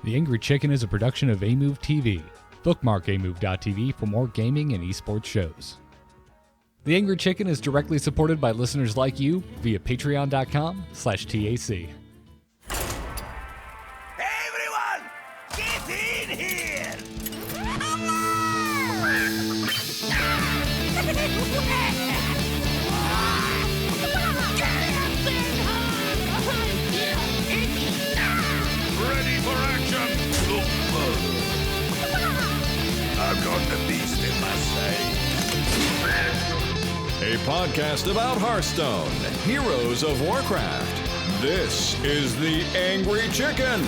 The Angry Chicken is a production of Amove TV. Bookmark amove.tv for more gaming and esports shows. The Angry Chicken is directly supported by listeners like you via patreon.com/TAC. Everyone, get in here! Ready for action! I've got the beast in my sight. A podcast about Hearthstone, Heroes of Warcraft. This is the Angry Chicken.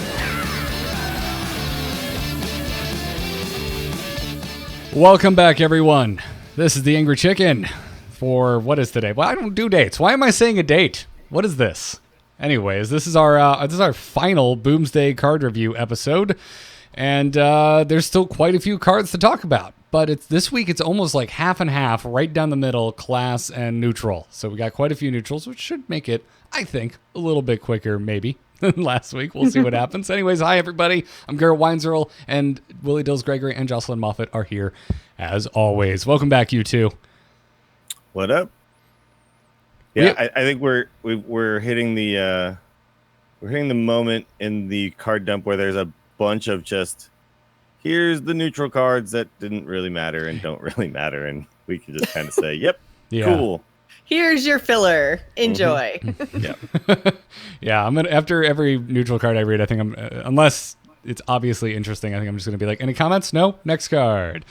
Welcome back, everyone. This is the Angry Chicken for what is today? Well, I don't do dates. Why am I saying a date? What is this? Anyways, this is our final Boomsday card review episode, and there's still quite a few cards to talk about. But this week it's almost like half and half, right down the middle, class and neutral. So we got quite a few neutrals, which should make it, I think, a little bit quicker, maybe, than last week. We'll see what happens. Anyways, hi, everybody. I'm Garrett Weinzerl, and Willie Dills Gregory and Jocelyn Moffat are here, as always. Welcome back, you two. What up? Yeah, I think we're hitting the moment in the card dump where there's a bunch of just here's the neutral cards that didn't really matter and don't really matter, and we can just kind of say, "Yep, cool." Here's your filler. Enjoy. Yeah, yeah. I'm gonna, after every neutral card I read, I think I'm unless it's obviously interesting, I think I'm just gonna be like, any comments? No. Next card.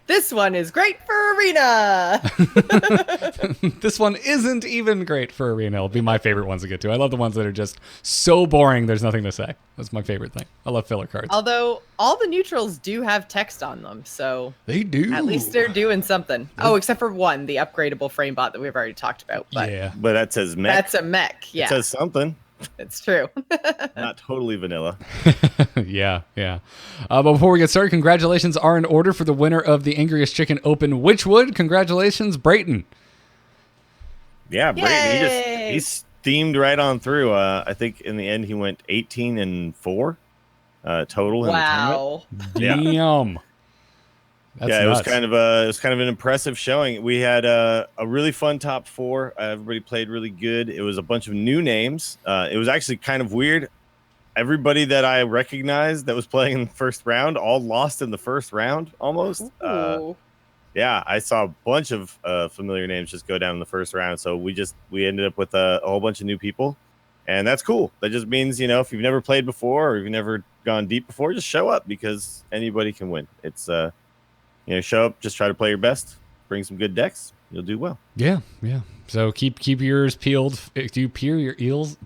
This one is great for Arena. This one isn't even great for Arena. It'll be my favorite ones to get to. I love the ones that are just so boring there's nothing to say. That's my favorite thing. I love filler cards. Although all the neutrals do have text on them, so they do. At least they're doing something. Oh, except for one, the upgradable frame bot that we've already talked about. But yeah, but that says mech. That's a mech. Yeah, it says something. It's true. Not totally vanilla. yeah. But before we get started, congratulations are in order for the winner of the Angriest Chicken Open Witchwood. Congratulations, Brayton. Yeah, Brayton. He steamed right on through. I think in the end he went 18-4 total. Wow. In the tournament. Damn. That's it nuts. was kind of an impressive showing. We had a really fun top four. Everybody played really good. It was a bunch of new names. It was actually kind of weird. Everybody that I recognized that was playing in the first round all lost in the first round almost. Yeah, I saw a bunch of familiar names just go down in the first round. So we ended up with a whole bunch of new people, and that's cool. That just means, if you've never played before or you've never gone deep before, just show up because anybody can win. It's show up, just try to play your best, bring some good decks, you'll do well. Yeah. So keep your ears peeled. Do you peel your eels?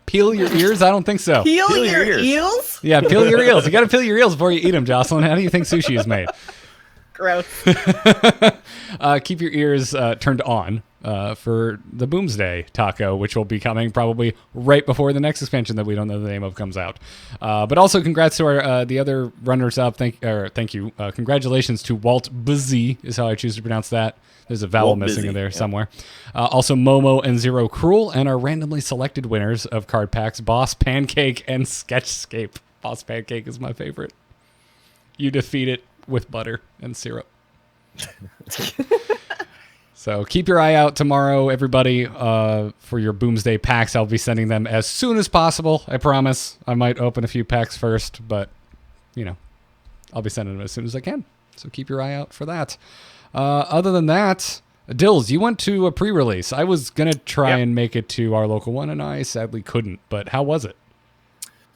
Peel your ears? I don't think so. Peel your eels? Yeah, peel your eels. You got to peel your eels before you eat them, Jocelyn. How do you think sushi is made? Gross. Keep your ears turned on for the Boomsday taco, which will be coming probably right before the next expansion that we don't know the name of comes out. But also, congrats to our the other runners-up. Thank you. Congratulations to Walt Busy is how I choose to pronounce that. There's a vowel missing in there somewhere. Also, Momo and Zero Cruel, and our randomly selected winners of card packs, Boss Pancake and Sketchscape. Boss Pancake is my favorite. You defeat it with butter and syrup. So keep your eye out tomorrow, everybody, for your Boomsday packs. I'll be sending them as soon as possible. I promise. I might open a few packs first, but, I'll be sending them as soon as I can. So keep your eye out for that. Other than that, Dills, you went to a pre-release. I was going to try and make it to our local one, and I sadly couldn't. But how was it?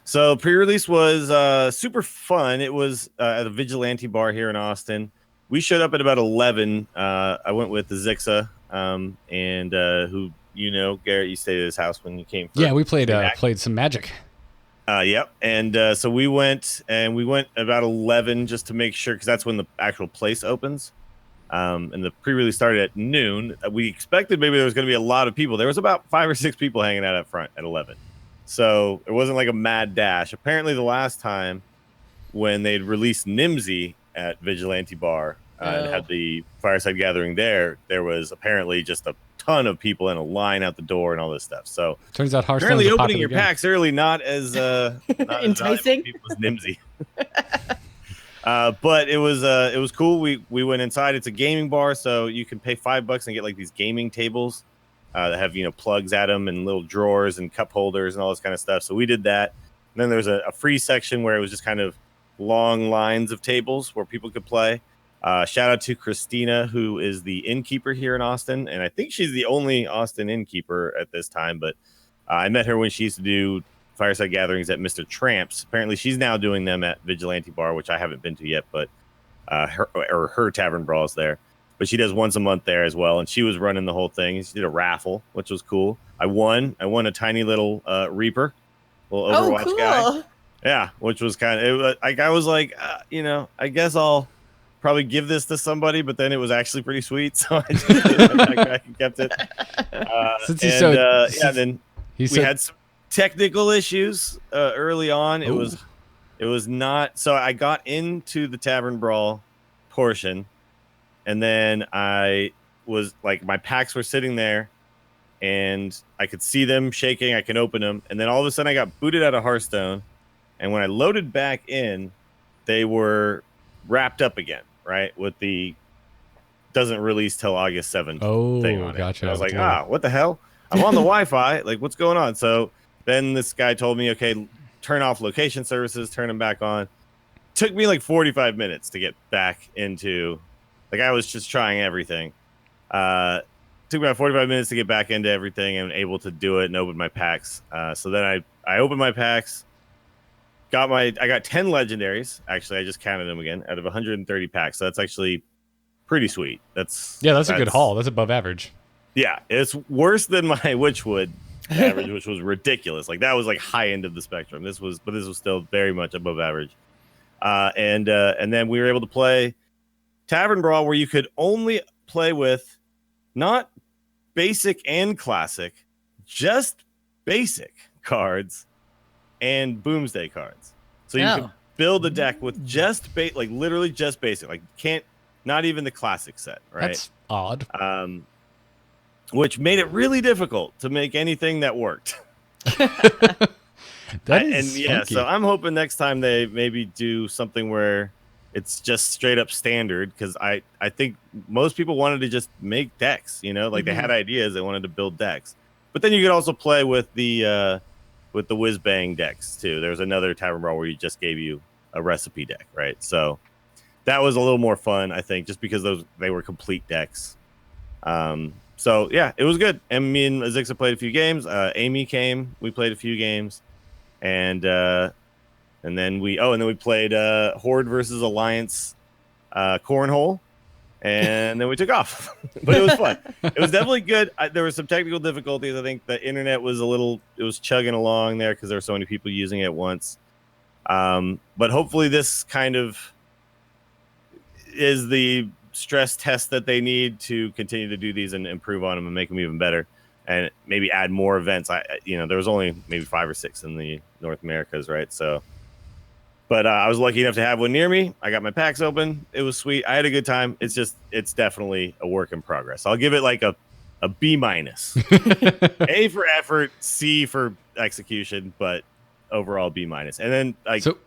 So pre-release was super fun. It was at a Vigilante bar here in Austin. We showed up at about 11. I went with the Zixa, and who Garrett, you stayed at his house when you came. Yeah, we played some Magic. Yep, and so we went about 11 just to make sure, because that's when the actual place opens. And the pre-release started at noon. We expected maybe there was going to be a lot of people. There was about 5 or 6 people hanging out up front at 11. So it wasn't like a mad dash. Apparently the last time when they'd released Nimsy at Vigilante Bar and had the Fireside Gathering there was apparently just a ton of people in a line out the door and all this stuff. So Turns out Hearthstone's apparently a opening popular your game. packs early not as Enticing. as Nimsy. But it was cool. We went inside. It's a gaming bar, so you can pay $5 and get like these gaming tables that have plugs at them and little drawers and cup holders and all this kind of stuff. So we did that. And then there's a free section where it was just kind of long lines of tables where people could play. Shout out to Christina, who is the innkeeper here in Austin, and I think she's the only Austin innkeeper at this time. But I met her when she used to do fireside gatherings at Mr. Tramp's. Apparently, she's now doing them at Vigilante Bar, which I haven't been to yet, but her tavern brawls there. But she does once a month there as well, and she was running the whole thing. She did a raffle, which was cool. I won a tiny little Reaper, little Overwatch guy. Yeah, which was kind of I was like, I guess I'll probably give this to somebody, but then it was actually pretty sweet, so I just I kept it. Then we had some technical issues early on. Ooh. It was not so. I got into the tavern brawl portion, and then I was like, my packs were sitting there, and I could see them shaking. I can open them, and then all of a sudden I got booted out of Hearthstone, and when I loaded back in, they were wrapped up again. Right, with the doesn't release till August 7th thing on it. Gotcha. And I was like, what the hell? I'm on the Wi-Fi. Like, what's going on? So then this guy told me, okay, turn off location services, turn them back on. Took me like 45 minutes to get back into, like, I was just trying everything. Took me about 45 minutes to get back into everything and able to do it and open my packs. So then I opened my packs. I got 10 legendaries. Actually, I just counted them again out of 130 packs. So that's actually pretty sweet. That's a good haul. That's above average. Yeah, it's worse than my Witchwood average, which was ridiculous. Like, that was like high end of the spectrum. This was still very much above average. And then we were able to play Tavern Brawl, where you could only play with not basic and classic, just basic cards and Boomsday cards. So you can build a deck with just literally just basic, like not even the classic set, right? That's odd. Which made it really difficult to make anything that worked. So I'm hoping next time they maybe do something where it's just straight up standard, because I think most people wanted to just make decks, like they had ideas, they wanted to build decks. But then you could also play with the whiz bang decks too. There's another Tavern Brawl where you just gave you a recipe deck, right? So that was a little more fun, I think, just because they were complete decks. So yeah, it was good. And me and Azixa played a few games. Amy came, we played a few games, and then we played Horde versus Alliance cornhole. And then we took off, but it was fun. It was definitely good. There were some technical difficulties. I think the internet was it was chugging along there because there were so many people using it at once. But hopefully this kind of is the stress test that they need to continue to do these and improve on them and make them even better, and maybe add more events. There was only maybe 5 or 6 in the North Americas, right? So. But I was lucky enough to have one near me. I got my packs open. It was sweet. I had a good time. It's definitely a work in progress. I'll give it like a B-. A for effort, C for execution, but overall B-. And then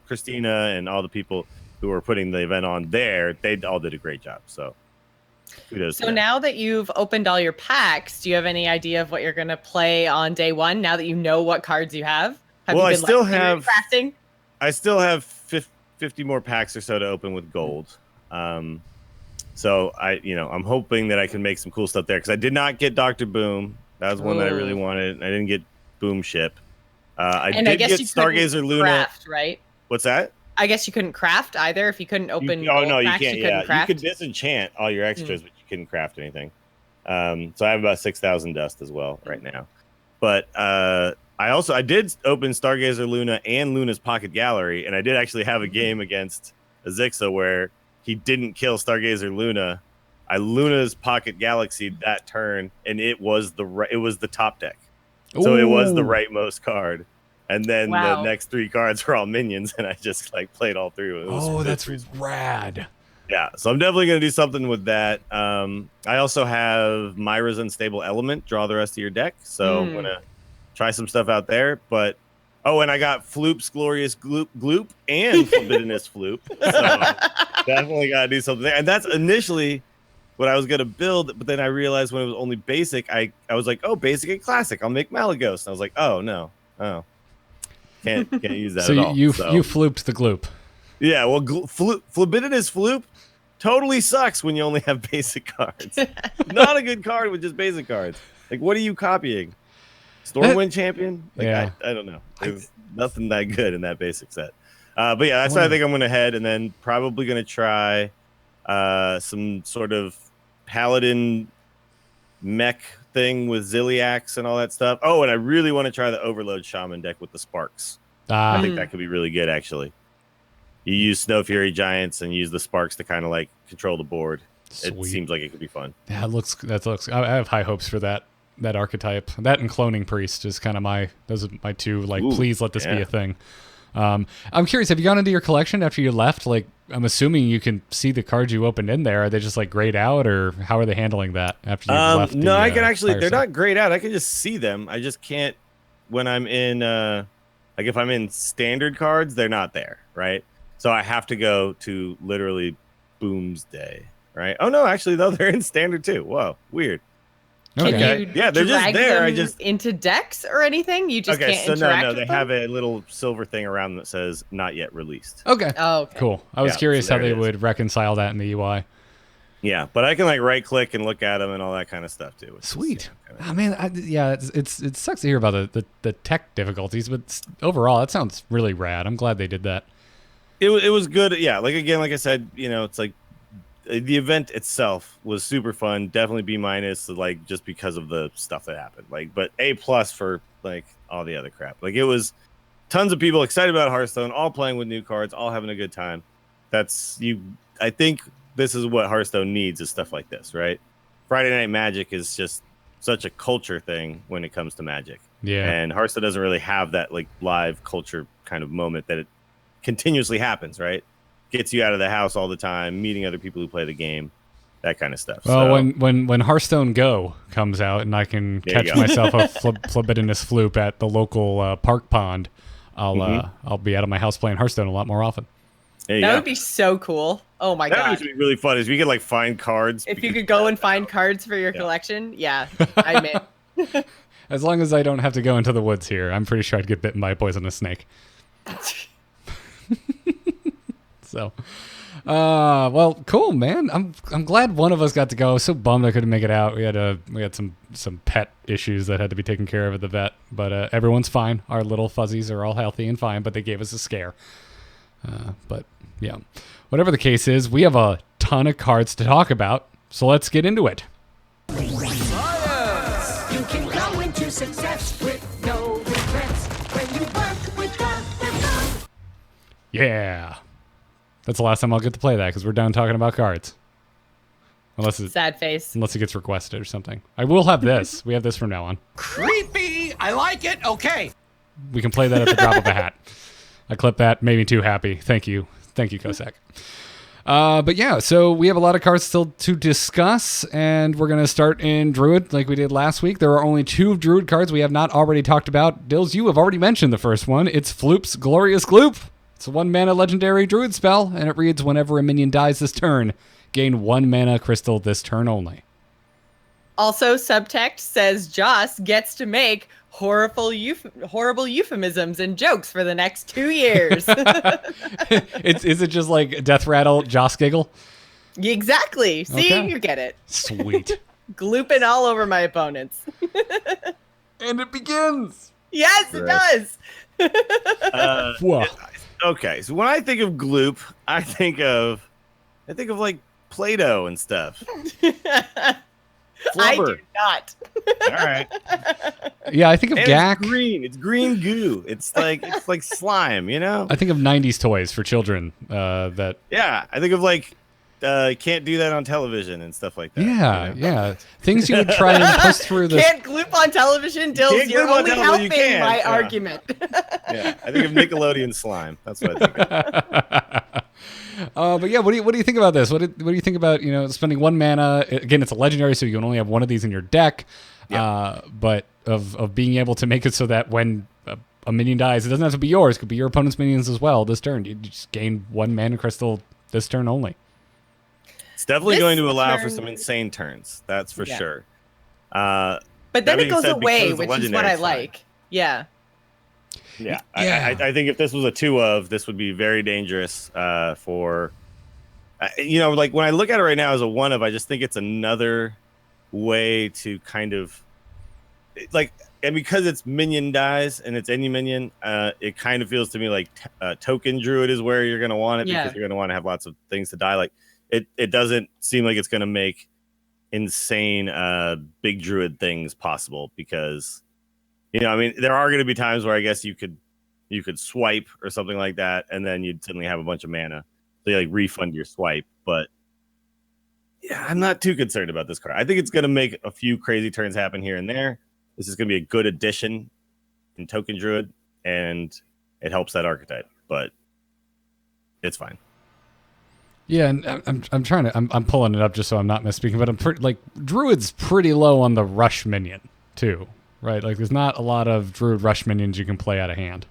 Christina and all the people who were putting the event on there, they all did a great job. So kudos. So now that you've opened all your packs, do you have any idea of what you're going to play on day one now that you know what cards you have? I still have crafting? I still have 50 more packs or so to open with gold. So I'm hoping that I can make some cool stuff there, because I did not get Dr. Boom. That was one that I really wanted. I didn't get Boom Ship. I did get Stargazer Luna. Craft, right? What's that? I guess you couldn't craft either if you couldn't open. You can't. You could disenchant all your extras, but you couldn't craft anything. So I have about 6,000 dust as well right now. But I did open Stargazer Luna and Luna's Pocket Gallery, and I did actually have a game against Azixa where he didn't kill Stargazer Luna. I Luna's Pocket Galaxy that turn, and it was the top deck. So it was the rightmost card. And then the next 3 cards were all minions, and I just played all through. That's rad. Yeah, so I'm definitely going to do something with that. I also have Myra's Unstable Element, draw the rest of your deck. So I'm going to try some stuff out there. But, and I got Floop's Glorious Gloop and Forbiddenest Floop. So definitely got to do something there. And that's initially what I was going to build. But then I realized when it was only basic, I was like, basic and classic. I'll make Malagos. And I was like, oh, no. Oh, can't use that at all. You flooped the gloop. Yeah, well, Forbiddenest Floop totally sucks when you only have basic cards. Not a good card with just basic cards. Like, what are you copying? Stormwind Champion? Like, yeah. I don't know. There's nothing that good in that basic set. But yeah, that's why I think I'm going to head, and then probably going to try some sort of Paladin mech thing with Ziliax and all that stuff. Oh, and I really want to try the Overload Shaman deck with the Sparks. I think that could be really good, actually. You use Snow Fury Giants and use the Sparks to kind of like control the board. Sweet. It seems like it could be fun. Yeah, that looks. I have high hopes for that archetype. That and Cloning Priest is kind of those are my two. Like, please let this be a thing. I'm curious. Have you gone into your collection after you left? Like, I'm assuming you can see the cards you opened in there. Are they just like grayed out, or how are they handling that after you left? No, I can actually. They're not grayed out. I can just see them. I just can't when I'm in. Like if I'm in standard cards, they're not there, right? So I have to go to literally Boomsday, right? Oh no, actually though they're in standard too. Whoa, weird. Okay. You yeah, they're just there. I just into decks or anything. You just can't so interact no, with they them? have a little silver thing around them that says "not yet released." Okay. Oh, okay. Cool. I was curious so how they would reconcile that in the UI. Yeah, but I can like right click and look at them and all that kind of stuff too. Sweet. I mean, it sucks to hear about the tech difficulties, but overall, that sounds really rad. I'm glad they did that. It was good. Yeah, like I said, it's like the event itself was super fun. Definitely B-, like just because of the stuff that happened. Like, but A+ for like all the other crap. Like it was tons of people excited about Hearthstone, all playing with new cards, all having a good time. I think this is what Hearthstone needs, is stuff like this, right? Friday Night Magic is just such a culture thing when it comes to Magic. Yeah. And Hearthstone doesn't really have that like live culture kind of moment that it continuously happens, right? Gets you out of the house all the time, meeting other people who play the game, that kind of stuff. Well, when Hearthstone Go comes out and I can catch myself a Forbiddenest Floop at the local park pond, I'll be out of my house playing Hearthstone a lot more often. That would be so cool. Oh my god. That would be really fun. Is we could like find cards. If you could go and find cards for your collection, I'm in. As long as I don't have to go into the woods here, I'm pretty sure I'd get bitten by a poisonous snake. So, well, cool, man. I'm glad one of us got to go. I was so bummed I couldn't make it out. We had some pet issues that had to be taken care of at the vet, but everyone's fine. Our little fuzzies are all healthy and fine, but they gave us a scare. But yeah, whatever the case is, we have a ton of cards to talk about, so let's get into it. Science! You can go into success with no regrets when you work with the. Yeah. That's the last time I'll get to play that because we're done talking about cards. Sad face. Unless it gets requested or something. I will have this. We have this from now on. Creepy! I like it. Okay. We can play that at the drop of a hat. I clipped that. Made me too happy. Thank you. Thank you, Kosak. But yeah, so we have a lot of cards still to discuss, and we're going to start in Druid like we did last week. There are only 2 Druid cards we have not already talked about. Dills, you have already mentioned the first one. It's Floop's Glorious Gloop. It's a 1-mana legendary Druid spell, and it reads, whenever a minion dies this turn, gain 1 mana crystal this turn only. Also, subtext says Joss gets to make horrible euphemisms and jokes for the next 2 years. Is it just like Death Rattle, Joss Giggle? Exactly. See, Okay. you get it. Sweet. Glooping all over my opponents. And it begins. Yes, it does. Whoa. Okay, so when I think of Gloop, I think of like Play-Doh and stuff. I do not. All right. Yeah, I think of And Gak. It's green. It's green goo. It's like slime, you know? I think of 90s toys for children that... Yeah, I think of like can't do that on television and stuff like that. Yeah, you know? yeah. Things you would try and push through the... Can't gloop on television, Dills. Can't You're gloop on only television, you helping can, my yeah. argument. Yeah, I think of Nickelodeon slime. That's what I think of. But yeah, what do you think about this? What do you think about spending 1 mana? Again, it's a legendary, so you can only have one of these in your deck. Yeah. But of being able to make it so that when a minion dies, it doesn't have to be yours. It could be your opponent's minions as well. This turn, you just gain 1 mana crystal this turn only. It's definitely This going to allow for turn- some insane turns. That's for Yeah. sure. But That then it being goes said, away, because the which is what legendary I is fine. like. Yeah. Yeah, Yeah. I think if this was a 2 of, this would be very dangerous for, like when I look at it right now as a 1 of, I just think it's another way to kind of like, and because it's minion dies and it's any minion, it kind of feels to me like token druid is where you're going to want it because you're going to want to have lots of things to die. Like it doesn't seem like it's going to make insane big druid things possible because there are going to be times where I guess you could swipe or something like that, and then you'd suddenly have a bunch of mana. So you like refund your swipe. But yeah, I'm not too concerned about this card. I think it's going to make a few crazy turns happen here and there. This is going to be a good addition in Token Druid, and it helps that archetype. But it's fine. Yeah, and I'm trying to I'm pulling it up just so I'm not misspeaking, but I'm pretty Druid's pretty low on the rush minion too. Right, like there's not a lot of Druid rush minions you can play out of hand.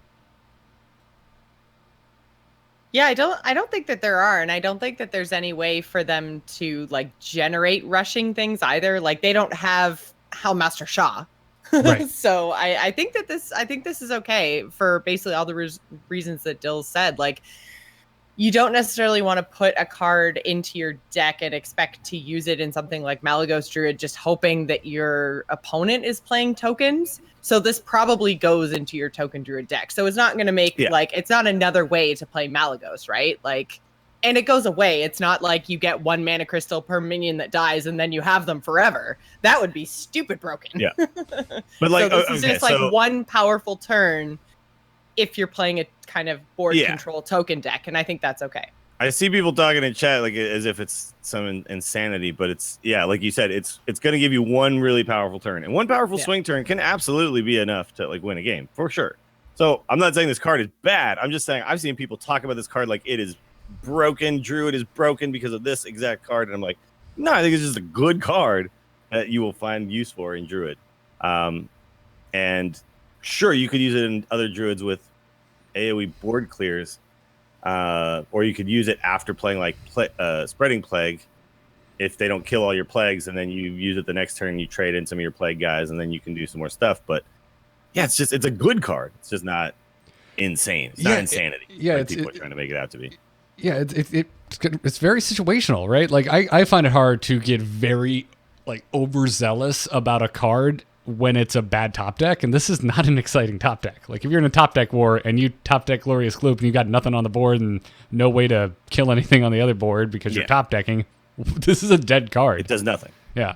Yeah, I don't think that there are, and I don't think that there's any way for them to generate rushing things either. Like they don't have Hellmaster Shaw. Right. So I think this is okay for basically all the reasons that Dills said. Like you don't necessarily want to put a card into your deck and expect to use it in something like Malagos Druid, just hoping that your opponent is playing tokens. So this probably goes into your Token Druid deck. So it's not going to make it's not another way to play Malagos, right? And it goes away. It's not like you get 1 mana crystal per minion that dies and then you have them forever. That would be stupid broken. Yeah. But so this is just one powerful turn if you're playing a kind of board control token deck, and I think that's okay. I see people talking in chat as if it's some insanity, but it's like you said, it's going to give you 1 really powerful turn, and 1 powerful swing turn can absolutely be enough to win a game for sure. So I'm not saying this card is bad. I'm just saying I've seen people talk about this card like it is broken. Druid is broken because of this exact card, and I'm like, no, I think it's just a good card that you will find use for in Druid. And sure, you could use it in other Druids with AoE board clears, or you could use it after playing Spreading Plague if they don't kill all your plagues, and then you use it the next turn, you trade in some of your plague guys, and then you can do some more stuff. But yeah, it's a good card. It's just not insane. It's not insanity. People are trying to make it out to be. Yeah, it's very situational, right? Like I find it hard to get very overzealous about a card when it's a bad top deck, and this is not an exciting top deck. Like if you're in a top deck war and you top deck Glorious Gloop and you got nothing on the board and no way to kill anything on the other board because you're top decking, this is a dead card. It does nothing. Yeah.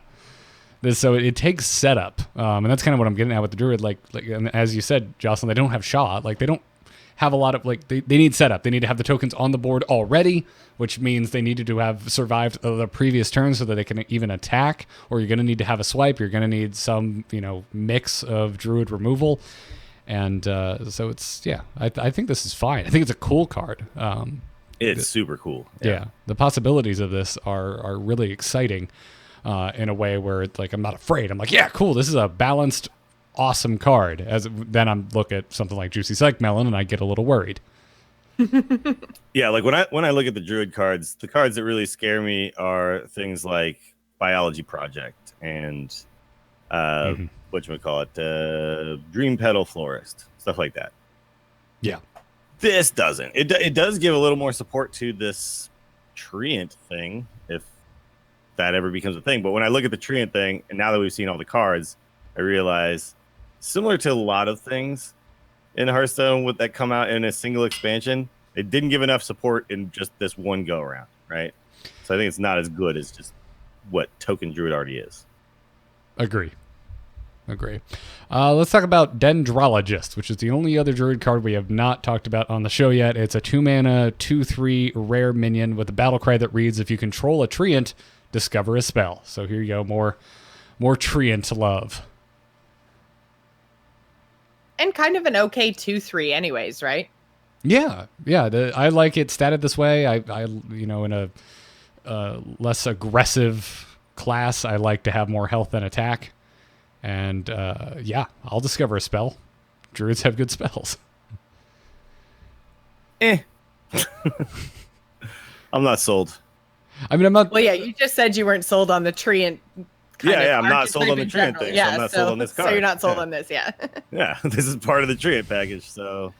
So it takes setup, and that's kind of what I'm getting at with the Druid. And as you said, Jocelyn, they don't have Shaw. They don't have a lot of they need setup. They need to have the tokens on the board already, which means they needed to have survived the previous turn so that they can even attack. Or you're going to need to have a swipe. You're going to need some mix of Druid removal, and so it's I think this is fine. I think it's a cool card. It's super cool. Yeah, the possibilities of this are really exciting in a way where it's I'm not afraid. I'm like, yeah, cool. This is a balanced, awesome card. Then I'm look at something like Juicy Psych Melon and I get a little worried. Yeah, when I look at the Druid cards, the cards that really scare me are things like Biology Project and whatchamacallit, Dream Petal Florist, stuff like that. Yeah. This doesn't. It does give a little more support to this Treant thing, if that ever becomes a thing. But when I look at the Treant thing, and now that we've seen all the cards, I realize, similar to a lot of things in Hearthstone that come out in a single expansion, it didn't give enough support in just this one go around, right? So I think it's not as good as just what Token Druid already is. Agree. Let's talk about Dendrologist, which is the only other Druid card we have not talked about on the show yet. It's a 2-mana, 2/3 rare minion with a battle cry that reads, if you control a Treant, discover a spell. So here you go, more Treant love. And kind of an okay 2/3 anyways, right? Yeah. I like it statted this way. I in a less aggressive class, I like to have more health than attack. And I'll discover a spell. Druids have good spells. I'm not sold. I mean, I'm not. Well, yeah, you just said you weren't sold on the treant. I'm not sold on the treant thing. So I'm not sold on this card. So you're not sold on this, yeah. Yeah, this is part of the treant package, so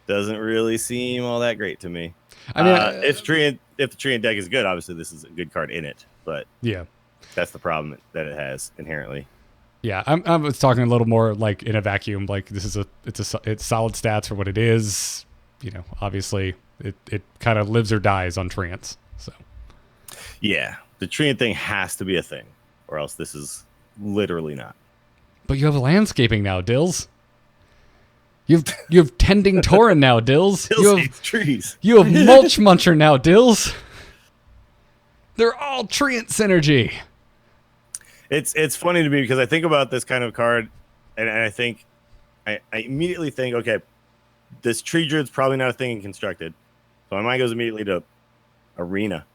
doesn't really seem all that great to me. I mean, if the treant deck is good, obviously this is a good card in it, but yeah, that's the problem that it has inherently. Yeah, I was talking a little more like in a vacuum. Like this is it's solid stats for what it is. Obviously it kind of lives or dies on treants. So yeah, the treant thing has to be a thing, or else this is literally not. But you have landscaping now, Dills. You have tending Tauren now, Dills. Dills hates trees. You have mulch muncher now, Dills. They're all treant synergy. It's funny to me because I think about this kind of card, and I think I immediately think, okay, this tree druid's probably not a thing in constructed, so my mind goes immediately to arena,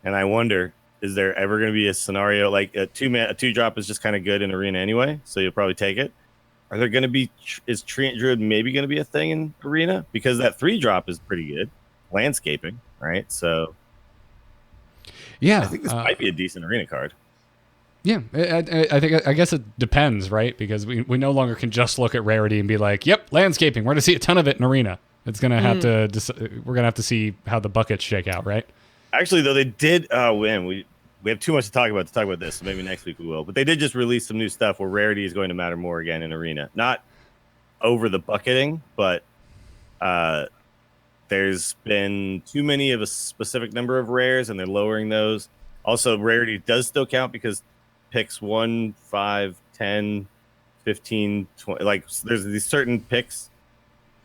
and I wonder, is there ever going to be a scenario like a 2-drop is just kind of good in arena anyway, so you'll probably take it. Are there going to be is treant druid maybe going to be a thing in arena because that 3-drop is pretty good landscaping, right? So yeah, I think this might be a decent arena card. Yeah, I guess it depends, right? Because we no longer can just look at rarity and be like, "Yep, landscaping. We're going to see a ton of it in arena." It's going to have to. We're going to have to see how the buckets shake out, right? Actually, though, they did win. We have too much to talk about this, so maybe next week we will. But they did just release some new stuff where rarity is going to matter more again in arena. Not over the bucketing, but there's been too many of a specific number of rares, and they're lowering those. Also, rarity does still count because picks 1, 5, 10, 15, 20. Like there's these certain picks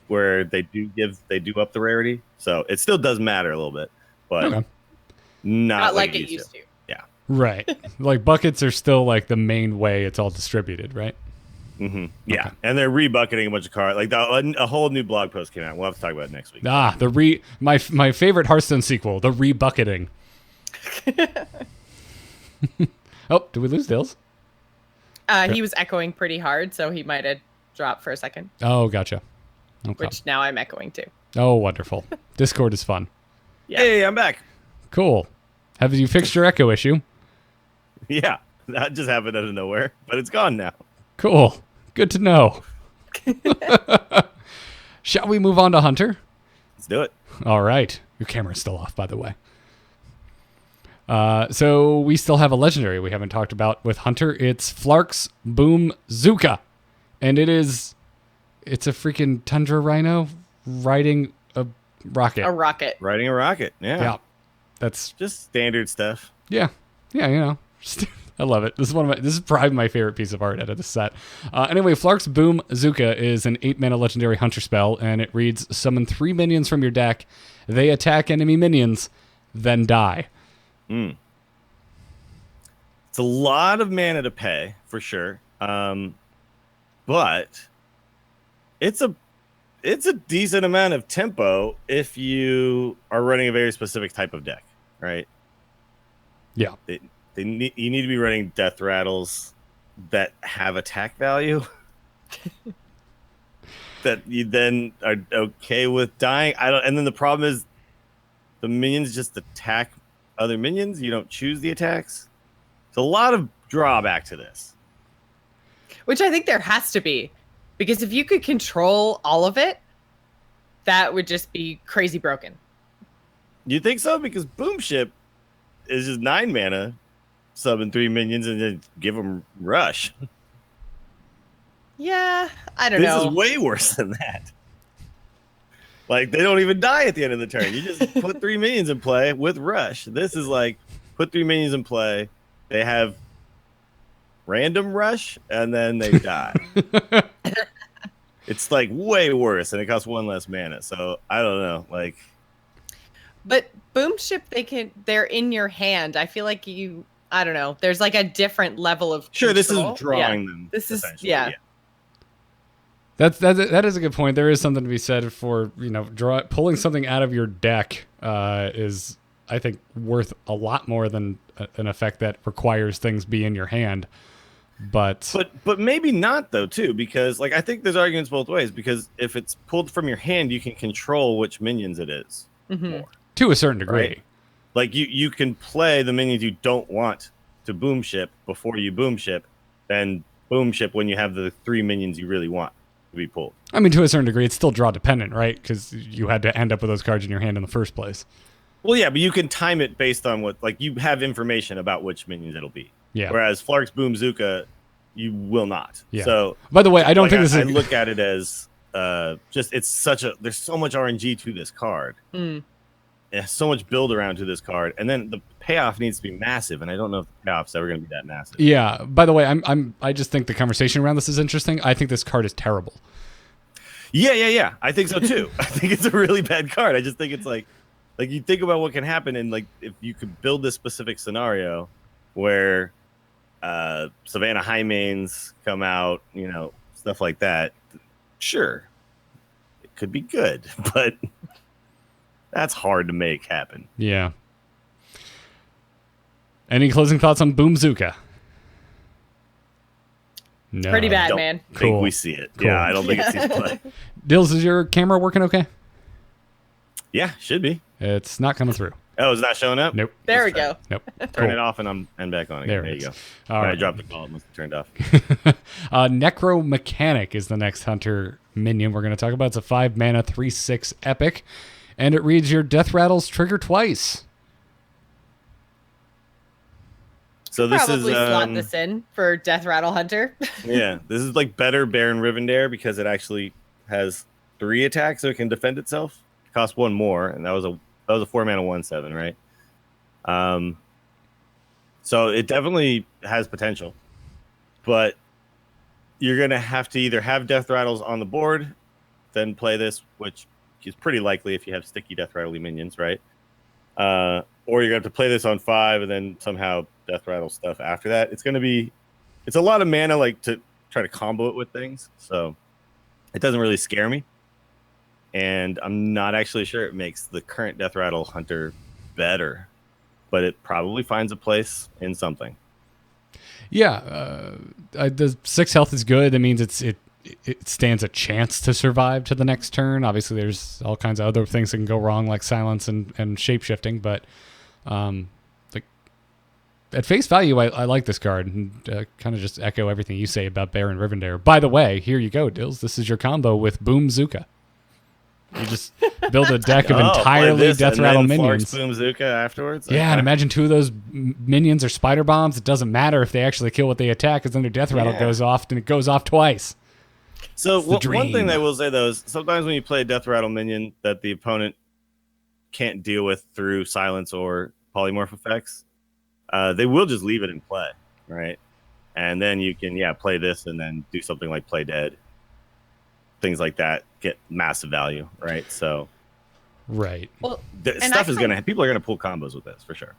where they do up the rarity, so it still does matter a little bit, but not like it used to. Yeah, right. Like buckets are still like the main way it's all distributed, right? Mm-hmm. Yeah, okay. And they're rebucketing a bunch of cards. Like a whole new blog post came out. We'll have to talk about it next week. My favorite Hearthstone sequel, the rebucketing. Oh, did we lose Dills? He was echoing pretty hard, so he might have dropped for a second. Oh, gotcha. Okay. Which now I'm echoing too. Oh, wonderful. Discord is fun. Yeah. Hey, I'm back. Cool. Have you fixed your echo issue? Yeah, that just happened out of nowhere, but it's gone now. Cool. Good to know. Shall we move on to Hunter? Let's do it. All right. Your camera's still off, by the way. So we still have a legendary we haven't talked about with Hunter. It's Flark's Boomzooka. And it's a freaking Tundra Rhino riding a rocket. A rocket. Riding a rocket. Yeah. That's just standard stuff. Yeah. Yeah, I love it. This is probably my favorite piece of art out of the set. Anyway, Flark's Boomzooka is an 8-mana legendary hunter spell, and it reads, summon 3 minions from your deck. They attack enemy minions, then die. It's a lot of mana to pay for sure, but it's a decent amount of tempo if you are running a very specific type of deck, right? Yeah, you need to be running death rattles that have attack value that you then are okay with dying. And then the problem is the minions just attack other minions. You don't choose the attacks. It's a lot of drawback to this. Which I think there has to be. Because if you could control all of it, that would just be crazy broken. You think so? Because Boomship is just 9 mana, summon 3 minions, and then give them rush. Yeah, I don't know. This is way worse than that. Like, they don't even die at the end of the turn. You just put 3 minions in play with rush. This is like, put 3 minions in play. They have random rush, and then they die. It's like way worse, and it costs 1 less mana. So I don't know. Like, but Boomship, they're in your hand. I feel like I don't know. There's like a different level of sure. control. This is drawing them. This is That is a good point. There is something to be said for, pulling something out of your deck is, I think, worth a lot more than an effect that requires things be in your hand. But maybe not though too, because like I think there's arguments both ways, because if it's pulled from your hand, you can control which minions it is more, to a certain degree. right? Like you can play the minions you don't want to boom ship before you boom ship, then boom ship when you have the 3 minions you really want to be pulled. I mean, to a certain degree, it's still draw dependent, right? Because you had to end up with those cards in your hand in the first place. Well, yeah, but you can time it based on what, like, you have information about which minions it'll be. Yeah. Whereas Flark's Boomzooka, you will not. Yeah. So, by the way, I don't think this is. I look at it as just there's so much RNG to this card. It has so much build around to this card, and then the payoff needs to be massive, and I don't know if the payoff's ever going to be that massive. Yeah. By the way, I just think the conversation around this is interesting. I think this card is terrible. Yeah. I think so too. I think it's a really bad card. I just think it's like you think about what can happen, and like if you could build this specific scenario where Savannah Highmanes come out, stuff like that. Sure, it could be good, but that's hard to make happen. Yeah. Any closing thoughts on Boomzooka? No. Pretty bad, Don't man. think Cool. we see it. Cool. Yeah, I don't think it sees play. Dills, is your camera working okay? Yeah, should be. It's not coming through. Oh, it's not showing up? Nope. There we go. Nope. Turn it off, and I'm back on again. There There it you is. go. All I right. dropped the call. It must have turned off. Necro Mechanic is the next Hunter minion we're going to talk about. It's a 5-mana 3/6 epic, and it reads your Death Rattles trigger twice. So this Probably is slot this in for Death Rattle Hunter. yeah, this is like better Baron Rivendare because it actually has 3 attacks, so it can defend itself. It costs 1 more, and that was a 4-mana 1/7, right? So it definitely has potential, but you're gonna have to either have Death Rattles on the board, then play this, which is pretty likely if you have sticky Death Rattle minions, right? Or you're gonna have to play this on 5 and then somehow Death Rattle stuff after that. It's a lot of mana, like, to try to combo it with things, so it doesn't really scare me. And I'm not actually sure it makes the current Death Rattle Hunter better, but it probably finds a place in something. Yeah, the 6 health is good. That means it stands a chance to survive to the next turn. Obviously, there's all kinds of other things that can go wrong, like silence and shapeshifting. But like at face value, I like this card, and kind of just echo everything you say about Baron Rivendare. By the way, here you go, Dills. This is your combo with Boomzooka. You just build a deck of entirely Death Rattle minions. Boomzooka afterwards. Yeah, and imagine 2 of those minions are spider bombs. It doesn't matter if they actually kill what they attack, because then their Death Rattle goes off, and it goes off twice. So one dream. thing that I will say, though, is sometimes when you play a Death Rattle minion that the opponent can't deal with through silence or polymorph effects, they will just leave it in play, right? And then you can, play this and then do something like play dead. Things like that get massive value, right? So, right. Well, stuff is people are gonna pull combos with this for sure.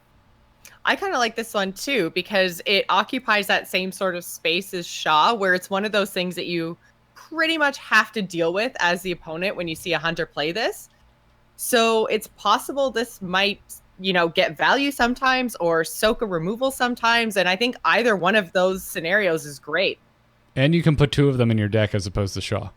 I kind of like this one too because it occupies that same sort of space as Shaw, where it's one of those things that you pretty much have to deal with as the opponent when you see a hunter play this. So it's possible this might, get value sometimes or soak a removal sometimes, and I think either one of those scenarios is great. And you can put 2 of them in your deck as opposed to Shaw.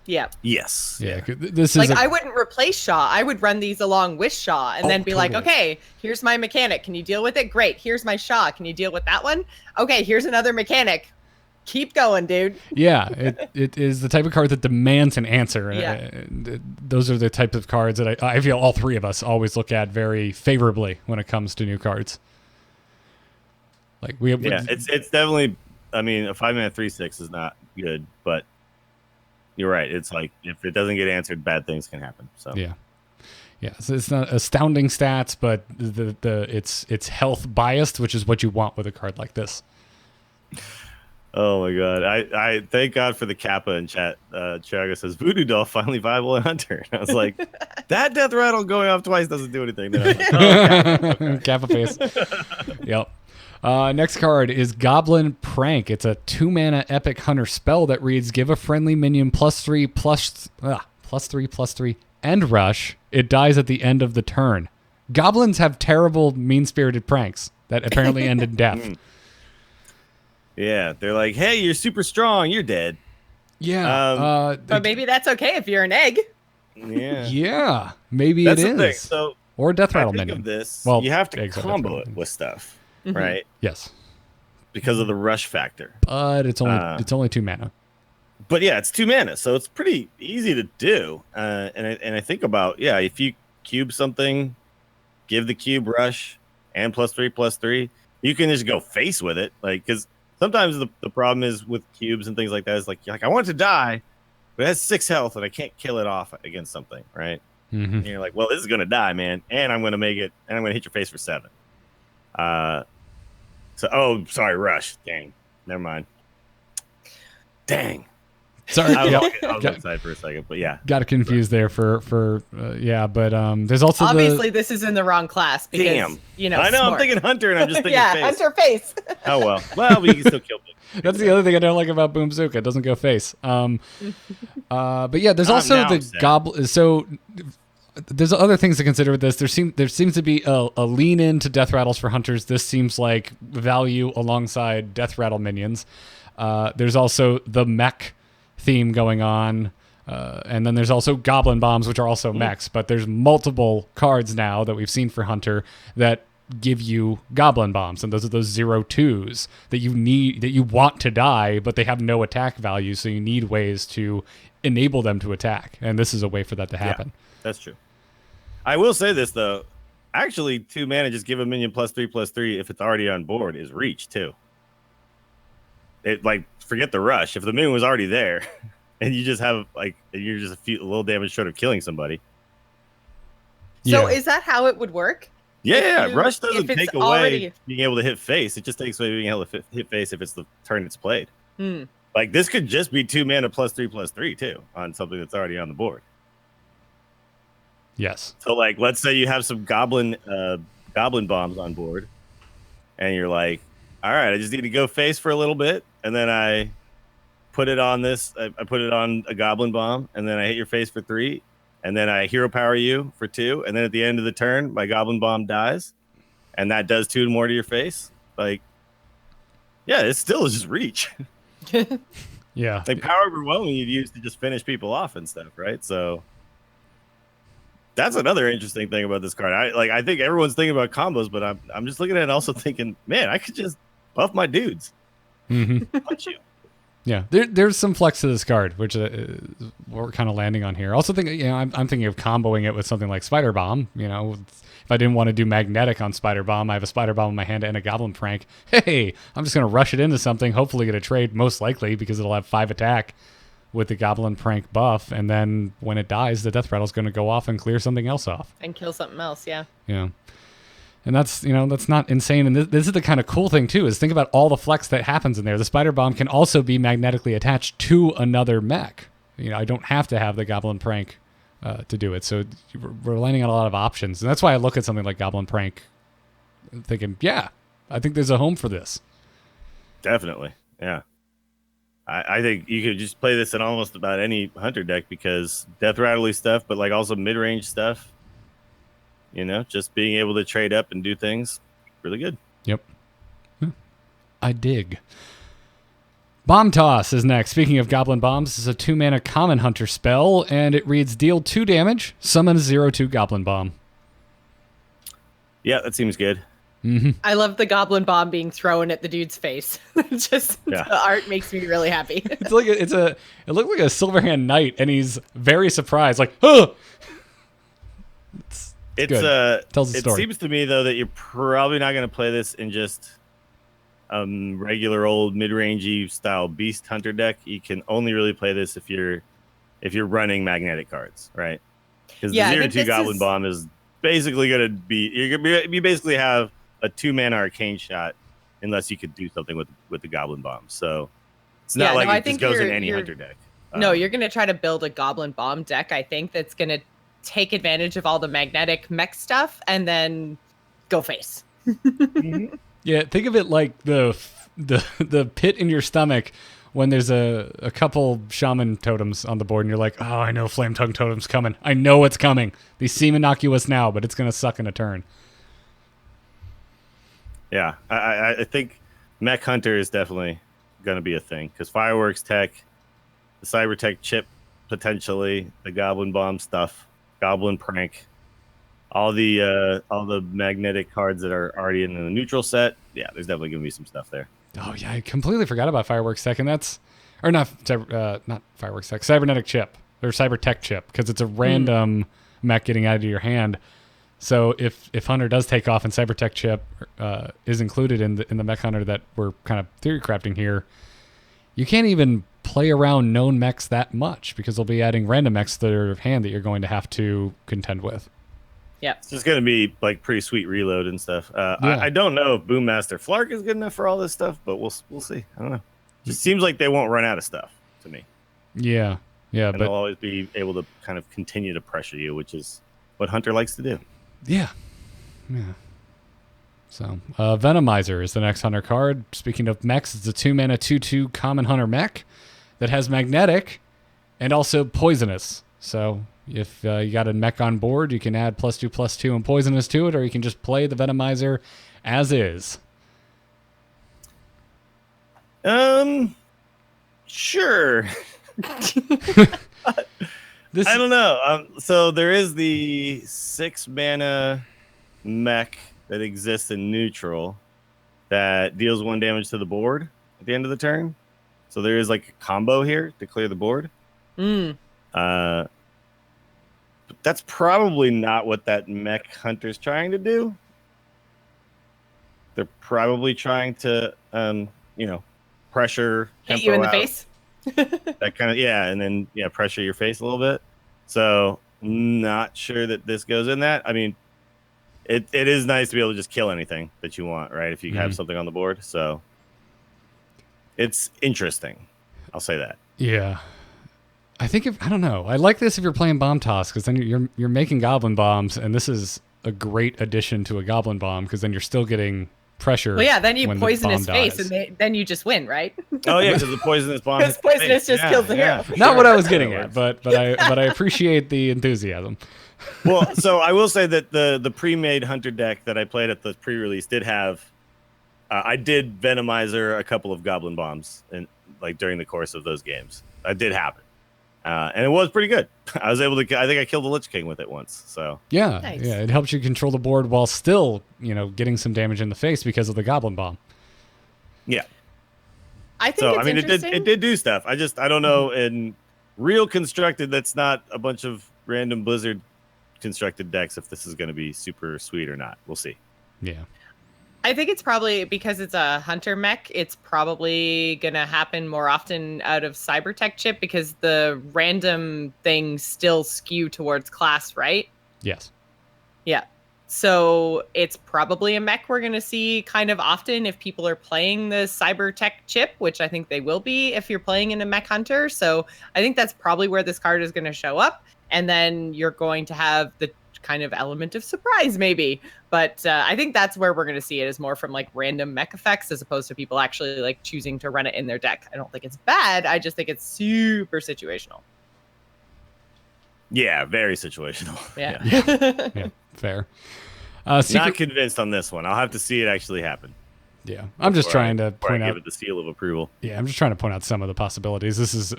Yeah. Yes. Yeah. This is I wouldn't replace Shaw. I would run these along with Shaw and then be like, okay, here's my mechanic. Can you deal with it? Great. Here's my Shaw. Can you deal with that one? Okay, here's another mechanic. Keep going, dude. Yeah, it is the type of card that demands an answer. Yeah. Those are the types of cards that I feel all 3 of us always look at very favorably when it comes to new cards. Like it's definitely. I mean, a 5-mana 3/6 is not good, but you're right. It's like if it doesn't get answered, bad things can happen. So yeah. So it's not astounding stats, but it's health biased, which is what you want with a card like this. Oh my god! I thank God for the Kappa in chat. Chiago says Voodoo Doll finally viable in Hunter. And I was like, that Death Rattle going off twice doesn't do anything. Then I was like, Kappa face. Yep. Next card is Goblin Prank. It's a 2-mana epic hunter spell that reads, give a friendly minion +3/+3/+3 and rush. It dies at the end of the turn. Goblins have terrible, mean-spirited pranks that apparently end in death. Yeah, they're like, hey, you're super strong. You're dead. Yeah. But maybe that's okay if you're an egg. Yeah. Yeah. Maybe That's it the is. thing. So Or a death rattle I think minion. of this, Well, you have to eggs are death combo rattle it minions. with stuff, right? Yes. Because of the rush factor. But it's only 2 mana. But yeah, it's 2 mana, so it's pretty easy to do. And I think about, if you cube something, give the cube rush and +3/+3, you can just go face with it. Like, because sometimes the problem is with cubes and things like that is like I want it to die, but it has 6 health and I can't kill it off against something, right? Mm-hmm. And you're like, well, this is gonna die, man, and I'm gonna make it, and I'm gonna hit your face for 7. Rush. Dang, never mind. Dang. Sorry. I was Yeah. outside for a second, but yeah. Got confused there for but there's also Obviously, this is in the wrong class because, Damn. you know, I know, I'm smart. thinking hunter, and I'm just thinking yeah, face. hunter face. Oh well. Well, we can still kill people. That's the other thing I don't like about Boomzooka. It doesn't go face. But yeah, there's also now the I'm sad. goblin. So there's other things to consider with this. There seems to be a lean into death rattles for hunters. This seems like value alongside death rattle minions. There's also the mech theme going on. And then there's also goblin bombs, which are also mechs. But there's multiple cards now that we've seen for hunter that give you goblin bombs, and those are those 0/2s that you need, that you want to die, but they have no attack value, so you need ways to enable them to attack, and this is a way for that to happen. Yeah, that's true. I will say this though, actually 2 mana, just give a minion +3/+3 if it's already on board is reach too. It, like, forget the rush. If the minion was already there and you just have you're just a little damage short of killing somebody. So Yeah. is that how it would work? Yeah, If rush doesn't if it's take away already- being able to hit face. It just takes away being able to hit face if it's the turn it's played. Hmm. Like, this could just be 2 mana +3/+3 too on something that's already on the board. Yes. So, like, let's say you have some goblin bombs on board, and you're like, all right, I just need to go face for a little bit, and then I put it on this. I put it on a goblin bomb, and then I hit your face for 3, and then I hero power you for 2, and then at the end of the turn, my goblin bomb dies, and that does 2 more to your face. Like, yeah, it still is just reach. Yeah. Like, power overwhelming you'd use to just finish people off and stuff, right? So that's another interesting thing about this card. I think everyone's thinking about combos, but I'm just looking at it and also thinking, man, I could just buff my dudes. Mm-hmm. Punch you. Yeah, there's some flex to this card, which is what we're kind of landing on here. Also, I'm thinking of comboing it with something like Spider Bomb. If I didn't want to do magnetic on Spider Bomb, I have a Spider Bomb in my hand and a Goblin Prank. Hey, I'm just gonna rush it into something. Hopefully, get a trade, most likely because it'll have 5 attack with the Goblin Prank buff, and then when it dies, the Death Rattle's gonna go off and clear something else off. And kill something else, yeah. Yeah. And that's not insane. And this is the kind of cool thing too, is think about all the flex that happens in there. The Spider Bomb can also be magnetically attached to another mech. I don't have to have the Goblin Prank to do it. So we're landing on a lot of options. And that's why I look at something like Goblin Prank thinking, yeah, I think there's a home for this. Definitely. Yeah. I think you could just play this in almost about any hunter deck because death rattly stuff, but like also mid-range stuff. Just being able to trade up and do things, really good. Yep. Yeah. I dig. Bomb Toss is next. Speaking of Goblin Bombs, this is a 2-mana common hunter spell, and it reads, deal 2 damage, summon a 0/2 Goblin Bomb. Yeah, that seems good. Mm-hmm. I love the goblin bomb being thrown at the dude's face. Yeah. The art makes me really happy. It looked like a Silverhand Knight, and he's very surprised, like, oh! It's good. Tells the it story. seems to me though that you're probably not going to play this in just regular old mid-rangey style beast hunter deck. You can only really play this if you're running magnetic cards, right? Because Yeah, I the think 0/2 this Goblin is- Bomb is basically going to be you basically have a 2-mana arcane shot unless you could do something with the Goblin Bomb. So it's not Yeah, no, I it just think goes in you're- any you're- hunter deck. No, you're going to try to build a goblin bomb deck, I think, that's going to take advantage of all the magnetic mech stuff and then go face. Yeah, think of it like the pit in your stomach when there's a couple shaman totems on the board, and you're like, oh, I know flame tongue totem's coming. I know it's coming. They seem innocuous now, but it's gonna suck in a turn. Yeah, I think Mech Hunter is definitely gonna be a thing because fireworks tech, the cyber tech chip, potentially the goblin bomb stuff, goblin prank, all the magnetic cards that are already in the neutral set. Yeah, there's definitely gonna be some stuff there. Oh yeah, I completely forgot about fireworks tech, and that's not fireworks tech, cybernetic chip or cyber tech chip, because it's a random mech getting out of your hand. So if Hunter does take off and cyber tech chip is included in the mech Hunter that we're kind of theory crafting here, you can't even play around known mechs that much because they'll be adding random mechs to their hand that you're going to have to contend with. Yeah, It's just gonna be like pretty sweet reload and stuff. I don't know if Boommaster Flark is good enough for all this stuff, but we'll see. I don't know. Just seems like they won't run out of stuff to me. Yeah, And but they'll always be able to kind of continue to pressure you, which is what Hunter likes to do. yeah. So Venomizer is the next Hunter card. Speaking of mechs, it's a 2-mana 2/2 common Hunter mech that has magnetic and also poisonous. So if you got a mech on board, you can add +2/+2 and poisonous to it, or you can just play the Venomizer as is. Sure. This I don't know. So there is the 6-mana mech that exists in neutral that deals 1 damage to the board at the end of the turn. So there is like a combo here to clear the board. But that's probably not what that mech hunter's trying to do. They're probably trying to, pressure hit you in the out. face. That kind of, and then pressure your face a little bit. So not sure that this goes in that. I mean, it is nice to be able to just kill anything that you want, right? If you have something on the board. So it's interesting. I'll say that. Yeah. I think I don't know. I like this if you're playing bomb toss, because then you're making goblin bombs, and this is a great addition to a goblin bomb because then you're still getting pressure. Well, yeah, then you when the poison his bomb face, dies. and then you just win, right? Oh yeah, because the poisonous bomb. Because poisonous just kills the hero. for Not sure. what I was getting at, but I appreciate the enthusiasm. Well, so I will say that the pre-made hunter deck that I played at the pre-release did have. I did Venomizer a couple of goblin bombs, and like during the course of those games, that did happen. And it was pretty good. I was able to. I think I killed the Lich King with it once. So Yeah, Nice. yeah, it helps you control the board while still, getting some damage in the face because of the goblin bomb. yeah. I think So it's I mean, interesting. it did do stuff. I don't know in real constructed. That's not a bunch of random Blizzard constructed decks. If this is going to be super sweet or not, we'll see. Yeah, I think it's probably because it's a hunter mech. It's probably gonna happen more often out of Cybertech chip because the random things still skew towards class, right? yes, Yeah. So it's probably a mech we're gonna see kind of often if people are playing the Cybertech chip, which I think they will be if you're playing in a mech hunter. So I think that's probably where this card is gonna show up, and then you're going to have the kind of element of surprise maybe, but I think that's where we're going to see it is more from like random mech effects as opposed to people actually like choosing to run it in their deck. I don't think it's bad. I just think it's super situational. Yeah, very situational. Yeah. yeah, fair. Not Secret, convinced on this one. I'll have to see it actually happen. yeah, I'm just before trying to before I point out. give it the seal of approval. Yeah, I'm just trying to point out some of the possibilities. This is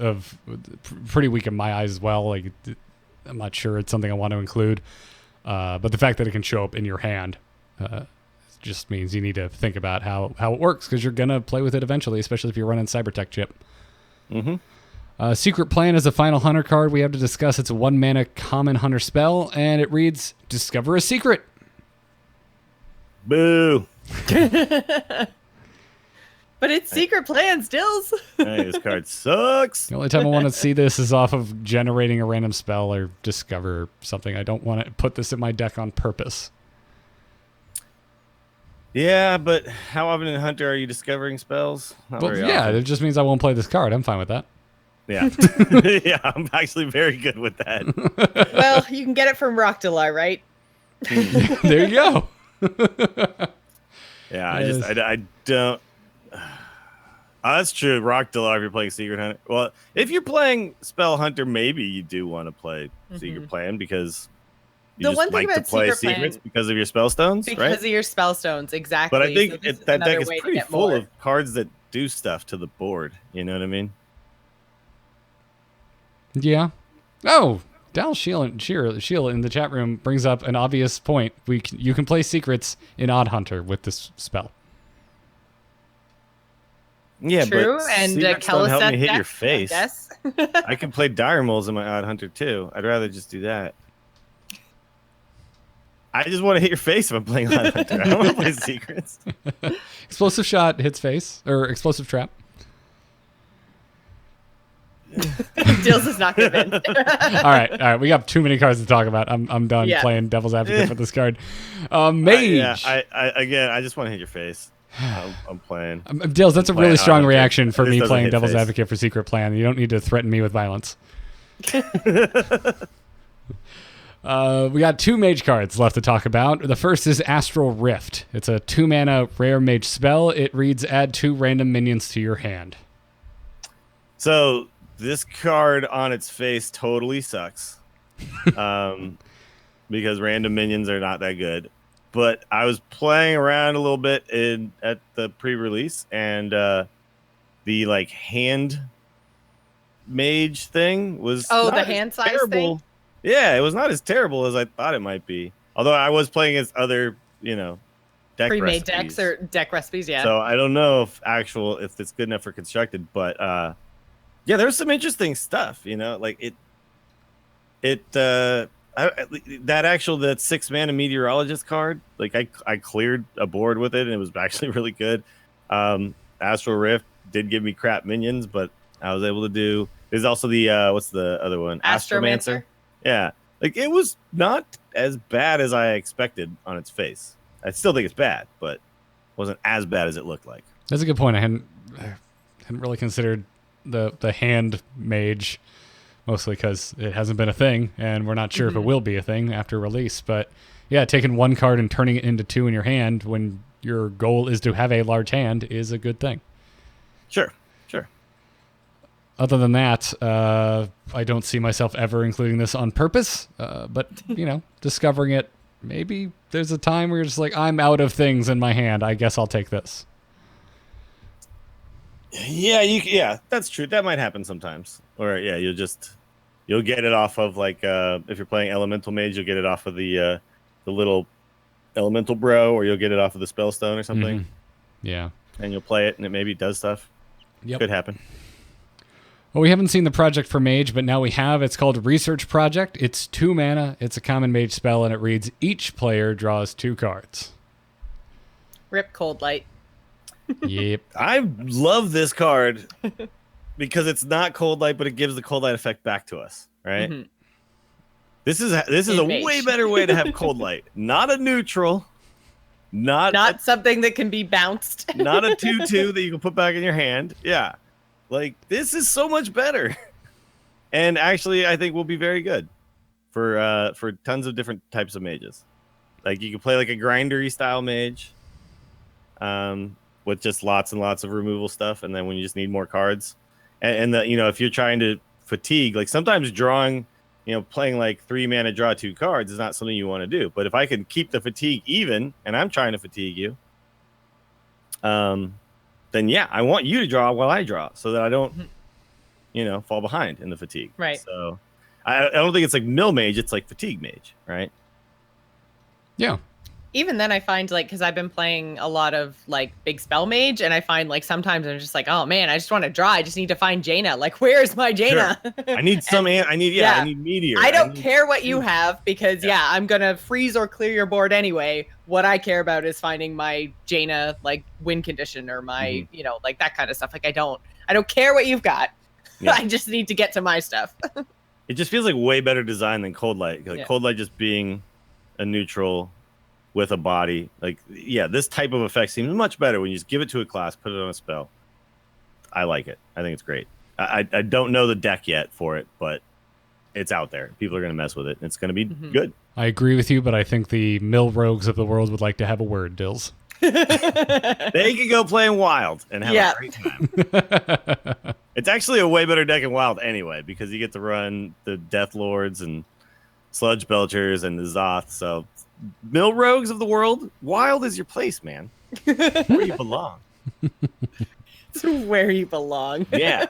pretty weak in my eyes as well. Like, I'm not sure it's something I want to include, but the fact that it can show up in your hand just means you need to think about how it works because you're gonna play with it eventually, especially if you're running Cybertech chip. Mm-hmm. Secret Plan is the final hunter card we have to discuss. It's a 1-mana common hunter spell, and it reads: Discover a secret. Boo! But it's secret plans, Dills. Hey, this card sucks. The only time I want to see this is off of generating a random spell or discover something. I don't want to put this in my deck on purpose. Yeah, but how often in Hunter are you discovering spells? Not Well, very yeah, often. it just means I won't play this card. I'm fine with that. Yeah. Yeah, I'm actually very good with that. Well, you can get it from Rockdala, right? There you go. Yeah, Yes. I don't. That's true. Rock Delar if you're playing Secret Hunter. Well, if you're playing Spell Hunter, maybe you do want to play Secret Plan because you The just one thing like to about play Secret Plan- secrets because of your spell stones, because right? of your spell stones, exactly. But I think So this is that another deck is way to pretty get full more. of cards that do stuff to the board. You know what I mean? Yeah. Oh, Dal Sheila in the chat room brings up an obvious point. You can play secrets in Odd Hunter with this spell. Yeah, True, but and secrets don't help me Kelliseth hit deck, your face. Yes. I can play Dire Moles in my Odd Hunter too. I'd rather just do that. I just want to hit your face if I'm playing Odd Hunter. I don't want to play secrets. Explosive shot hits face, or explosive trap. Dills is not convinced. All right. We got too many cards to talk about. I'm done Yeah. playing devil's advocate for this card. Mage. Yeah, I just want to hit your face. I'm playing. Dills, that's a playing really strong Odd Hunter. reaction for This me doesn't playing hit devil's face. advocate for Secret Plan. You don't need to threaten me with violence. We got 2 mage cards left to talk about. The first is Astral Rift. It's a 2-mana rare mage spell. It reads add 2 random minions to your hand. So this card on its face totally sucks. Because random minions are not that good. But I was playing around a little bit at the pre-release, and the like hand mage thing was Oh, not the as hand size terrible. thing? Yeah, it was not as terrible as I thought it might be. Although I was playing as other, deck Pre-made recipes. decks or deck recipes, yeah. So I don't know if it's good enough for constructed, but yeah, there's some interesting stuff. Like that 6-mana meteorologist card. Like I cleared a board with it, and it was actually really good. Astral Rift did give me crap minions, but I was able to do. There's also the what's the other one? Astromancer. Yeah, like it was not as bad as I expected on its face. I still think it's bad, but wasn't as bad as it looked like. That's a good point. I hadn't really considered the hand mage, mostly because it hasn't been a thing, and we're not sure if it will be a thing after release. But yeah, taking 1 card and turning it into 2 in your hand when your goal is to have a large hand is a good thing. Sure. Other than that, I don't see myself ever including this on purpose. But, discovering it, maybe there's a time where you're just like, I'm out of things in my hand. I guess I'll take this. Yeah, that's true. That might happen sometimes. Or yeah, you'll get it off of like if you're playing Elemental Mage, you'll get it off of the little Elemental Bro, or you'll get it off of the Spellstone or something. Yeah. And you'll play it, and it maybe does stuff. Yep. Could happen. Well, we haven't seen the project for Mage, but now we have. It's called Research Project. It's 2 mana. It's a common Mage spell, and it reads each player draws 2 cards. Rip Cold Light. Yep. I love this card because it's not Cold Light, but it gives the Cold Light effect back to us, right? Mm-hmm. This is a Mage. way better way to have Cold Light. Not a neutral, Not something that can be bounced. not a 2/2 that you can put back in your hand. Yeah. Like, this is so much better. And actually, I think will be very good for tons of different types of mages. Like, you can play like a grindery style mage with just lots and lots of removal stuff. And then when you just need more cards. And if you're trying to fatigue, like sometimes drawing, playing like 3 mana, draw 2 cards is not something you want to do. But if I can keep the fatigue even, and I'm trying to fatigue you, then yeah, I want you to draw while I draw so that I don't, fall behind in the fatigue. Right. So I don't think it's like mill mage. It's like fatigue mage, right? Yeah. Even then, I find because I've been playing a lot of big spell mage, and I find sometimes I'm just like, oh man, I just want to draw. I just need to find Jaina. Like, where's my Jaina? Sure. I need some. I need meteor. I don't care what you have because I'm gonna freeze or clear your board anyway. What I care about is finding my Jaina win condition or my that kind of stuff. Like I don't care what you've got. Yeah. I just need to get to my stuff. It just feels like way better design than Cold Light. Cold Light just being a neutral with a body. This type of effect seems much better when you just give it to a class, put it on a spell. I like it. I think it's great. I don't know the deck yet for it, but it's out there. People are going to mess with it. It's going to be good. I agree with you, but I think the mill rogues of the world would like to have a word, Dills. They can go playing Wild and have a great time. It's actually a way better deck in Wild anyway, because you get to run the Death Lords and Sludge Belchers and the Zoth. So, Mill Rogues of the world, Wild is your place, man. Where you belong. It's where you belong. Yeah.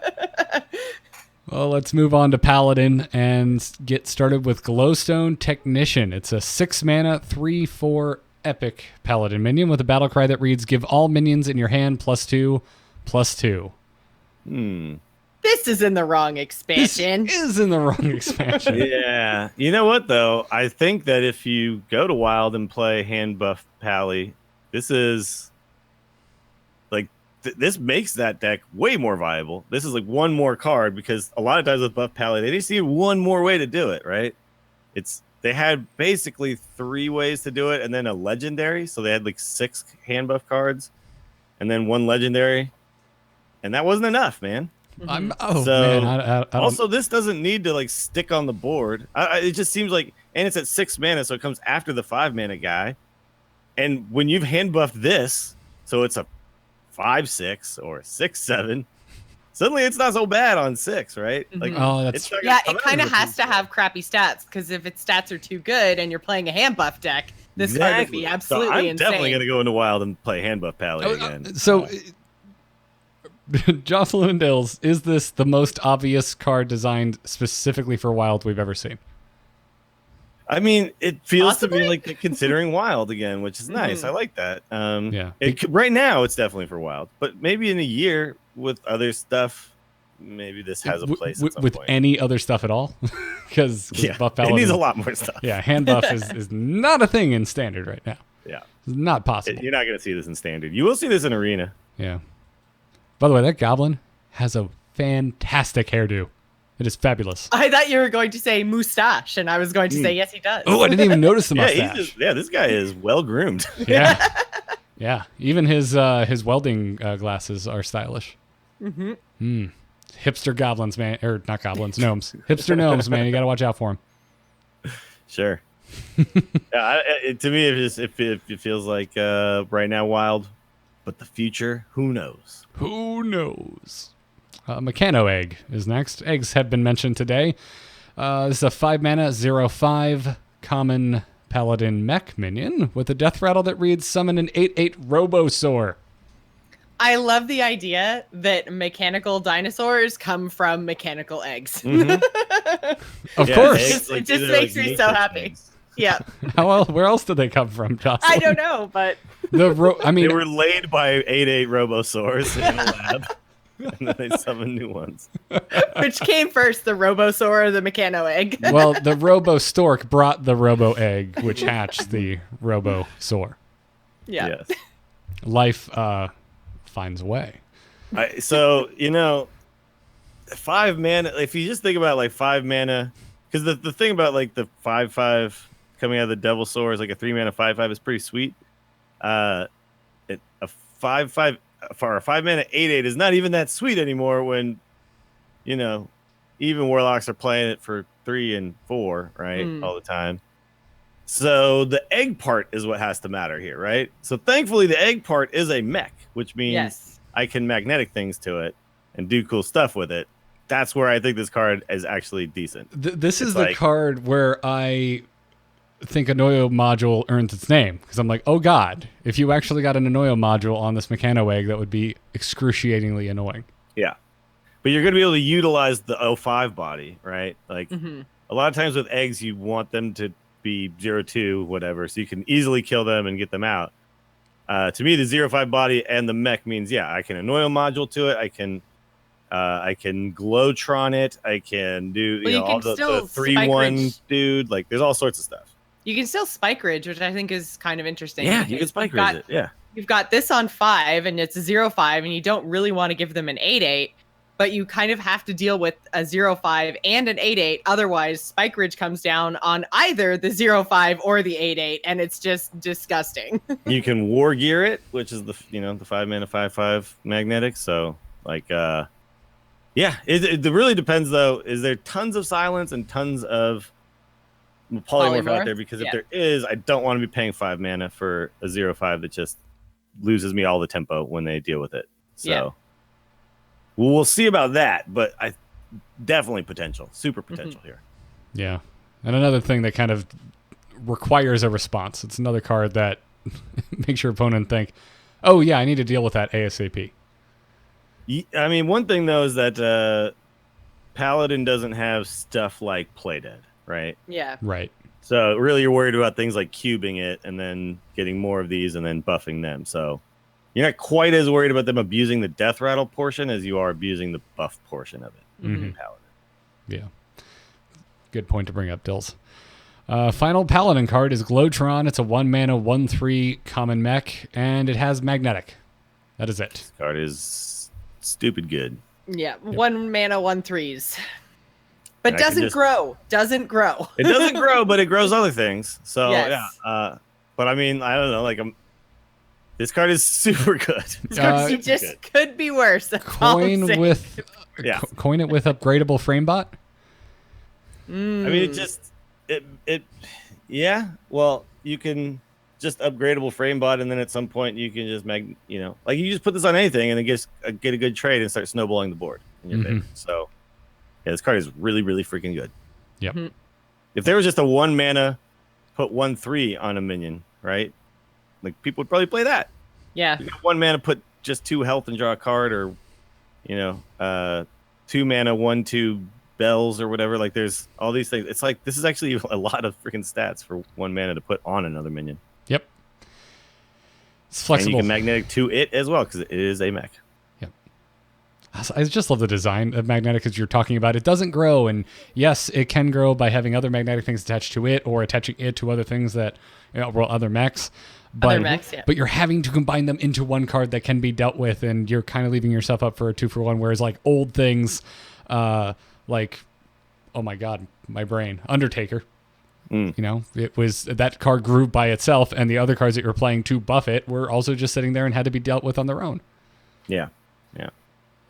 Well, let's move on to Paladin and get started with Glowstone Technician. It's a 6 mana, 3/4 epic Paladin minion with a battle cry that reads, give all minions in your hand +2/+2. This is in the wrong expansion. This is in the wrong expansion. Yeah. You know what, though? I think that if you go to Wild and play hand buff Pally, this is like this makes that deck way more viable. This is like one more card, because a lot of times with buff Pally, they just need one more way to do it, right? They had basically 3 ways to do it, and then a legendary. So they had like 6 hand buff cards, and then 1 legendary, and that wasn't enough, man. Man, I also, this doesn't need to like stick on the board. It just seems like, and it's at 6 mana, so it comes after the 5 mana guy. And when you've hand buffed this, so it's a 5/6 or 6/7. Suddenly, it's not so bad on 6, right? Like, that's it kind of has to have crappy stats, because if its stats are too good and you're playing a hand buff deck, this card would be absolutely so I'm insane. definitely going to go into Wild and play hand buff Pally again. So, Jocelyn and Dills, is this the most obvious card designed specifically for Wild we've ever seen? I mean, it feels to me like they're considering Wild again, which is nice. I like that. Right now, it's definitely for Wild, but maybe in a year with other stuff, maybe this has a place at some with point. any other stuff at all, because buff Paladin, it needs a lot more stuff. Yeah, hand buff is not a thing in Standard right now. Yeah, it's not possible. You're not going to see this in Standard. You will see this in Arena. Yeah. By the way, that goblin has a fantastic hairdo. It is fabulous. I thought you were going to say mustache, and I was going to say yes, he does. Oh, I didn't even notice the mustache. This guy is well groomed. Yeah, yeah. Even his welding glasses are stylish. Hipster goblins, man, or not goblins, gnomes. Hipster gnomes, man. You got to watch out for them. Sure. To me, it feels like right now Wild, but the future, who knows? Who knows? Mechano Egg is next. Eggs have been mentioned today. This is a 5 mana, 0/5 common Paladin mech minion with a death rattle that reads, summon an 8/8 Robosaur. I love the idea that mechanical dinosaurs come from mechanical eggs. Of course. It just makes me so happy. Yeah. Where else did they come from, Jocelyn? I don't know, but they were laid by 8/8 Robosaurs in a lab. And then they summon new ones. Which came first, the Robosaur or the Mechano Egg? Well, the Robo Stork brought the Robo Egg, which hatched the Robosaur. Yeah. Yes. Life finds a way. 5 mana, if you just think about like 5 mana, because the thing about like the 5/5 coming out of the Devil Soar is like a 3 mana 5/5 is pretty sweet. A 5/5 for a 5 mana 8/8 is not even that sweet anymore when, even Warlocks are playing it for 3 and 4, right? All the time. So the egg part is what has to matter here, right? So thankfully the egg part is a mech, which means I can magnetic things to it and do cool stuff with it. That's where I think this card is actually decent. This is the card where I think Anoyo module earns its name, because I'm like, oh god, if you actually got an Anoyo module on this Mechano Egg, that would be excruciatingly annoying. Yeah, but you're going to be able to utilize the 0/5 body, right? Like a lot of times with eggs, you want them to be 0/2, whatever, so you can easily kill them and get them out. To me, the 0/5 body and the mech means, I can Anoyo module to it. I can Glowtron it. I can do all the 3/1 dude. Like there's all sorts of stuff. You can still Spike Ridge, which I think is kind of interesting. Yeah, you can Spike Ridge it. Yeah. You've got this on 5, and it's a 0/5, and you don't really want to give them an 8/8, but you kind of have to deal with a 0/5 and an 8/8. Otherwise, Spike Ridge comes down on either the 0/5 or the 8/8, and it's just disgusting. You can War Gear it, which is the 5 mana 5/5 magnetic. So it really depends though. Is there tons of silence and tons of polymorph out there? Because if there is, I don't want to be paying 5 mana for a 0/5 that just loses me all the tempo when they deal with it. So Yeah. we'll see about that, but I definitely super potential here. Yeah. And another thing that kind of requires a response. It's another card that makes your opponent think, oh, yeah, I need to deal with that ASAP. I mean, one thing, though, is that Paladin doesn't have stuff like Play Dead, right? Yeah. Right. So really you're worried about things like cubing it and then getting more of these and then buffing them. So you're not quite as worried about them abusing the death rattle portion as you are abusing the buff portion of it. Mm-hmm. Paladin. Yeah. Good point to bring up, Dills. Final Paladin card is Glowtron. It's a 1-mana, 1/3 common mech, and it has magnetic. That is it. This card is stupid good. Yeah. 1 mana, 1/3s. But And I could doesn't just- grow. Doesn't grow. It doesn't grow, but it grows other things. So Yes. yeah. But I mean, I don't know. Like, this card is super good. This Uh, card's It super just good. could be worse. That's all I'm Coin saying. with Yeah. coin it with upgradable framebot. I mean, it just it yeah. Well, you can just upgradable framebot, and then at some point you can just like you just put this on anything, and then get a good trade and start snowballing the board in your favor. So yeah, this card is really really freaking good. Yep. If there was just a 1 mana, put 1/3 on a minion, right? Like people would probably play that. Yeah. You got 1 mana, put just 2 health and draw a card, or 2 mana, 1/2 bells or whatever. Like there's all these things. It's like this is actually a lot of freaking stats for 1 mana to put on another minion. Yep. It's And flexible. you can magnetic to it as well because it is a mech. I just love the design of magnetic as you're talking about. It doesn't grow, and yes, it can grow by having other magnetic things attached to it or attaching it to other things that, other mechs. But, mechs, yeah. but you're having to combine them into one card that can be dealt with, and you're kind of leaving yourself up for a 2-for-1. Whereas like old things, like, oh my god, my brain, Undertaker. It was that card grew by itself, and the other cards that you're playing to buff it were also just sitting there and had to be dealt with on their own. Yeah.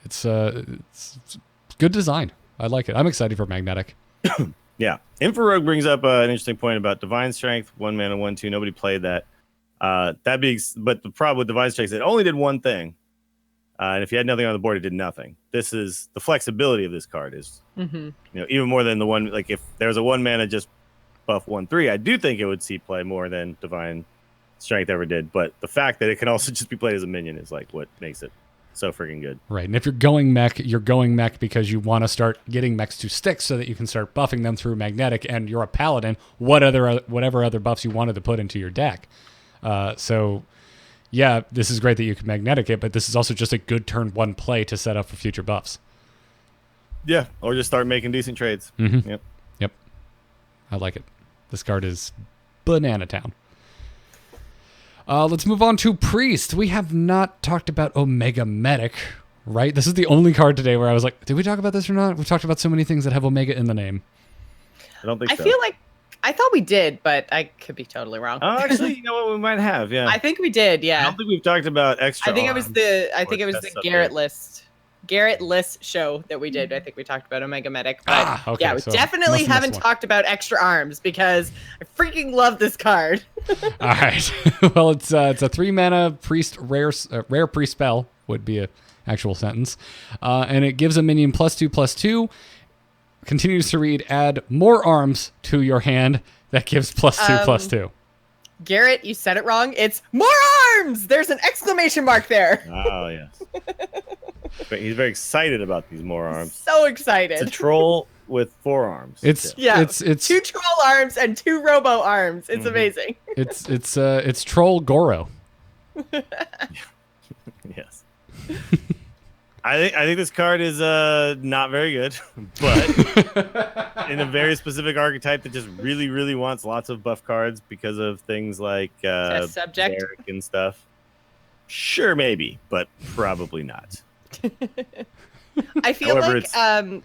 It's good design. I like it. I'm excited for magnetic. Yeah. Infrarogue brings up an interesting point about Divine Strength, 1 mana, 1/2. Nobody played that. But the problem with Divine Strength is it only did one thing. And if you had nothing on the board, it did nothing. This is the flexibility of this card is, even more than the one. Like if there was a 1 mana just buff 1/3, I do think it would see play more than Divine Strength ever did. But the fact that it can also just be played as a minion is like what makes it so freaking good. Right. And if you're going mech because you want to start getting mechs to stick so that you can start buffing them through magnetic, and you're a paladin, whatever other buffs you wanted to put into your deck. So yeah, this is great that you can magnetic it, but this is also just a good turn 1 play to set up for future buffs. Yeah. Or just start making decent trades. Mm-hmm. Yep. I like it. This card is Banana Town. Let's move on to Priest. We have not talked about Omega Medic, right? This is the only card today where I was like, did we talk about this or not? We've talked about so many things that have Omega in the name. I don't think so. I feel like I thought we did, but I could be totally wrong. Oh, actually, you know what? We might have. Yeah. I think we did. I Yeah. don't think we've talked about extra. I think it was the test Garrett update. list show that we did. I think we talked about Omega Medic. But Okay, yeah, we so definitely must have haven't missed one. talked about extra arms because I freaking love this card. All right. Well, it's a 3-mana priest rare priest spell would be a actual sentence, and it gives a minion +2/+2. Continues to read: add more arms to your hand. That gives +2/+2. Garrett, you said it wrong. It's more arms. There's an exclamation mark there. Oh yes. But he's very excited about these more arms. So excited. It's a troll with 4 arms. It's Yeah. it's 2 troll arms and 2 robo arms. It's amazing. it's troll Goro. Yes. I think this card is not very good, but in a very specific archetype that just really, really wants lots of buff cards because of things like Test subject. Derek and stuff. Sure, maybe, but probably not. I feel However,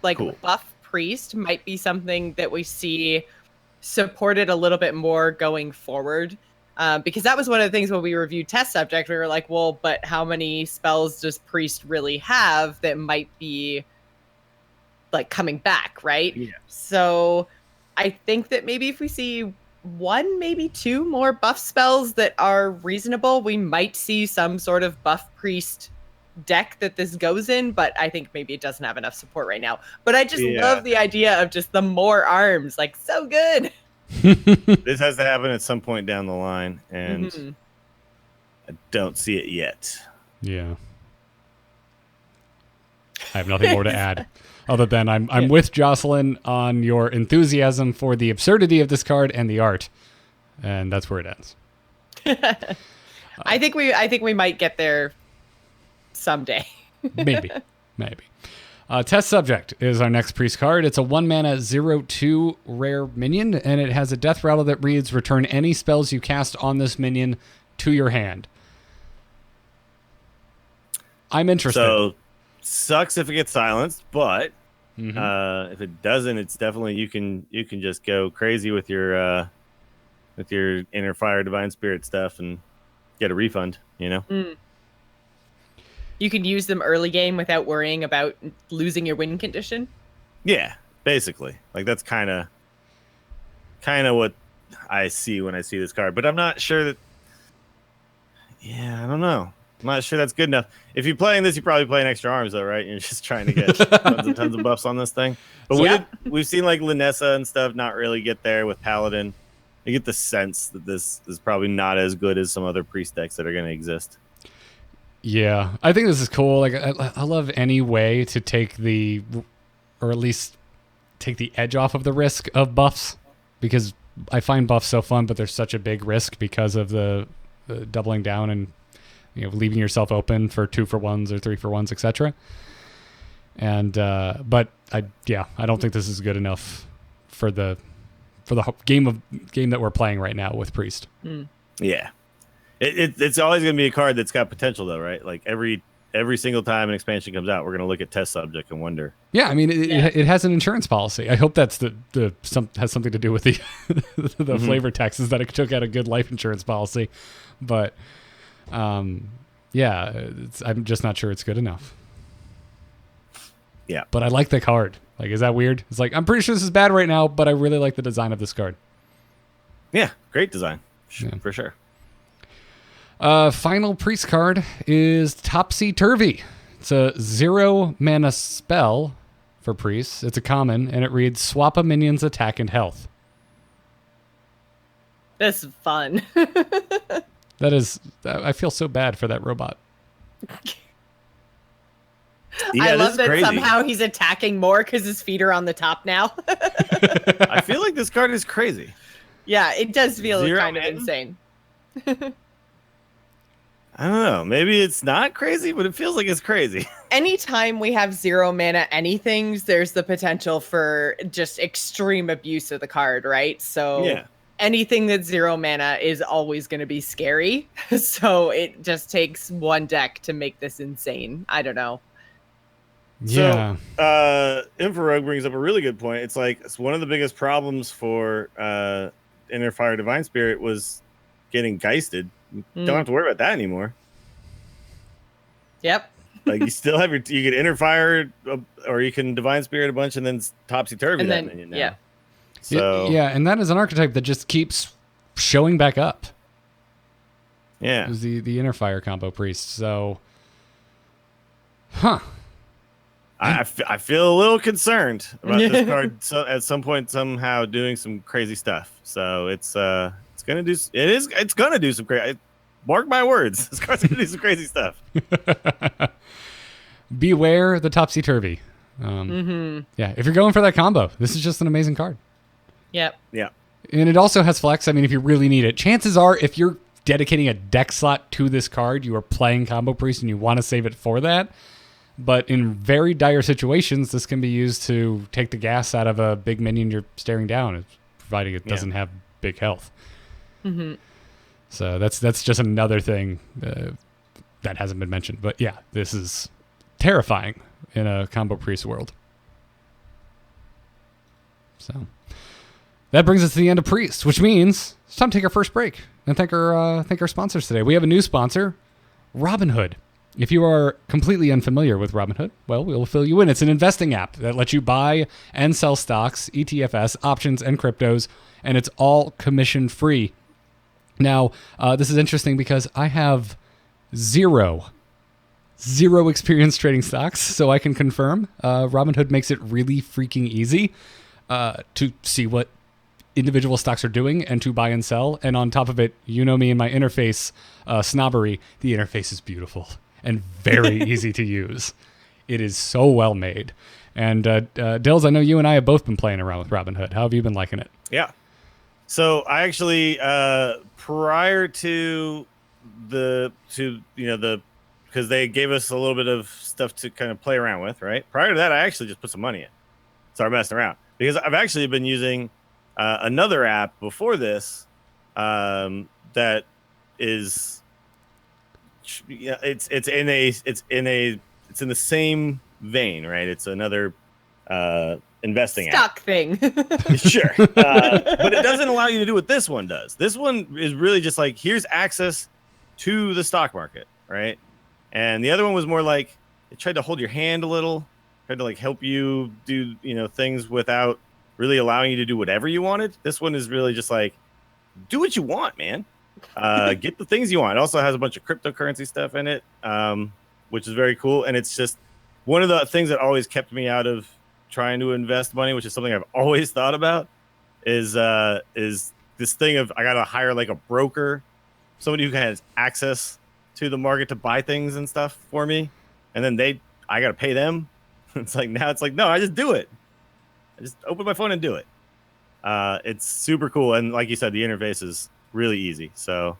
like cool. buff priest might be something that we see supported a little bit more going forward. Because that was one of the things when we reviewed test subject, we were like, well, but how many spells does priest really have that might be like coming back, right? Yeah. So I think that maybe if we see one, maybe two more buff spells that are reasonable, we might see some sort of buff priest deck that this goes in, but I think maybe it doesn't have enough support right now. But I just love the idea of just the more arms, like so good. This has to happen at some point down the line, and I don't see it yet. Yeah. I have nothing more to add. Other than I'm with Jocelyn on your enthusiasm for the absurdity of this card and the art, and that's where it ends. I think we might get there someday. maybe. Test Subject is our next priest card. It's a 1-mana 0/2 rare minion, and it has a death rattle that reads: return any spells you cast on this minion to your hand. I'm interested. So, sucks if it gets silenced, but if it doesn't, it's definitely you can just go crazy with your inner fire divine spirit stuff and get a refund. You can use them early game without worrying about losing your win condition. Yeah, basically, like that's kind of what I see when I see this card. But I'm not sure that. Yeah, I don't know. I'm not sure that's good enough. If you're playing this, you're probably playing extra arms, though, right? You're just trying to get tons and tons of buffs on this thing. But we've seen like Linessa and stuff not really get there with Paladin. You get the sense that this is probably not as good as some other priest decks that are going to exist. Yeah, I think this is cool. Like, I love any way to take or at least take the edge off of the risk of buffs, because I find buffs so fun, but there's such a big risk because of the doubling down and leaving yourself open for 2-for-1s or 3-for-1s, etc. And but I don't think this is good enough for the game that we're playing right now with Priest. Yeah, it's always going to be a card that's got potential, though, right? Like every single time an expansion comes out, we're going to look at Test Subject and wonder. Yeah, I mean, it has an insurance policy. I hope that's has something to do with the flavor taxes that it took out a good life insurance policy, but. I'm just not sure it's good enough. Yeah. But I like the card. Like, is that weird? It's like, I'm pretty sure this is bad right now, but I really like the design of this card. Yeah, great design. For sure. Final priest card is Topsy Turvy. It's a 0-mana spell for priests. It's a common, and it reads: swap a minion's attack and health. This is fun. That is, I feel so bad for that robot. I love that somehow he's attacking more because his feet are on the top now. I feel like this card is crazy. Yeah, it does feel kind of insane. I don't know. Maybe it's not crazy, but it feels like it's crazy. Anytime we have 0-mana anythings, there's the potential for just extreme abuse of the card, right? So yeah. Anything that's 0-mana is always going to be scary. So it just takes one deck to make this insane. I don't know. Yeah. So, Infrarogue brings up a really good point. It's like one of the biggest problems for Inner Fire Divine Spirit was getting geisted. Don't have to worry about that anymore. Yep. Like you still have you can Inner Fire or you can Divine Spirit a bunch and then Topsy Turvy that minion now. Yeah. So yeah, and that is an archetype that just keeps showing back up. Yeah. It was the Inner Fire combo priest. So, I feel a little concerned about this card. So at some point, somehow doing some crazy stuff. So it's gonna do some crazy. Mark my words, this card's gonna do some crazy stuff. Beware the Topsy Turvy. Yeah, if you're going for that combo, this is just an amazing card. Yep. Yeah. And it also has flex. I mean, if you really need it, chances are if you're dedicating a deck slot to this card, you are playing Combo Priest and you want to save it for that. But in very dire situations, this can be used to take the gas out of a big minion you're staring down, providing it doesn't have big health. So that's just another thing that hasn't been mentioned. But yeah, this is terrifying in a Combo Priest world. So that brings us to the end of Priest, which means it's time to take our first break and thank our sponsors today. We have a new sponsor, Robinhood. If you are completely unfamiliar with Robinhood, well, we'll fill you in. It's an investing app that lets you buy and sell stocks, ETFs, options, and cryptos, and it's all commission-free. Now, this is interesting because I have zero experience trading stocks, so I can confirm Robinhood makes it really freaking easy to see what individual stocks are doing and to buy and sell. And on top of it, you know me and my interface snobbery, the interface is beautiful and very easy to use. It is so well made. And Dills, I know you and I have both been playing around with Robinhood. How have you been liking it? Yeah. So I actually, prior to because they gave us a little bit of stuff to kind of play around with, right? Prior to that, I actually just put some money in, started messing around, because I've actually been using another app before this that is, it's in the same vein, right? It's another investing Stock app. thing. Sure. But it doesn't allow you to do what this one does. This one is really just like, here's access to the stock market, right? And the other one was more like, it tried to hold your hand a little, tried to like help you do, things without really allowing you to do whatever you wanted. This one is really just like, do what you want, man. Get the things you want. It also has a bunch of cryptocurrency stuff in it, which is very cool. And it's just one of the things that always kept me out of trying to invest money, which is something I've always thought about, is this thing of I gotta hire like a broker, somebody who has access to the market to buy things and stuff for me, and then I gotta pay them. It's like, now it's like, no, I just do it. I just open my phone and do it. It's super cool, and like you said, the interface is really easy. So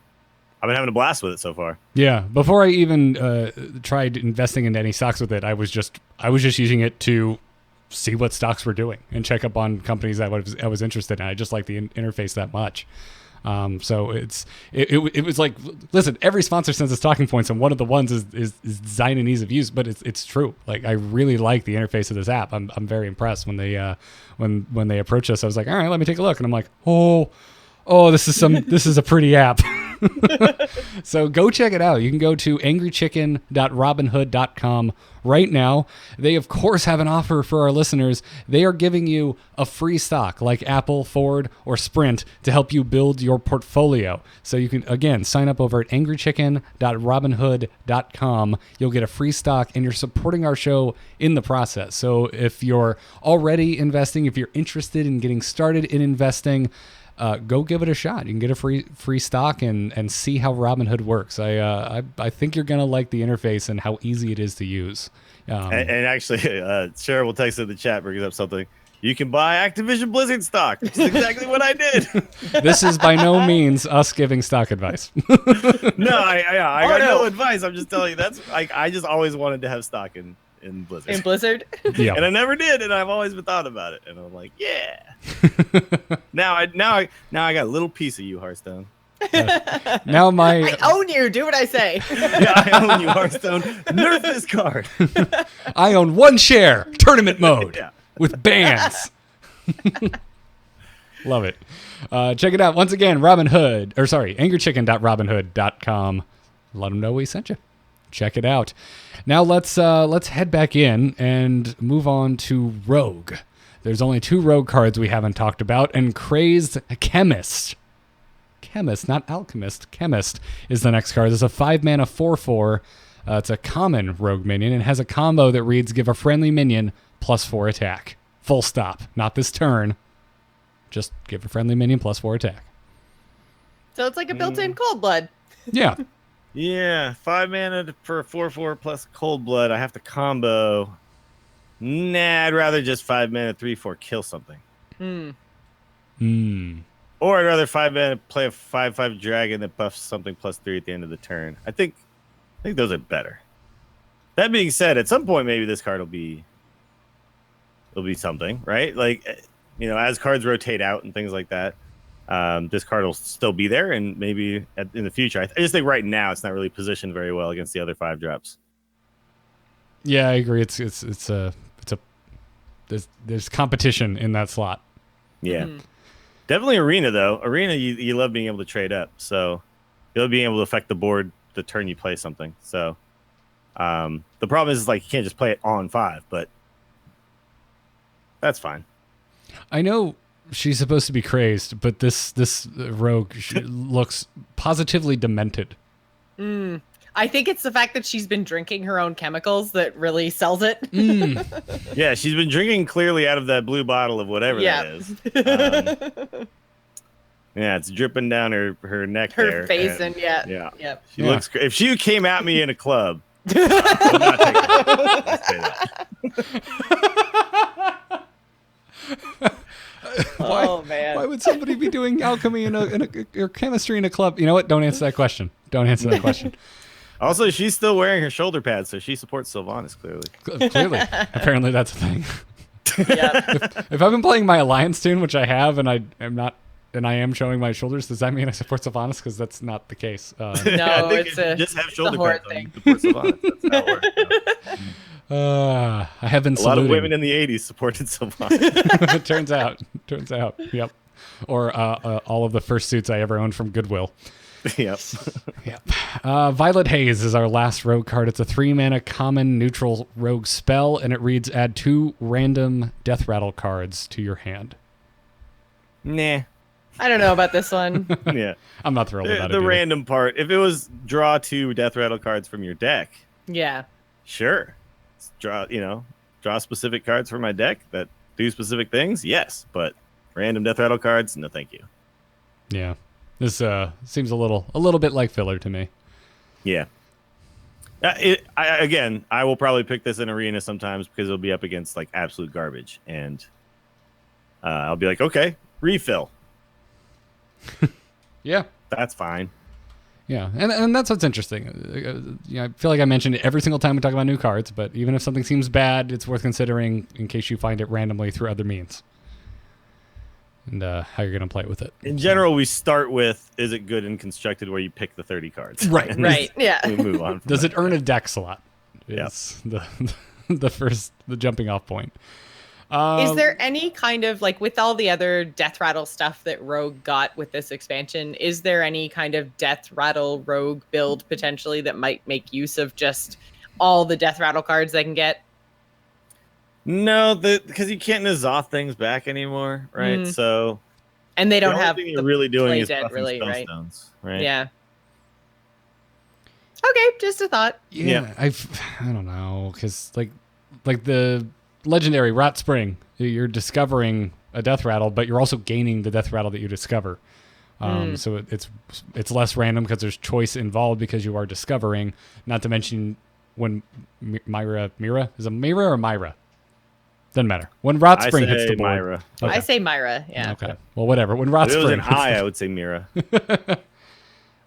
I've been having a blast with it so far. Yeah. Before I even tried investing into any stocks with it, I was just using it to see what stocks were doing and check up on companies that I was interested in. I just like the interface that much. So it was like, listen, every sponsor sends us talking points, and one of the ones is design and ease of use, but it's true. Like, I really like the interface of this app. I'm very impressed when they when they approached us. I was like, all right, let me take a look, and I'm like, oh, this is a pretty app. So go check it out. You can go to angrychicken.robinhood.com right now. They, of course, have an offer for our listeners. They are giving you a free stock like Apple, Ford, or Sprint to help you build your portfolio. So you can, again, sign up over at angrychicken.robinhood.com. You'll get a free stock, and you're supporting our show in the process. So if you're already investing, if you're interested in getting started in investing, go give it a shot. You can get a free stock and see how Robinhood works. I think you're gonna like the interface and how easy it is to use. And actually, Cheryl will text in the chat, brings up something. You can buy Activision Blizzard stock. That's exactly what I did. This is by no means us giving stock advice. No, I got no advice. I'm just telling you, that's like, I just always wanted to have stock in Blizzard. In Blizzard? Yeah. And I never did, and I've always been thought about it. And I'm like, yeah. Now I got a little piece of you, Hearthstone. Now I own you. Do what I say. Yeah, I own you, Hearthstone. Nerf this card. I own one share, tournament mode, Yeah. with bans. Love it. Check it out. Once again, angrychicken.robinhood.com. Let them know we sent you. Check it out. Now let's head back in and move on to Rogue. There's only 2 Rogue cards we haven't talked about, and Crazed Chemist. Chemist, not Alchemist. Chemist is the next card. There's a 5-mana 4/4. It's a common Rogue minion and has a combo that reads, give a friendly minion +4 attack. Full stop. Not this turn. Just give a friendly minion +4 attack. So it's like a built-in cold blood. Yeah. Yeah, 5 mana for 4/4 plus Cold Blood. I have to combo. Nah, I'd rather just 5 mana 3/4 kill something. Or I'd rather 5 mana play a 5/5 dragon that buffs something +3 at the end of the turn. I think those are better. That being said, at some point maybe this card will be something, right? Like, as cards rotate out and things like that. This card will still be there, and maybe in the future. I just think right now it's not really positioned very well against the other 5 drops. Yeah, I agree. There's competition in that slot. Yeah, definitely Arena though. Arena, you love being able to trade up, so you'll be able to affect the board the turn you play something. So The problem is like you can't just play it on 5, but that's fine. I know she's supposed to be crazed, but this rogue looks positively demented. I think it's the fact that she's been drinking her own chemicals that really sells it. Yeah, she's been drinking clearly out of that blue bottle of whatever that is. Yeah, it's dripping down her neck there. Her face and yeah. Yep. She Yeah. looks. If she came at me in a club, I would not take her. Let's say that. Oh man. Why would somebody be doing alchemy or chemistry in a club? You know what? Don't answer that question. Don't answer that question. Also, she's still wearing her shoulder pads, so she supports Sylvanas clearly. Clearly, apparently that's a thing. Yep. If I've been playing my alliance tune, which I have, and I am showing my shoulders, does that mean I support Sylvanas? Because that's not the case. No, I think it's if you just have shoulder horde pads on, thing. you support Sylvanas. That's how it works. I have been A lot of saluting. women in the 80s supported Sylvanas. Turns out. Yep. Or all of the first suits I ever owned from Goodwill. Yep. Yep. Violet Haze is our last rogue card. It's a 3-mana common neutral rogue spell, and it reads: add 2 random death rattle cards to your hand. Nah. I don't know about this one. Yeah. I'm not thrilled about it. The either. random part. If it was draw 2 death rattle cards from your deck, Yeah. sure. Draw specific cards from my deck that do specific things. Yes, but random death rattle cards, no, thank you. Yeah. This seems a little bit like filler to me. Yeah. I will probably pick this in arena sometimes because it'll be up against like absolute garbage, and I'll be like, okay, refill. Yeah. That's fine. Yeah, and that's what's interesting. I feel like I mentioned it every single time we talk about new cards, but even if something seems bad, it's worth considering in case you find it randomly through other means. And how you're going to play with it. In general, we start with, is it good and constructed, where you pick the 30 cards. Right. And Right. Yeah. we move on. Does it earn a deck slot? Yeah. It's the jumping off point. Is there any kind of, like, with all the other death rattle stuff that Rogue got with this expansion, is there any kind of death rattle Rogue build potentially that might make use of just all the death rattle cards they can get? No, because you can't Nazoth things back anymore, right? So And they don't the only have thing the you're really doing play is dead, buffing really, right? spellstones, right? Yeah. Okay, just a thought. Yeah. I don't know, because like the legendary Rot Spring, you're discovering a death rattle, but you're also gaining the death rattle that you discover. So it's less random because there's choice involved because you are discovering. Not to mention when Mira is it Mira or Myra? Doesn't matter. When Rot Spring I hits say the board. Myra. Okay. I say Myra, yeah. Okay. Well, whatever. When Rot If it was Spring an I would say Mira.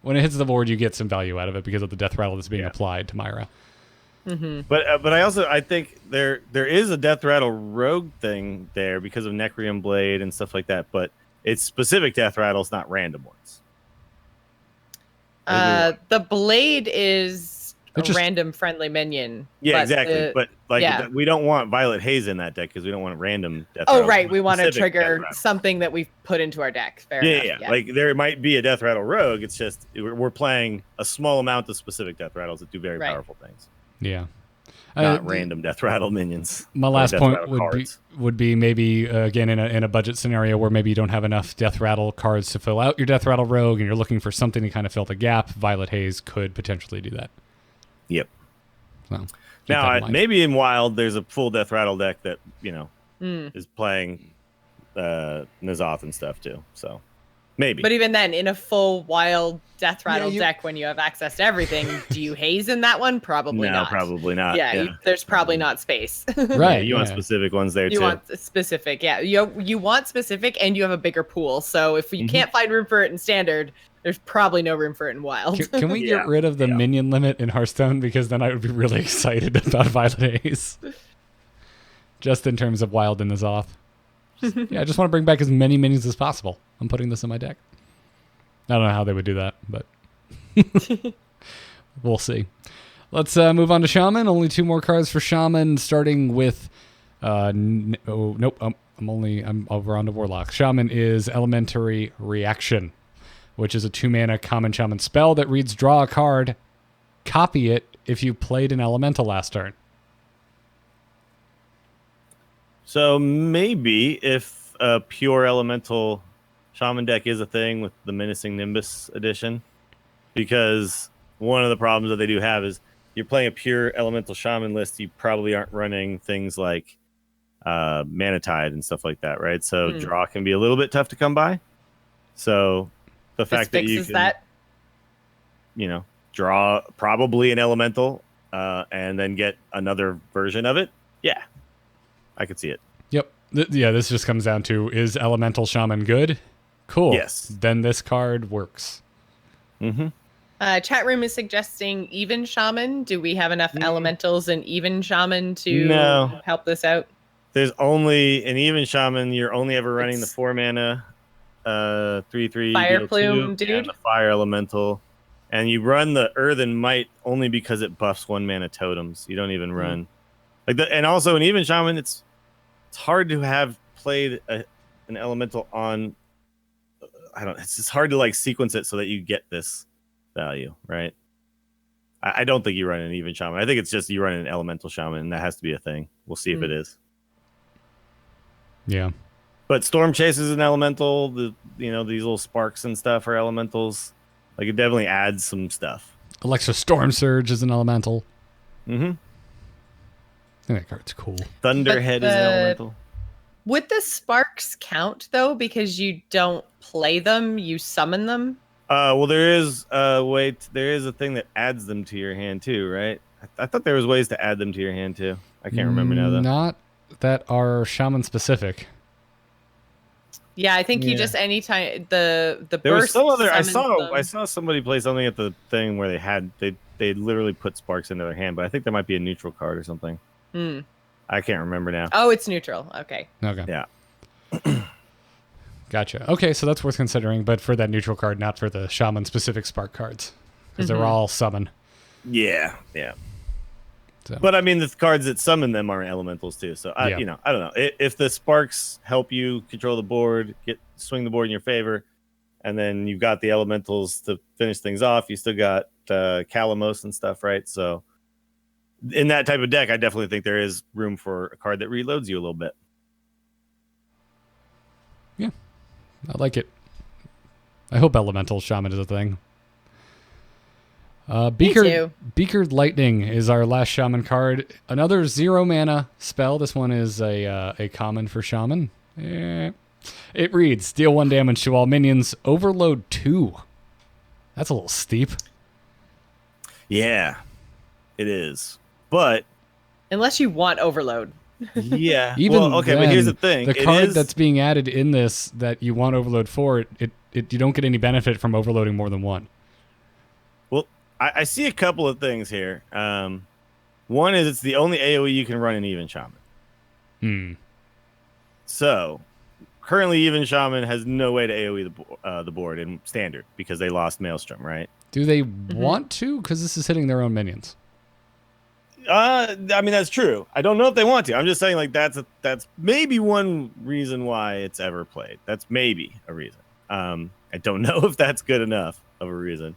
when it hits the board, you get some value out of it because of the death rattle that's being applied to Myra. But I think there is a death rattle rogue thing there because of Necrium Blade and stuff like that, but it's specific death rattles, not random ones. The blade is a just- random friendly minion. Yeah, but exactly. the- But like yeah. we don't want Violet Haze in that deck because we don't want random death Oh, rattles. right. We want to Specific death trigger rattles. something that we've put into our deck. Fair Yeah, enough. yeah. Like there might be a death rattle rogue. It's just we're playing a small amount of specific death rattles that do very Right. powerful things. Yeah. Not random death rattle minions. My or last death point rattle cards. would be maybe again in a budget scenario where maybe you don't have enough death rattle cards to fill out your death rattle rogue and you're looking for something to kind of fill the gap. Violet Haze could potentially do that. Yep. So keep Now, that in mind. maybe in Wild, there's a full death rattle deck that Hmm. is playing Nazoth and stuff too. So maybe. But even then, in a full wild death rattle you- deck, when you have access to everything, do you haze in that one? Probably no, not. probably not. Yeah, there's probably not space. Right. You want yeah. specific ones there You too. want specific, yeah. You want specific, and you have a bigger pool. So if you can't find room for it in standard, there's probably no room for it in wild. Can we Yeah, get rid of the minion limit in Hearthstone? Because then I would be really excited about Violet Haze. Just in terms of Wild and Nazoth. I just want to bring back as many minions as possible. I'm putting this in my deck. I don't know how they would do that, but we'll see. Let's move on to Shaman. Only 2 more cards for Shaman, starting with... nope. I'm over on to Warlock. Shaman is Elementary Reaction, which is a 2-mana common Shaman spell that reads: draw a card, copy it if you played an elemental last turn. So maybe if a pure elemental shaman deck is a thing with the Menacing Nimbus edition, because one of the problems that they do have is you're playing a pure elemental shaman list, you probably aren't running things like Mana Tide and stuff like that, right? So draw can be a little bit tough to come by. So the fact that you can, draw probably an elemental and then get another version of it, yeah, I could see it. Yep. This just comes down to, is elemental shaman good? Cool. Yes. Then this card works. Chat room is suggesting even shaman. Do we have enough elementals and even shaman to help this out? There's only an even shaman. You're only ever running the 4 mana, 3/3 Fire deal plume 2, dude, and the fire elemental, and you run the earthen might only because it buffs 1 mana totems. You don't even run like that. And also an even shaman, it's hard to have played an elemental on. It's just hard to like sequence it so that you get this value, right? I don't think you run an even shaman. I think it's just you run an elemental shaman, and that has to be a thing. We'll see if it is. Yeah. But Storm Chase is an elemental. These little sparks and stuff are elementals. Like, it definitely adds some stuff. Alexa Storm Surge is an elemental. I think that card's cool. Thunderhead is an elemental. Would the sparks count though? Because you don't play them, you summon them. Well, there is there is a thing that adds them to your hand too, right? I thought there was ways to add them to your hand too. I can't remember now though. Not that are shaman specific. Yeah, I think you just anytime the there was burst. some other. I saw somebody play something at the thing where they literally put sparks into their hand, but I think there might be a neutral card or something. I can't remember now. Oh, it's neutral. Okay. Yeah. Gotcha. Okay, so that's worth considering, but for that neutral card, not for the shaman specific spark cards, because they're all summon. Yeah. So. But I mean, the cards that summon them are elementals too. So I don't know if the sparks help you control the board, swing the board in your favor, and then you've got the elementals to finish things off. You still got Kalamos and stuff, right? So in that type of deck, I definitely think there is room for a card that reloads you a little bit. Yeah, I like it. I hope elemental shaman is a thing. Beaker Lightning is our last shaman card. Another 0 mana spell. This one is a common for shaman. It reads, deal 1 damage to all minions. Overload 2. That's a little steep. Yeah, it is. But unless you want overload. Yeah. But here's the thing. The card that's being added in this that you want overload for, you don't get any benefit from overloading more than 1. Well, I see a couple of things here. One is it's the only AoE you can run in Even Shaman. So currently Even Shaman has no way to AoE the board in Standard because they lost Maelstrom, right? Do they want to? Because this is hitting their own minions. I mean, that's true. I don't know if they want to. I'm just saying, like, that's maybe one reason why it's ever played. That's maybe a reason. I don't know if that's good enough of a reason,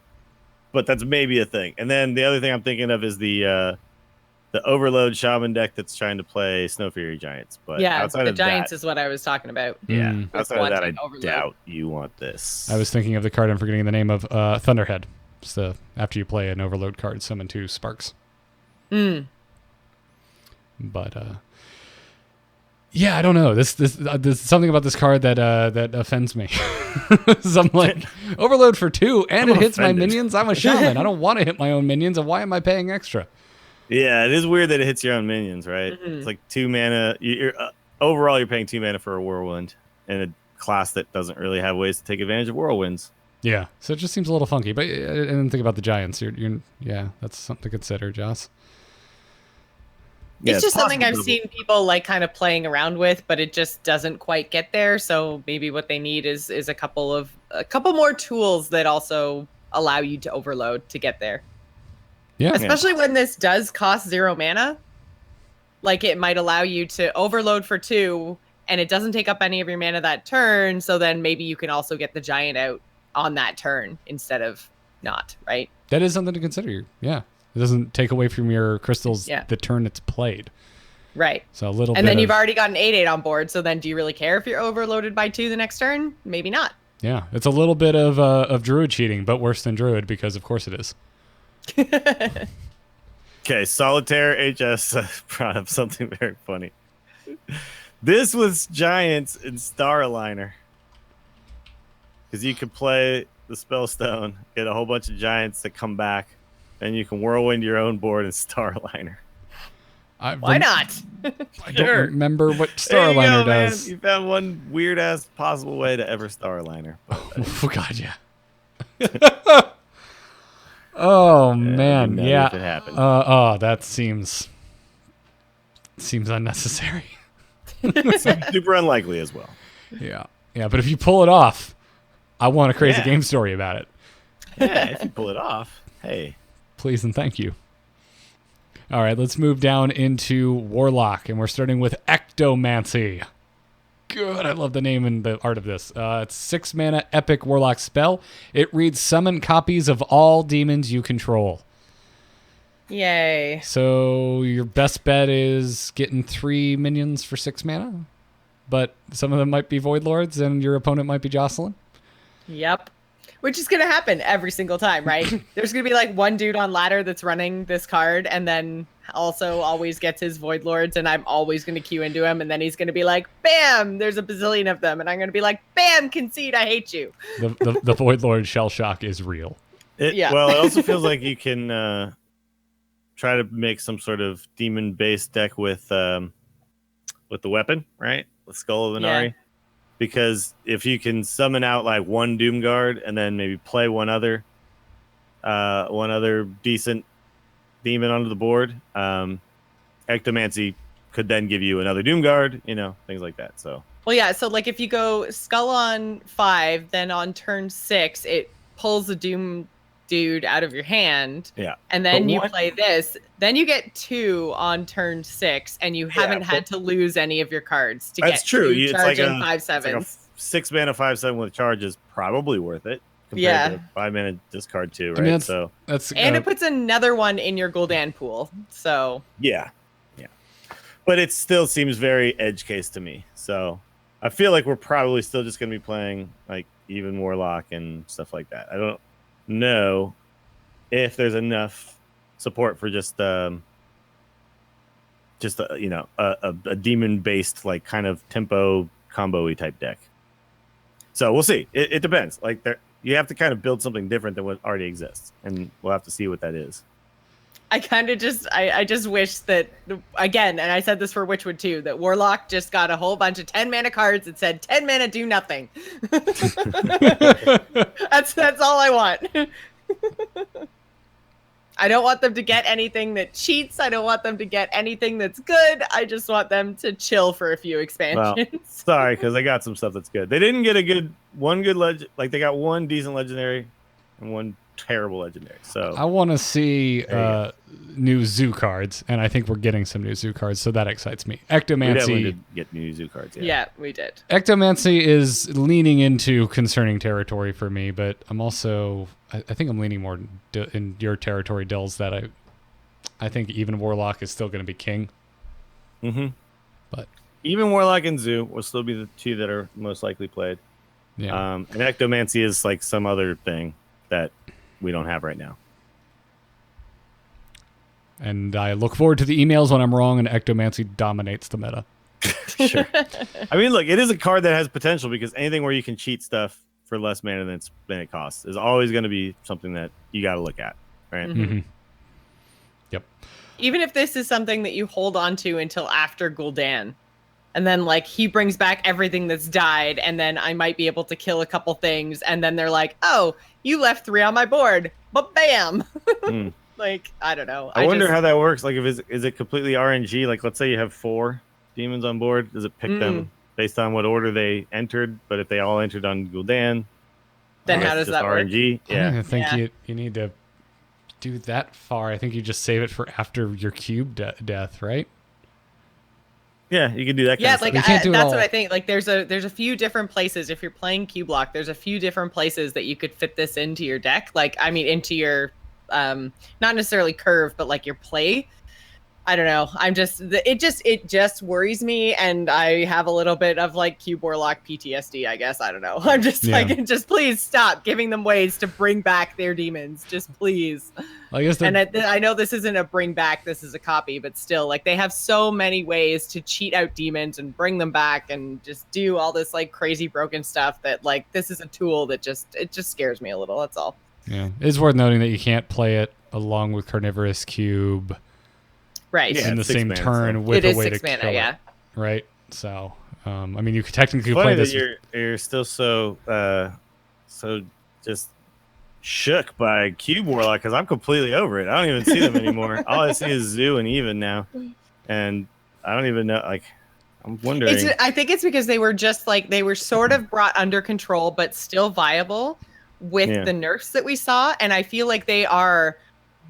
but that's maybe a thing. And then the other thing I'm thinking of is the Overload Shaman deck that's trying to play Snow Fury Giants. But yeah, outside the of Giants that, is what I was talking about. Yeah, outside of that, I Overload. doubt you want this. I was thinking of the card I'm forgetting the name of, Thunderhead. It's after you play an Overload card, summon 2 sparks. But yeah, I don't know. There's something about this card that offends me. So I'm like, overload for 2, and it hits my minions. I'm a shaman. I don't want to hit my own minions, and why am I paying extra? Yeah, it is weird that it hits your own minions, right? It's like 2 mana. Overall, you're paying 2 mana for a whirlwind in a class that doesn't really have ways to take advantage of whirlwinds. Yeah, so it just seems a little funky. But I didn't think about the Giants. Yeah, that's something to consider, Joss. It's just something I've seen people like kind of playing around with, but it just doesn't quite get there. So maybe what they need is a couple more tools that also allow you to overload to get there. Yeah. Especially when this does cost 0 mana. Like, it might allow you to overload for 2, and it doesn't take up any of your mana that turn. So then maybe you can also get the giant out on that turn instead of not, right? That is something to consider. Yeah. It doesn't take away from your crystals Yeah. the turn it's played. Right. So a little And bit then you've of- already got an 8/8 on board. So then do you really care if you're overloaded by 2 the next turn? Maybe not. Yeah, it's a little bit of Druid cheating, but worse than Druid because of course it is. Okay, Solitaire HS brought up something very funny. This was Giants in Star Aligner. Because you could play the Spellstone, get a whole bunch of Giants that come back, and you can whirlwind your own board in Star Aligner. Why not? I don't remember what Star There you Aligner go, man. does. You found one weird ass possible way to ever Star Aligner. Oh God, yeah. Oh man, know yeah. if it happened. That seems unnecessary. Super unlikely as well. Yeah, but if you pull it off, I want a crazy Yeah. game story about it. Yeah, if you pull it off, hey. Please and thank you. All right, let's move down into Warlock, and we're starting with Ectomancy. Good, I love the name and the art of this. It's 6 mana epic Warlock spell. It reads summon copies of all demons you control. Yay. So your best bet is getting 3 minions for 6 mana, but some of them might be Void Lords, and your opponent might be Jocelyn. Yep. Which is going to happen every single time, right? There's going to be like one dude on ladder that's running this card and then also always gets his Void Lords, and I'm always going to queue into him, and then he's going to be like, bam, there's a bazillion of them, and I'm going to be like, bam, concede, I hate you. The Void Lord shell shock is real. Yeah. Well, it also feels like you can try to make some sort of demon-based deck with the weapon, right? The Skull of Inari. Yeah. Because if you can summon out like one Doom Guard and then maybe play one other decent demon onto the board, Ectomancy could then give you another Doom Guard, things like that. So Well, yeah, so like if you go Skull on 5, then on turn 6, it pulls the Doom dude out of your hand. yeah. And then But you what- play this. Then you get 2 on turn 6, and you haven't had to lose any of your cards to That's get true. 2 It's like charging a 5/7s. 6 mana 5/7 with charge is probably worth it compared Yeah. to 5 mana discard 2, right? I mean, So that's And it puts another one in your Gul'dan pool. So yeah. But it still seems very edge case to me. So I feel like we're probably still just going to be playing like even Warlock and stuff like that. I don't know if there's enough support for just a demon based like kind of tempo combo-y type deck. So we'll see. It depends. Like you have to kind of build something different than what already exists, and we'll have to see what that is. I kind of I just wish that, again, and I said this for Witchwood too, that Warlock just got a whole bunch of 10 mana cards that said 10 mana do nothing. That's all I want. I don't want them to get anything that cheats. I don't want them to get anything that's good. I just want them to chill for a few expansions. Sorry, because they got some stuff that's good. They didn't get one good legend. Like they got one decent legendary and one terrible legendary. So I want to see There new zoo cards, and I think we're getting some new zoo cards, so that excites me. we definitely Ectomancy. did get new zoo cards. Yeah, we did. Ectomancy is leaning into concerning territory for me, but I'm also I think I'm leaning more in your territory, Dills, that I think even Warlock is still going to be king. Mm-hmm. But even Warlock and Zoo will still be the two that are most likely played. yeah, And Ectomancy is like some other thing that we don't have right now. and I look forward to the emails when I'm wrong and Ectomancy dominates the meta. Sure. I mean, look, it is a card that has potential because anything where you can cheat stuff for less mana than it costs is always going to be something that you got to look at, right? Mm-hmm. Yep. Even if this is something that you hold on to until after Gul'dan, and then like he brings back everything that's died, and then I might be able to kill a couple things, and then they're like, "Oh, you left 3 on my board," but bam! Mm. Like I don't know. I wonder how that works. Like, is it completely RNG? Like, let's say you have 4 demons on board. Does it pick them based on what order they entered? But if they all entered on Gul'dan, Then that's how does just that work? RNG? I don't Yeah. even think Yeah. you need to do that far. I think you just save it for after your cube death, right? Yeah, you can do that kind Yeah, of like You stuff. can't do it that's all. what I think. Like there's a few different places if you're playing Cube Block. There's a few different places that you could fit this into your deck. Like I mean, into your not necessarily curve, but like your play. I don't know. It just worries me, and I have a little bit of like Cube Warlock PTSD, I guess. I don't know. I'm just like, just please stop giving them ways to bring back their demons. Just please. I guess and I know this isn't a bring back, this is a copy, but still, like, they have so many ways to cheat out demons and bring them back and just do all this like crazy broken stuff that like this is a tool that just scares me a little. That's all. Yeah, it's worth noting that you can't play it along with Carnivorous Cube. Right. In the same mana, turn so. with It a way is to 6 mana, kill yeah. it. Right? So, I mean, you could technically Funny play that this. you're still so just shook by Cube Warlock because I'm completely over it. I don't even see them anymore. All I see is Zoo and Even now, and I don't even know. Like, I'm wondering. I think it's because they were just like they were sort of brought under control, but still viable with the nerfs that we saw, and I feel like they are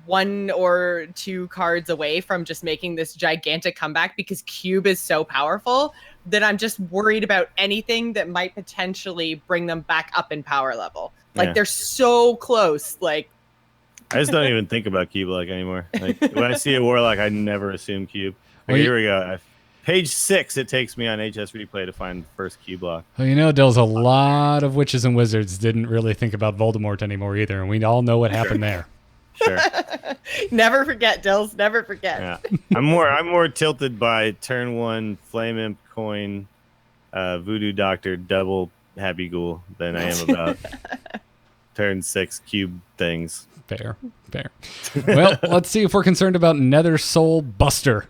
1 or 2 cards away from just making this gigantic comeback because Cube is so powerful that I'm just worried about anything that might potentially bring them back up in power level. Like they're so close. Like I just don't even think about Cube Warlock anymore. Like when I see a Warlock, I never assume Cube. Okay, here we go. Page 6, it takes me on HS Replay to find the first Cube Lock. Well, you know, Dills, a lot of witches and wizards didn't really think about Voldemort anymore either, and we all know what happened there. Sure. Never forget, Dills. Never forget. Yeah. I'm more tilted by turn 1 Flame Imp Coin, Voodoo Doctor, double Happy Ghoul than I am about turn 6 Cube things. Fair. Well, let's see if we're concerned about Nether Soul Buster.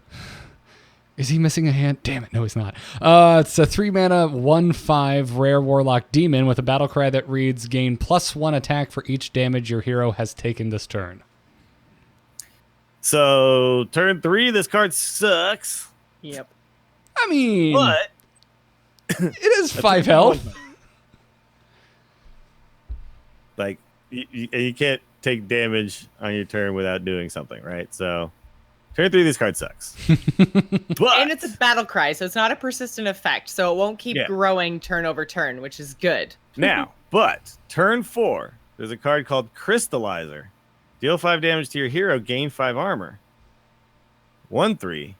Is he missing a hand? Damn it, no, he's not. It's a 3-mana 1/5 rare Warlock Demon with a battle cry that reads, gain +1 attack for each damage your hero has taken this turn. So, turn 3, this card sucks. Yep. I mean, But it is 5 health. Like, you can't take damage on your turn without doing something, right? So, turn 3, this card sucks. But, And it's a battle cry, so it's not a persistent effect, so it won't keep growing turn over turn, which is good. but turn 4, there's a card called Crystallizer. Deal 5 damage to your hero, gain 5 armor. 1/3.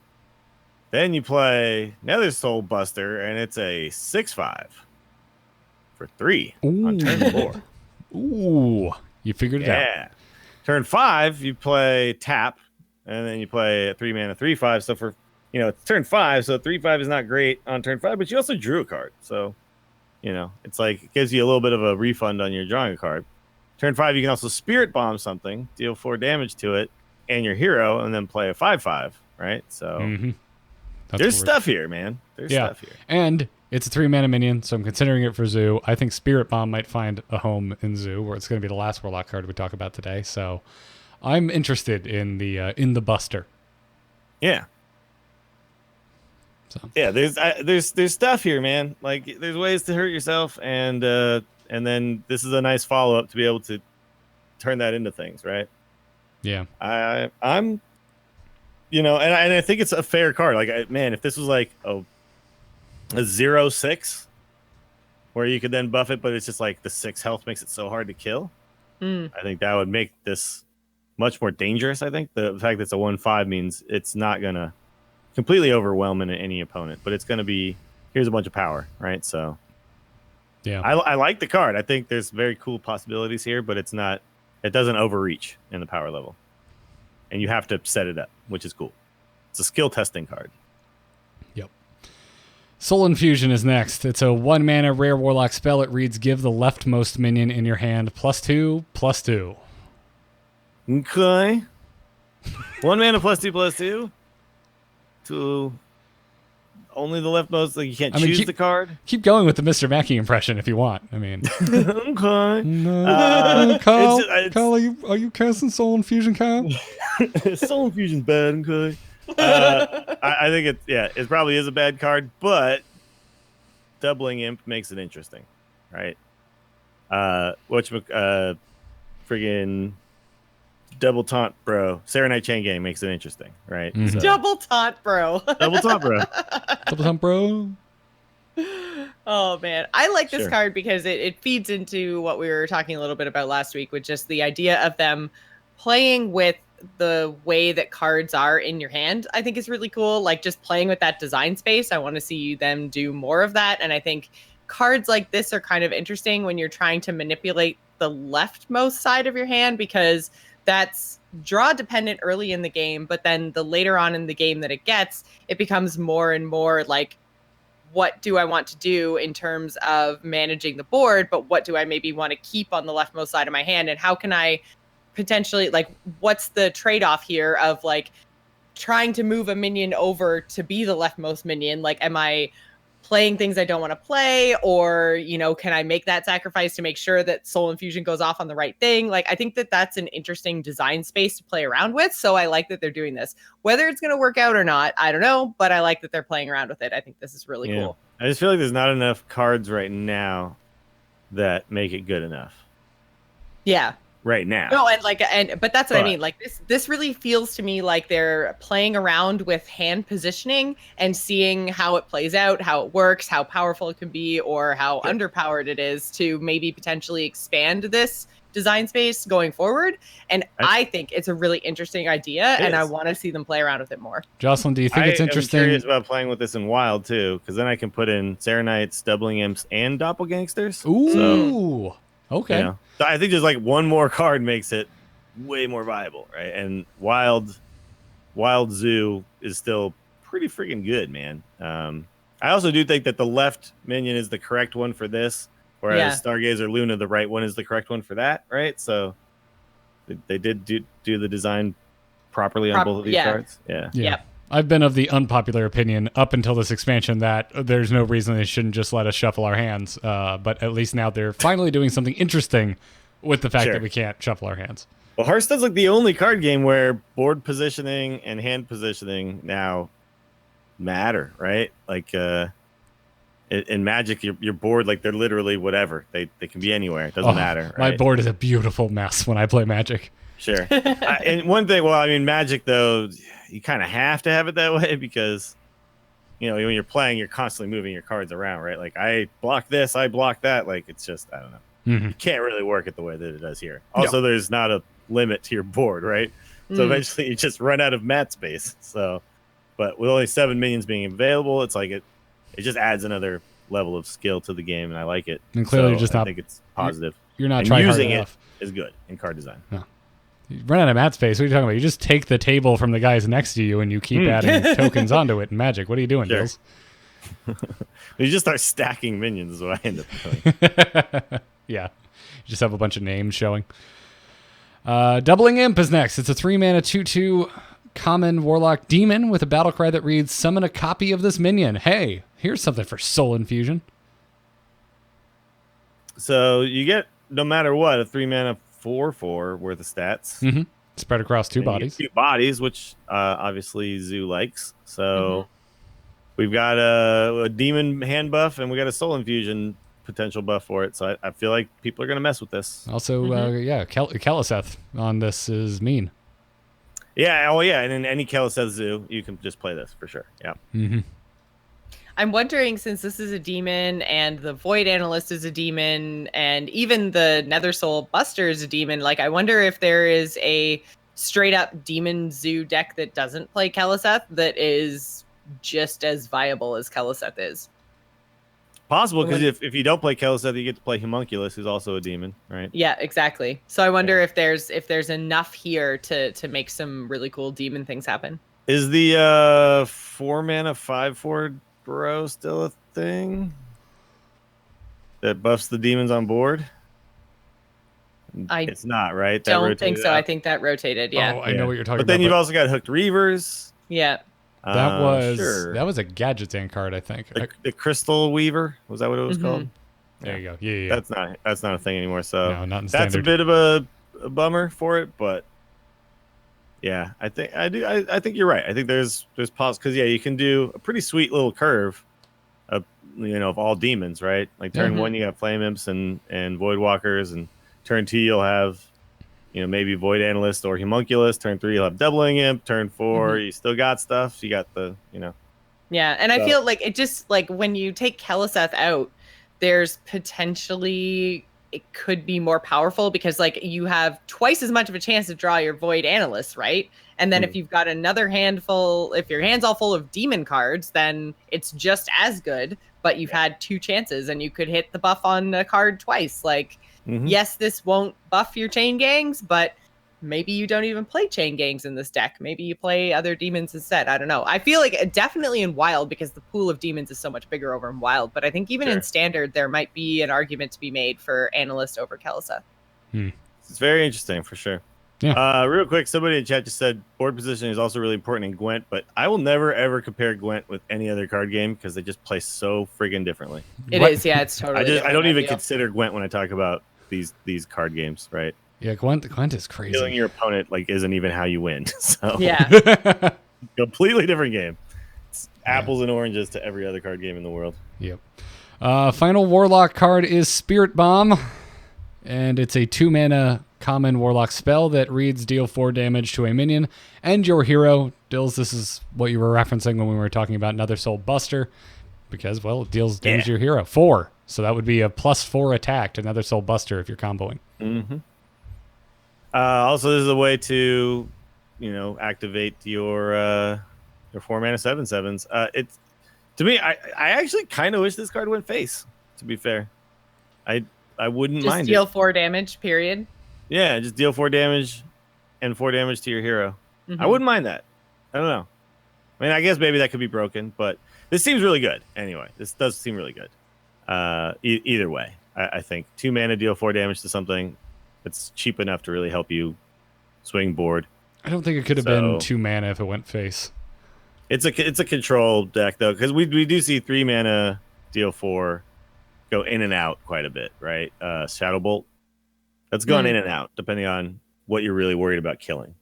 Then you play Nether Soul Buster, and it's a 6/5 for 3 on turn 4. Ooh, you figured it out. Yeah. Turn 5, you play Tap, and then you play a 3-mana 3/5. So for it's turn 5, so 3/5 is not great on turn 5, but you also drew a card. So, it's like it gives you a little bit of a refund on your drawing a card. Turn 5, you can also Spirit Bomb something, deal 4 damage to it and your hero, and then play a 5/5, right? So there's stuff here, man. There's stuff here. And it's a 3-mana minion, so I'm considering it for Zoo. I think Spirit Bomb might find a home in Zoo, where it's going to be the last Warlock card we talk about today. So I'm interested in the Buster. Yeah. So yeah, there's stuff here, man. Like there's ways to hurt yourself, and then this is a nice follow up to be able to turn that into things, right? Yeah. I'm, and I think it's a fair card. Like, man, if this was like a 0/6, where you could then buff it, but it's just like the 6 health makes it so hard to kill. I think that would make this much more dangerous. I think the fact that it's a 1/5 means it's not gonna completely overwhelm any opponent, but it's gonna be here's a bunch of power, right? So yeah, I like the card. I think there's very cool possibilities here, but it doesn't overreach in the power level, and you have to set it up, which is cool. It's a skill testing card. Yep. Soul Infusion is next. It's a 1-mana rare Warlock spell. It reads, give the leftmost minion in your hand +2/+2. Okay. 1 mana +2/+2 to only the leftmost. Like you can't choose the card. Keep going with the Mr. Mackey impression if you want. I mean, okay. Kyle, are you casting Soul Infusion, Kyle? Soul Infusion's bad. Okay. I think it probably is a bad card, but doubling imp makes it interesting, right? Friggin' double taunt, bro. Serenite Chain Gang makes it interesting, right? Mm-hmm. So, Double taunt, bro. double taunt, bro. Double Taunt, bro. Oh man, I like this card because it feeds into what we were talking a little bit about last week, with just the idea of them playing with the way that cards are in your hand, I think is really cool. Like just playing with that design space. I want to see them do more of that. And I think cards like this are kind of interesting when you're trying to manipulate the leftmost side of your hand, because that's draw dependent early in the game. But then the later on in the game that it gets, it becomes more and more like, what do I want to do in terms of managing the board? But what do I maybe want to keep on the leftmost side of my hand? And how can I potentially, like, what's the trade-off here of like trying to move a minion over to be the leftmost minion? Like, am I playing things I don't want to play, or, you know, can I make that sacrifice to make sure that Soul Infusion goes off on the right thing? Like, I think that that's an interesting design space to play around with. So I like that they're doing this. Whether it's going to work out or not, I don't know, but I like that they're playing around with it. I think this is really cool. I just feel like there's not enough cards right now that make it good enough. Yeah. Right now. No, but that's what I mean. Like this really feels to me like they're playing around with hand positioning and seeing how it plays out, how it works, how powerful it can be, or how underpowered it is to maybe potentially expand this design space going forward. And I think it's a really interesting idea, and I want to see them play around with it more. Jocelyn, do you think it's interesting? I'm curious about playing with this in Wild too, because then I can put in Serenites, Doubling Imps, and Doppelgangsters. Ooh. So, okay. You know, so I think just like one more card makes it way more viable, right? And Wild Zoo is still pretty freaking good, man. I also do think that the left minion is the correct one for this, whereas Stargazer Luna, the right one, is the correct one for that, right? So they did do the design properly on both of these cards. Yeah. Yep. I've been of the unpopular opinion up until this expansion that there's no reason they shouldn't just let us shuffle our hands. But at least now they're finally doing something interesting with the fact that we can't shuffle our hands. Well, Hearthstone's like the only card game where board positioning and hand positioning now matter, right? Like in Magic, your board, like they're literally whatever. They can be anywhere. It doesn't matter. Right? My board is a beautiful mess when I play Magic. Sure. And one thing, well, I mean, Magic, though, you kind of have to have it that way because, you know, when you're playing, you're constantly moving your cards around, right? Like, I block this, I block that. Like, it's just, I don't know. Mm-hmm. You can't really work it the way that it does here. Also, there's not a limit to your board, right? So eventually you just run out of mat space. So, but with only 7 minions being available, it's like it just adds another level of skill to the game, and I like it. And clearly, so just I not. think it's positive. You're not and trying using hard it enough. is good in card design. No. You run out of mat space. What are you talking about? You just take the table from the guys next to you and you keep adding tokens onto it in Magic. What are you doing, Dills? You just start stacking minions is what I end up doing. Yeah. You just have a bunch of names showing. Doubling Imp is next. It's a 3-mana 2/2 common Warlock demon with a battle cry that reads, summon a copy of this minion. Hey, here's something for Soul Infusion. So you get, no matter what, a 3-mana 4/4 worth of stats. Mm-hmm. Spread across 2 bodies. 2 bodies, which obviously Zoo likes. So we've got a demon hand buff, and we got a Soul Infusion potential buff for it. So I feel like people are going to mess with this. Also, Keleseth on this is mean. Yeah, oh yeah, and in any Keleseth Zoo, you can just play this for sure. Yeah. Mm-hmm. I'm wondering, since this is a demon and the Void Analyst is a demon and even the Nether Soul Buster is a demon, like I wonder if there is a straight up demon zoo deck that doesn't play Keleseth that is just as viable as Keleseth is. Possible, because if you don't play Keleseth, you get to play Homunculus, who's also a demon, right? Yeah, exactly. So I wonder if there's enough here to make some really cool demon things happen. Is the 4-mana 5/4 bro still a thing that buffs the demons on board? It's not, right? Don't think so. I think that rotated. Yeah. Oh, I know what you're talking about. But then you've also got Hooked Reavers. Yeah. That was a Gadgetzan card, I think. The Crystal Weaver, was that what it was called? There you go. Yeah. That's not a thing anymore. So no, not in that's standard. a bit of a bummer for it, but yeah, I think you're right. I think there's pause because you can do a pretty sweet little curve of all demons, right? Like turn 1 you got Flame Imps and Void Walkers, and turn 2 you'll have maybe Void Analyst or Homunculus. Turn 3 you'll have Doubling Imp. Turn 4 you still got stuff. You got the Yeah, and I feel like it just like when you take Keleseth out, there's potentially it could be more powerful because like you have twice as much of a chance to draw your Void Analyst, right? And then if you've got another handful, if your hand's all full of demon cards, then it's just as good, but you've had 2 chances and you could hit the buff on a card twice. Like, yes, this won't buff your chain gangs, but maybe you don't even play chain gangs in this deck. Maybe you play other demons instead. I don't know. I feel like definitely in Wild because the pool of demons is so much bigger over in Wild, but I think even in Standard, there might be an argument to be made for Analyst over Kelsa. It's very interesting for sure. Yeah. Real quick, somebody in chat just said board position is also really important in Gwent, but I will never ever compare Gwent with any other card game because they just play so friggin' differently. It is, yeah, it's totally. I don't even consider Gwent when I talk about these card games, right? Yeah, Gwent is crazy. Killing your opponent like isn't even how you win. So yeah, completely different game. It's apples and oranges to every other card game in the world. Yep. Final Warlock card is Spirit Bomb, and it's a 2-mana common Warlock spell that reads deal 4 damage to a minion and your hero. Dills, this is what you were referencing when we were talking about Another Soul Buster, because, well, it deals damage to your hero. 4. So that would be a +4 attack to Another Soul Buster if you're comboing. Also, this is a way to, activate your 4-mana 7/7s. It's to me, I actually kind of wish this card went face. To be fair, I wouldn't mind. Just deal 4 damage. Period. Yeah, just deal 4 damage and 4 damage to your hero. I wouldn't mind that. I don't know. I mean, I guess maybe that could be broken, but this seems really good. Anyway, this does seem really good. Either way, I think 2 mana deal 4 damage to something. It's cheap enough to really help you swing board. I don't think it could have been 2 mana if it went face. It's a control deck though, because we do see 3 mana deal 4 go in and out quite a bit, right? Shadow Bolt, that's going in and out depending on what you're really worried about killing.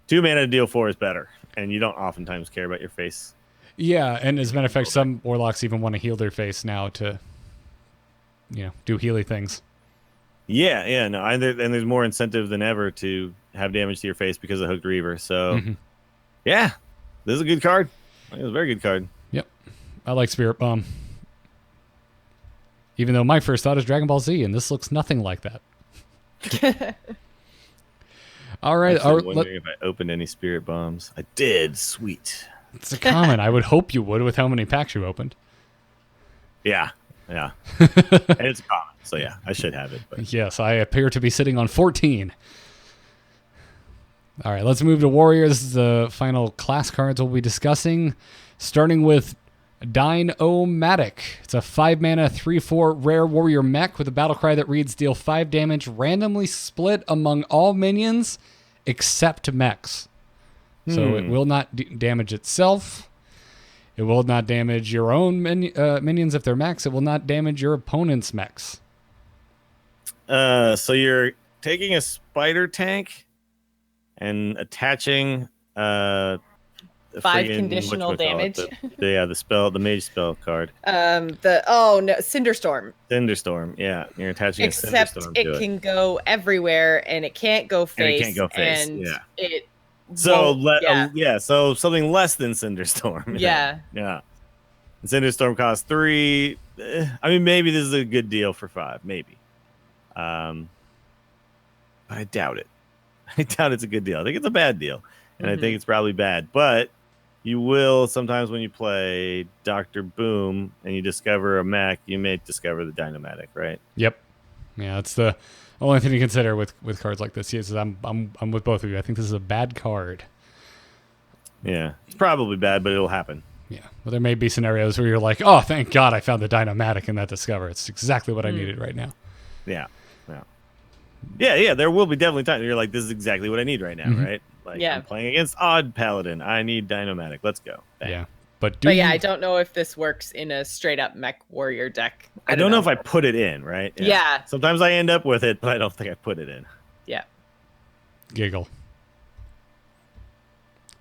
2 mana deal 4 is better, and you don't oftentimes care about your face. Yeah, and as a matter of fact, some Warlocks even want to heal their face now to, do healy things. Yeah, no, and there's more incentive than ever to have damage to your face because of Hooked Reaver. So, yeah, this is a good card. I think it's a very good card. Yep, I like Spirit Bomb. Even though my first thought is Dragon Ball Z, and this looks nothing like that. All right. I'm wondering if I opened any Spirit Bombs. I did. Sweet. It's a common. I would hope you would with how many packs you opened. Yeah. And it's a common. So, yeah, I should have it. But. Yes, I appear to be sitting on 14. All right, let's move to Warrior. This is the final class cards we'll be discussing, starting with Dynomatic. It's a 5-mana, 3/4 rare warrior mech with a battle cry that reads deal 5 damage randomly split among all minions except mechs. So it will not damage itself. It will not damage your own minions if they're mechs. It will not damage your opponent's mechs. So you're taking a spider tank and attaching 5 conditional damage. The Mage spell card. Cinderstorm. Cinderstorm, yeah. You're attaching Except a Cinderstorm to it can go everywhere and it can't go face. So something less than Cinderstorm. Yeah. And Cinderstorm costs 3. I mean, maybe this is a good deal for 5, maybe. But I doubt it. I doubt it's a good deal. I think it's a bad deal, and I think it's probably bad. But you will sometimes when you play Dr. Boom and you discover a mech, you may discover the Dynomatic, right? Yep. Yeah, that's the only thing to consider with cards like this. Yes, I'm with both of you. I think this is a bad card. Yeah, it's probably bad, but it'll happen. Yeah, well, there may be scenarios where you're like, oh, thank God I found the Dynomatic in that Discover. It's exactly what I needed right now. Yeah, there will be definitely times you're like, this is exactly what I need right now, right? Like, I'm playing against Odd Paladin. I need Dynomatic. Let's go. Bang. Yeah. But I don't know if this works in a straight up mech warrior deck. I don't know if I put it in, right? Yeah. Sometimes I end up with it, but I don't think I put it in. Yeah. Giggle.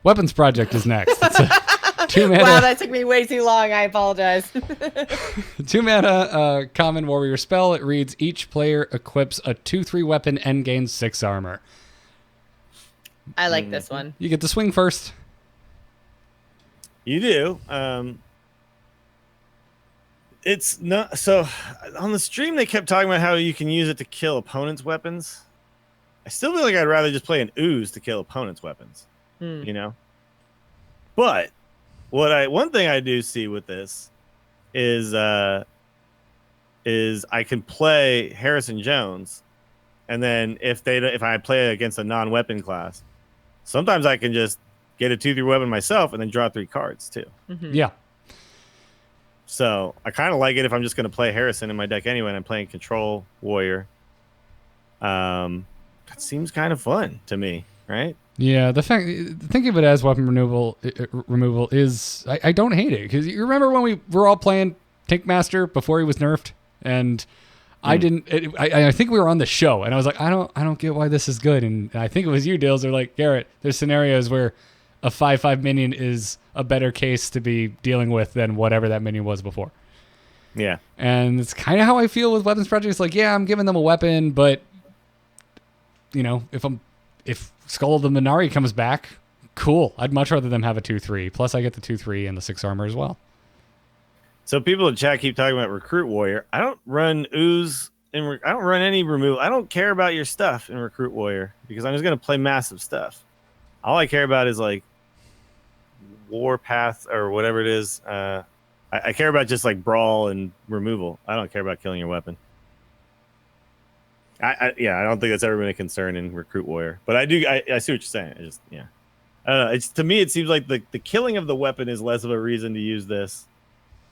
Weapons Project is next. It's a 2-mana. Wow, that took me way too long. I apologize. 2-mana common warrior spell. It reads each player equips a 2/3 weapon and gains 6 armor. I like this one. You get to swing first. You do. It's not so. On the stream, they kept talking about how you can use it to kill opponents' weapons. I still feel like I'd rather just play an ooze to kill opponents' weapons. You know. But one thing I do see with this is I can play Harrison Jones, and then if I play against a non-weapon class, sometimes I can just get a 2/3 weapon myself and then draw 3 cards too. Yeah. So I kind of like it if I'm just going to play Harrison in my deck anyway, and I'm playing Control Warrior. That seems kind of fun to me, right? Yeah, thinking of it as weapon removal is I don't hate it, because you remember when we were all playing Tinkmaster before he was nerfed, and I think we were on the show, and I was like, I don't get why this is good, and I think it was you, Dills, or like, Garrett, there's scenarios where a 5/5 minion is a better case to be dealing with than whatever that minion was before. Yeah, and it's kind of how I feel with Weapons Project. It's like, yeah, I'm giving them a weapon, but you know, if Skull of the Minari comes back, cool. I'd much rather them have a 2/3. Plus, I get the 2/3 and the 6 armor as well. So people in chat keep talking about Recruit Warrior. I don't run ooze, I don't run any removal. I don't care about your stuff in Recruit Warrior because I'm just going to play massive stuff. All I care about is like Warpath or whatever it is. I care about just like brawl and removal. I don't care about killing your weapon. I don't think that's ever been a concern in Recruit Warrior, but I see what you're saying. I just, I don't know. It's, to me, it seems like the killing of the weapon is less of a reason to use this.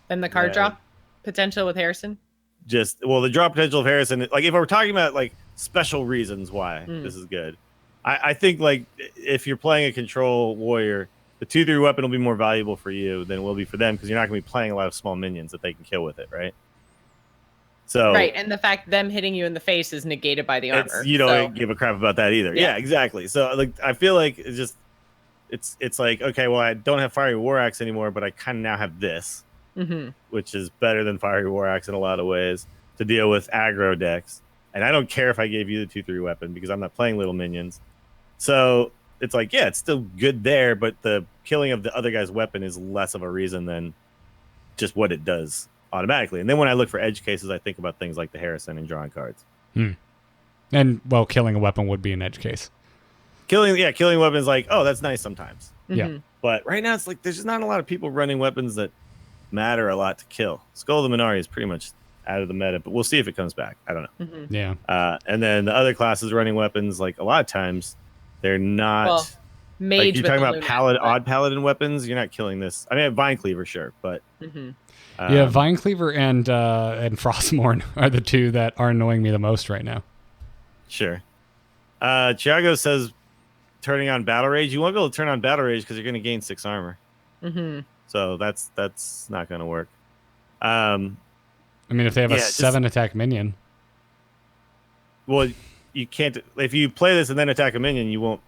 Then the card drop potential with Harrison. The drop potential of Harrison. Like if we're talking about like special reasons why this is good, I think like if you're playing a Control Warrior, the 2/3 weapon will be more valuable for you than it will be for them, because you're not going to be playing a lot of small minions that they can kill with it, right? So right, and the fact them hitting you in the face is negated by the armor. You don't give a crap about that either. Yeah, exactly. So like I feel like it's like, okay, well, I don't have Fiery War Axe anymore, but I kind of now have this, which is better than Fiery War Axe in a lot of ways to deal with aggro decks. And I don't care if I gave you the 2/3 weapon because I'm not playing little minions. So it's like, yeah, it's still good there, but the killing of the other guy's weapon is less of a reason than just what it does automatically. And then when I look for edge cases, I think about things like the Harrison and drawing cards. And well, killing a weapon would be an edge case. Killing weapons, like, oh, that's nice sometimes. Yeah. But right now it's like there's just not a lot of people running weapons that matter a lot to kill. Skull of the Minari is pretty much out of the meta, but we'll see if it comes back. I don't know. Yeah. And then the other classes running weapons, like a lot of times they're not. Well, Mage. Like you're talking about odd paladin weapons. You're not killing this. I mean, Vine Cleaver, sure, but Vine Cleaver and Frostmourne are the two that are annoying me the most right now. Sure. Thiago says turning on Battle Rage. You won't be able to turn on Battle Rage because you're going to gain 6 armor. So that's not going to work. I mean, if they have a 7 attack minion. Well, you can't. If you play this and then attack a minion, you won't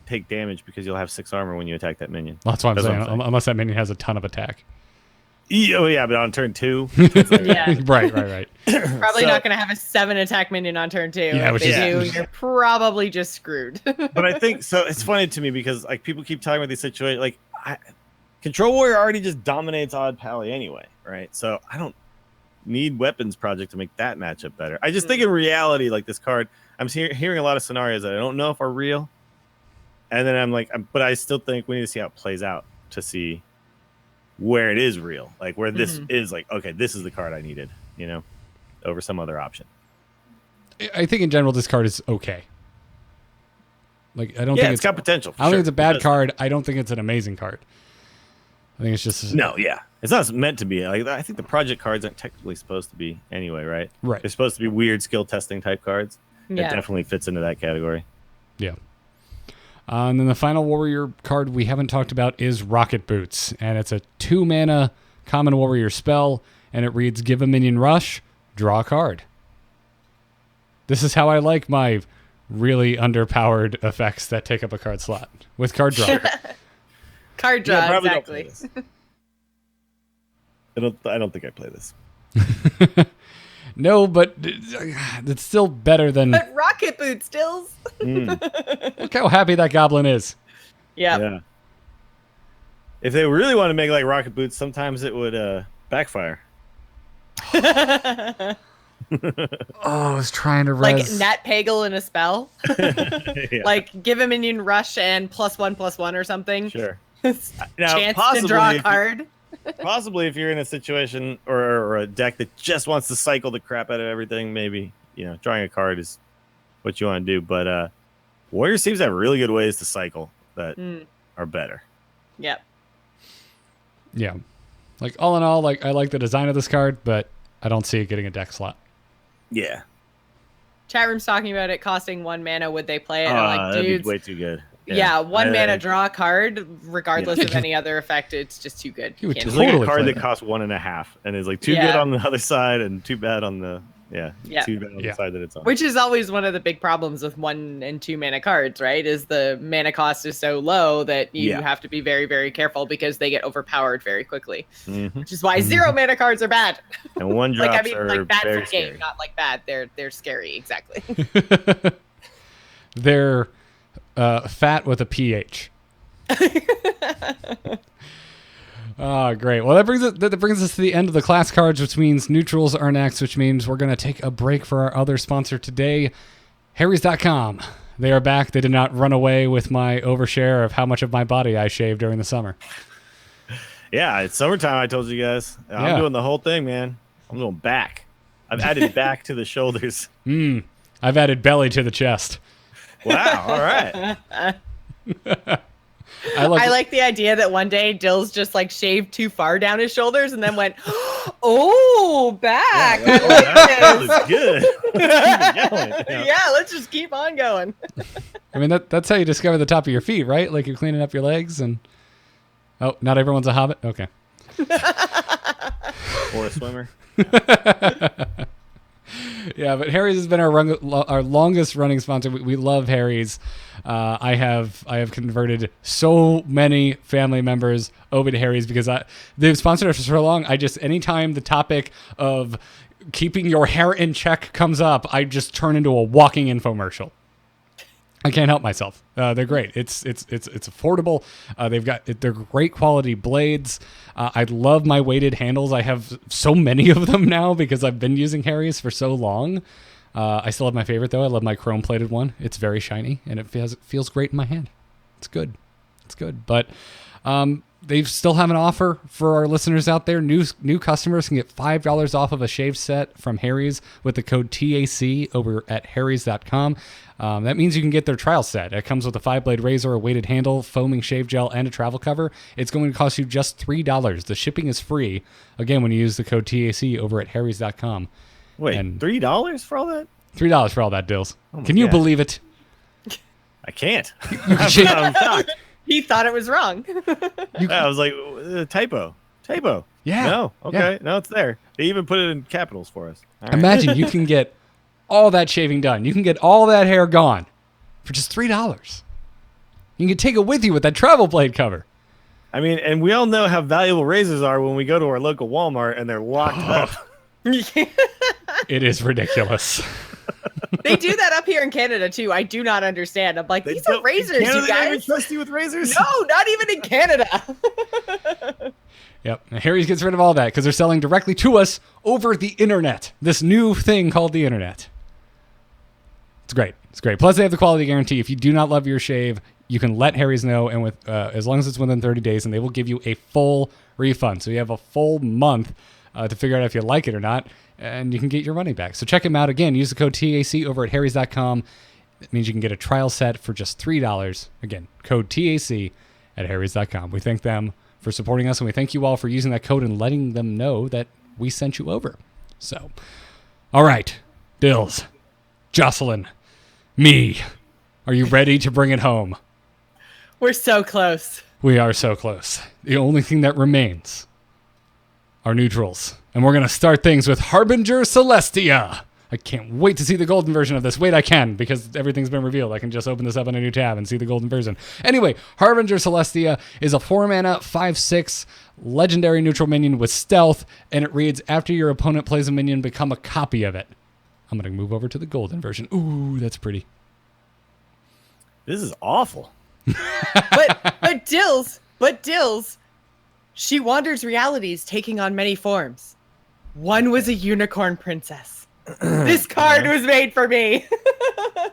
take damage because you'll have 6 armor when you attack that minion. That's what I'm saying. Unless that minion has a ton of attack. Oh yeah, but on turn 2. Yeah. Right. Probably not going to have a 7 attack minion on turn 2. Yeah, if they do, you're probably just screwed. But I think so. It's funny to me because like people keep talking about these situations. Like Control Warrior already just dominates Odd Pally anyway, right? So I don't need Weapons Project to make that matchup better. I just think in reality, like this card, I'm hearing a lot of scenarios that I don't know if are real, and then I'm like, but I still think we need to see how it plays out to see where it is real, like where this is like, okay, this is the card I needed, over some other option. I think in general this card is okay. Like I don't think it's got potential. I don't think it's a bad card. I don't think it's an amazing card. I think it's just it's not meant to be. Like I think the project cards aren't technically supposed to be anyway, right? Right. They're supposed to be weird skill testing type cards. Yeah. It definitely fits into that category. Yeah. And then the final warrior card we haven't talked about is Rocket Boots, and it's a 2-mana common warrior spell, and it reads: give a minion rush, draw a card. This is how I like my really underpowered effects that take up a card slot with card draw. Card draw, Yeah, exactly. I don't think I play this. No, but it's still better than. But Rocket Boots, Dills. Look how happy that goblin is. Yeah. If they really want to make like Rocket Boots, sometimes it would backfire. I was trying to Like res. Nat Pagel in a spell. Yeah. Like give a minion rush and +1/+1 or something. Sure. Chance to possibly draw a if you- card. Possibly if you're in a situation or a deck that just wants to cycle the crap out of everything, maybe, drawing a card is what you want to do. But Warrior seems to have really good ways to cycle that are better. Yep. Yeah. Like, all in all, like, I like the design of this card, but I don't see it getting a deck slot. Yeah. Chat room's talking about it costing 1 mana. Would they play it? I'm like, that'd dudes. be way too good. Yeah, 1 I- mana draw a card, regardless Yeah. of any other effect. It's just too good. You would Can't It's do like it. Totally a card play that that. costs 1.5 and is like too Yeah. good on the other side and too bad on the Yeah. too bad on Yeah. the side that it's on. Which is always one of the big problems with 1 and 2 mana cards, right? Is the mana cost is so low that you Yeah. have to be very, very careful because they get overpowered very quickly. Mhm. Which is why 0 mana cards are bad. And one drops Like I mean, are like bad very for game, scary. not like bad. They're scary, exactly. They're fat with a pH. Great. Well, that brings us to the end of the class cards, which means neutrals are next, which means we're going to take a break for our other sponsor today, Harry's.com. They are back. They did not run away with my overshare of how much of my body I shaved during the summer. Yeah, it's summertime. I told you guys. I'm Yeah. doing the whole thing, man. I'm going back. I've added back to the shoulders. I've added belly to the chest. Wow. All right. I like the idea that one day Dills just like shaved too far down his shoulders and then went, "Oh, back! I like That this." was good. Keep it going. Yeah, let's just keep on going. I mean, that's how you discover the top of your feet, right? Like you're cleaning up your legs and... Oh, not everyone's a hobbit? Okay. Or a swimmer. Yeah, but Harry's has been our longest running sponsor. We love Harry's. I have converted so many family members over to Harry's because they've sponsored us for so long. Anytime the topic of keeping your hair in check comes up, I just turn into a walking infomercial. I can't help myself. They're great. It's affordable. They're great quality blades. I love my weighted handles. I have so many of them now because I've been using Harry's for so long. I still have my favorite though. I love my chrome plated one. It's very shiny and it feels great in my hand. It's good. But they still have an offer for our listeners out there. New customers can get $5 off of a shave set from Harry's with the code TAC over at harrys.com. That means you can get their trial set. It comes with a 5-blade razor, a weighted handle, foaming shave gel, and a travel cover. It's going to cost you just $3. The shipping is free, again, when you use the code TAC over at harrys.com. Wait, And- $3 for all that? $3 for all that, Dills. my Can you God. believe it? I can't. can shave- I'm shocked. He thought it was wrong. I was like, typo. Yeah. No. Okay. No, it's there. They even put it in capitals for us. All right. Imagine you can get all that shaving done. You can get all that hair gone for just $3. You can take it with you with that travel blade cover. I mean, and we all know how valuable razors are when we go to our local Walmart and they're locked up. It is ridiculous. They do that up here in Canada too. I do not understand. I'm like, these are razors, Canada, you they don't even guys. trust you with razors? No, not even in Canada. Yep. And Harry's gets rid of all that because they're selling directly to us over the internet. This new thing called the internet. It's great. Plus, they have the quality guarantee. If you do not love your shave, you can let Harry's know, and with as long as it's within 30 days, and they will give you a full refund. So you have a full month to figure out if you like it or not, and you can get your money back. So check them out again. Use the code TAC over at harrys.com. That means you can get a trial set for just $3. Again, code TAC at harrys.com. We thank them for supporting us, and we thank you all for using that code and letting them know that we sent you over. So, all right, Dills, Jocelyn, me, are you ready to bring it home? We're so close. We are so close. The only thing that remains are neutrals. And we're going to start things with Harbinger Celestia. I can't wait to see the golden version of this. Wait, I can, because everything's been revealed. I can just open this up in a new tab and see the golden version. Anyway, Harbinger Celestia is a 4-mana, 5/6 legendary neutral minion with stealth, and it reads, after your opponent plays a minion, become a copy of it. I'm going to move over to the golden version. Ooh, that's pretty. This is awful. But Dills, she wanders realities, taking on many forms. One was a unicorn princess. This card was made for me.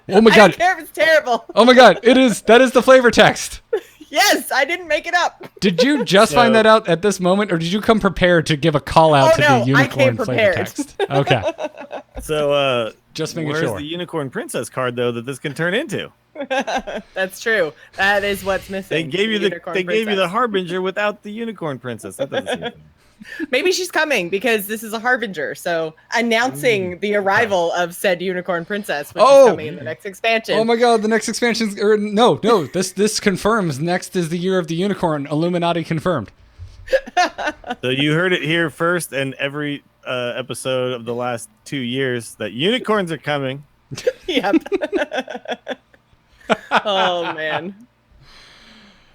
Oh my I god. don't care if it's terrible. Oh my god, it is. That is the flavor text. Yes, I didn't make it up. Did you just find that out at this moment, or did you come prepared to give a call out to the unicorn flavor text? Okay. So, just making where's sure. the unicorn princess card though that this can turn into? That's true. That is what's missing. They gave you unicorn gave you the princess. harbinger without the unicorn princess. That doesn't seem fair. Maybe she's coming because this is a harbinger. So announcing the arrival of said unicorn princess, which is coming in the next expansion. Oh my god, the next expansion no, this confirms next is the year of the unicorn. Illuminati confirmed. So you heard it here first, and every episode of the last 2 years that unicorns are coming. Yep. Oh man.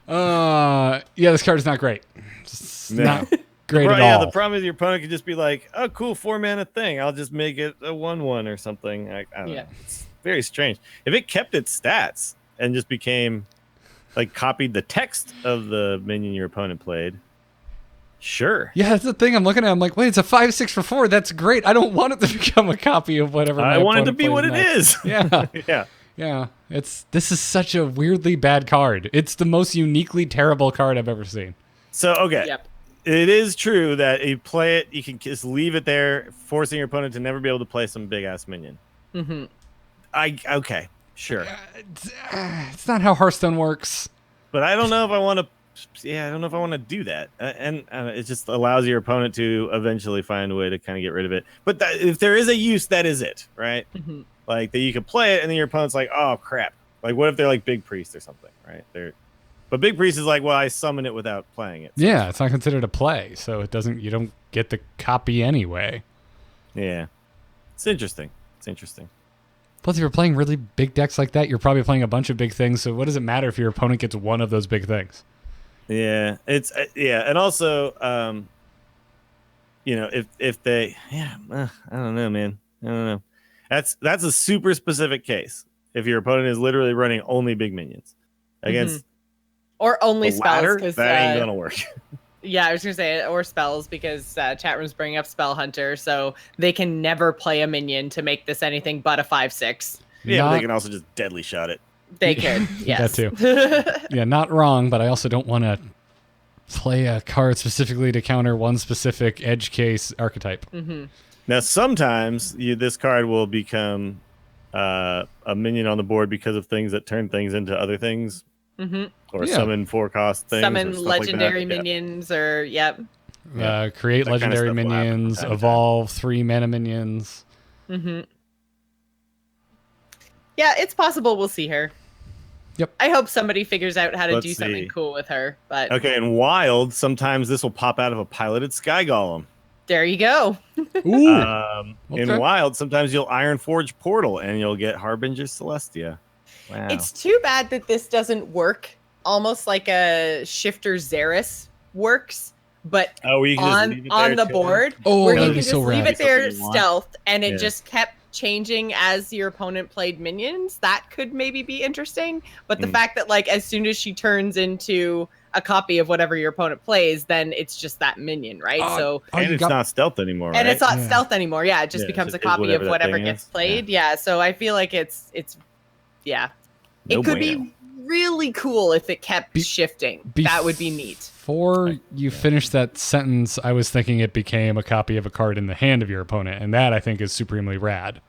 Yeah, this card is not great. It's not great at Yeah, all. the problem is your opponent could just be like, "Oh, cool, 4-mana thing. I'll just make it a 1/1 or something." I don't know. It's very strange. If it kept its stats and just became like copied the text of the minion your opponent played, sure. Yeah, that's the thing I'm looking at. I'm like, wait, it's a 5/6 for 4. That's great. I don't want it to become a copy of whatever. I want it to opponent be plays what it next. is. Yeah. Yeah. Yeah. This is such a weirdly bad card. It's the most uniquely terrible card I've ever seen. So okay. Yep. It is true that you play it, you can just leave it there, forcing your opponent to never be able to play some big ass minion. Mm-hmm. Okay, sure. It's not how Hearthstone works. But I don't know if I want to. Yeah, I don't know if I want to do that. And it just allows your opponent to eventually find a way to kind of get rid of it. But if there is a use, that is it, right? Mm-hmm. Like that you can play it, and then your opponent's like, "Oh crap!" Like, what if they're like Big Priest or something, right? But Big Priest is like, "Well, I summon it without playing it." So Yeah, it's not considered a play, so it doesn't. You don't get the copy anyway. yeah, it's interesting. It's interesting. Plus, if you're playing really big decks like that, you're probably playing a bunch of big things. So what does it matter if your opponent gets one of those big things? Yeah, it's and also, if they, I don't know, man, I don't know. That's a super specific case. If your opponent is literally running only big minions against or only the spells, latter, because that ain't gonna work. yeah, I was gonna say or spells because chat room's bringing up Spell Hunter, so they can never play a minion to make this anything but a 5/6. Yeah, but Not- they can also just deadly shot it. They could, yes. That too. Yeah, not wrong, but I also don't want to play a card specifically to counter one specific edge case archetype. Mm-hmm. Now, sometimes this card will become a minion on the board because of things that turn things into other things, or summon 4-cost things, summon or stuff legendary like that. minions, or Create That legendary kind of stuff will happen from minions, time to time. evolve 3 mana minions. Mm-hmm. Yeah, it's possible we'll see her. Yep. I hope somebody figures out how to Let's do something see. cool with her. But Okay, and wild, sometimes this will pop out of a piloted Sky Golem. there you go. Ooh. Okay. In wild, sometimes you'll Iron Forge Portal and you'll get Harbinger Celestia. Wow. It's too bad that this doesn't work almost like a Shifter Xeris works, but where you can just leave it on there the chilling? board, Oh, where that'd you be can so just leave rad. it there Something you want. stealth, and it Yeah. just kept changing as your opponent played minions. That could maybe be interesting, but the fact that like as soon as she turns into a copy of whatever your opponent plays, then it's just that minion, right? Oh, And it's not stealth anymore, and right? it's not Yeah. stealth anymore. Yeah, it just Yeah, becomes a it is copy of whatever that whatever thing gets is. played. Yeah, so I feel like it's yeah. No It could bueno. be really cool if it kept shifting. That would be neat. Before you finish that sentence, I was thinking it became a copy of a card in the hand of your opponent, and that I think is supremely rad.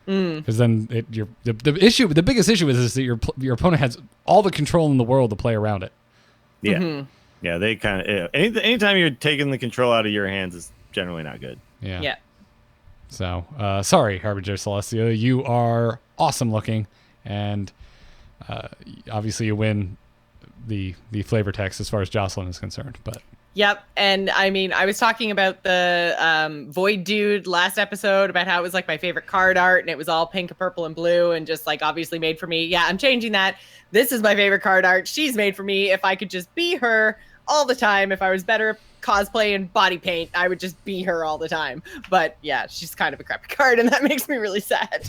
Because then the biggest issue is that your opponent has all the control in the world to play around it. Yeah. Yeah, they kind of... Anytime you're taking the control out of your hands is generally not good. Yeah. So, sorry, Harbinger Celestia. You are awesome looking, and obviously you win the flavor text as far as Jocelyn is concerned. But Yep. And I mean, I was talking about the Void Dude last episode about how it was like my favorite card art and it was all pink, purple, and blue and just like obviously made for me. Yeah, I'm changing that. This is my favorite card art. She's made for me. If I could just be her all the time, if I was better at cosplay and body paint, I would just be her all the time. But yeah, she's kind of a crappy card and that makes me really sad.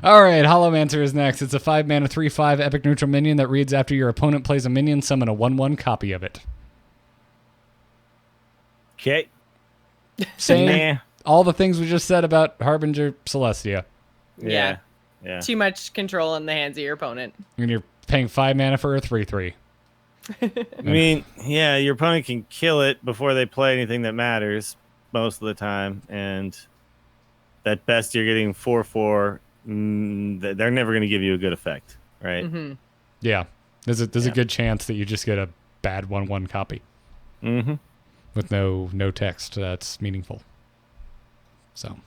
all right, Holomancer is next. It's a 5-mana 3/5 epic neutral minion that reads after your opponent plays a minion, summon a 1/1 copy of it. Okay. saying Nah. all the things we just said about Harbinger Celestia. Yeah. Yeah. Too much control in the hands of your opponent. And you're paying 5 mana for a 3/3. I mean, yeah, your opponent can kill it before they play anything that matters most of the time, and at best you're getting 4/4. They're never going to give you a good effect, right? Mm-hmm. Yeah, there's a good chance that you just get a bad 1/1 copy with no text that's meaningful. So.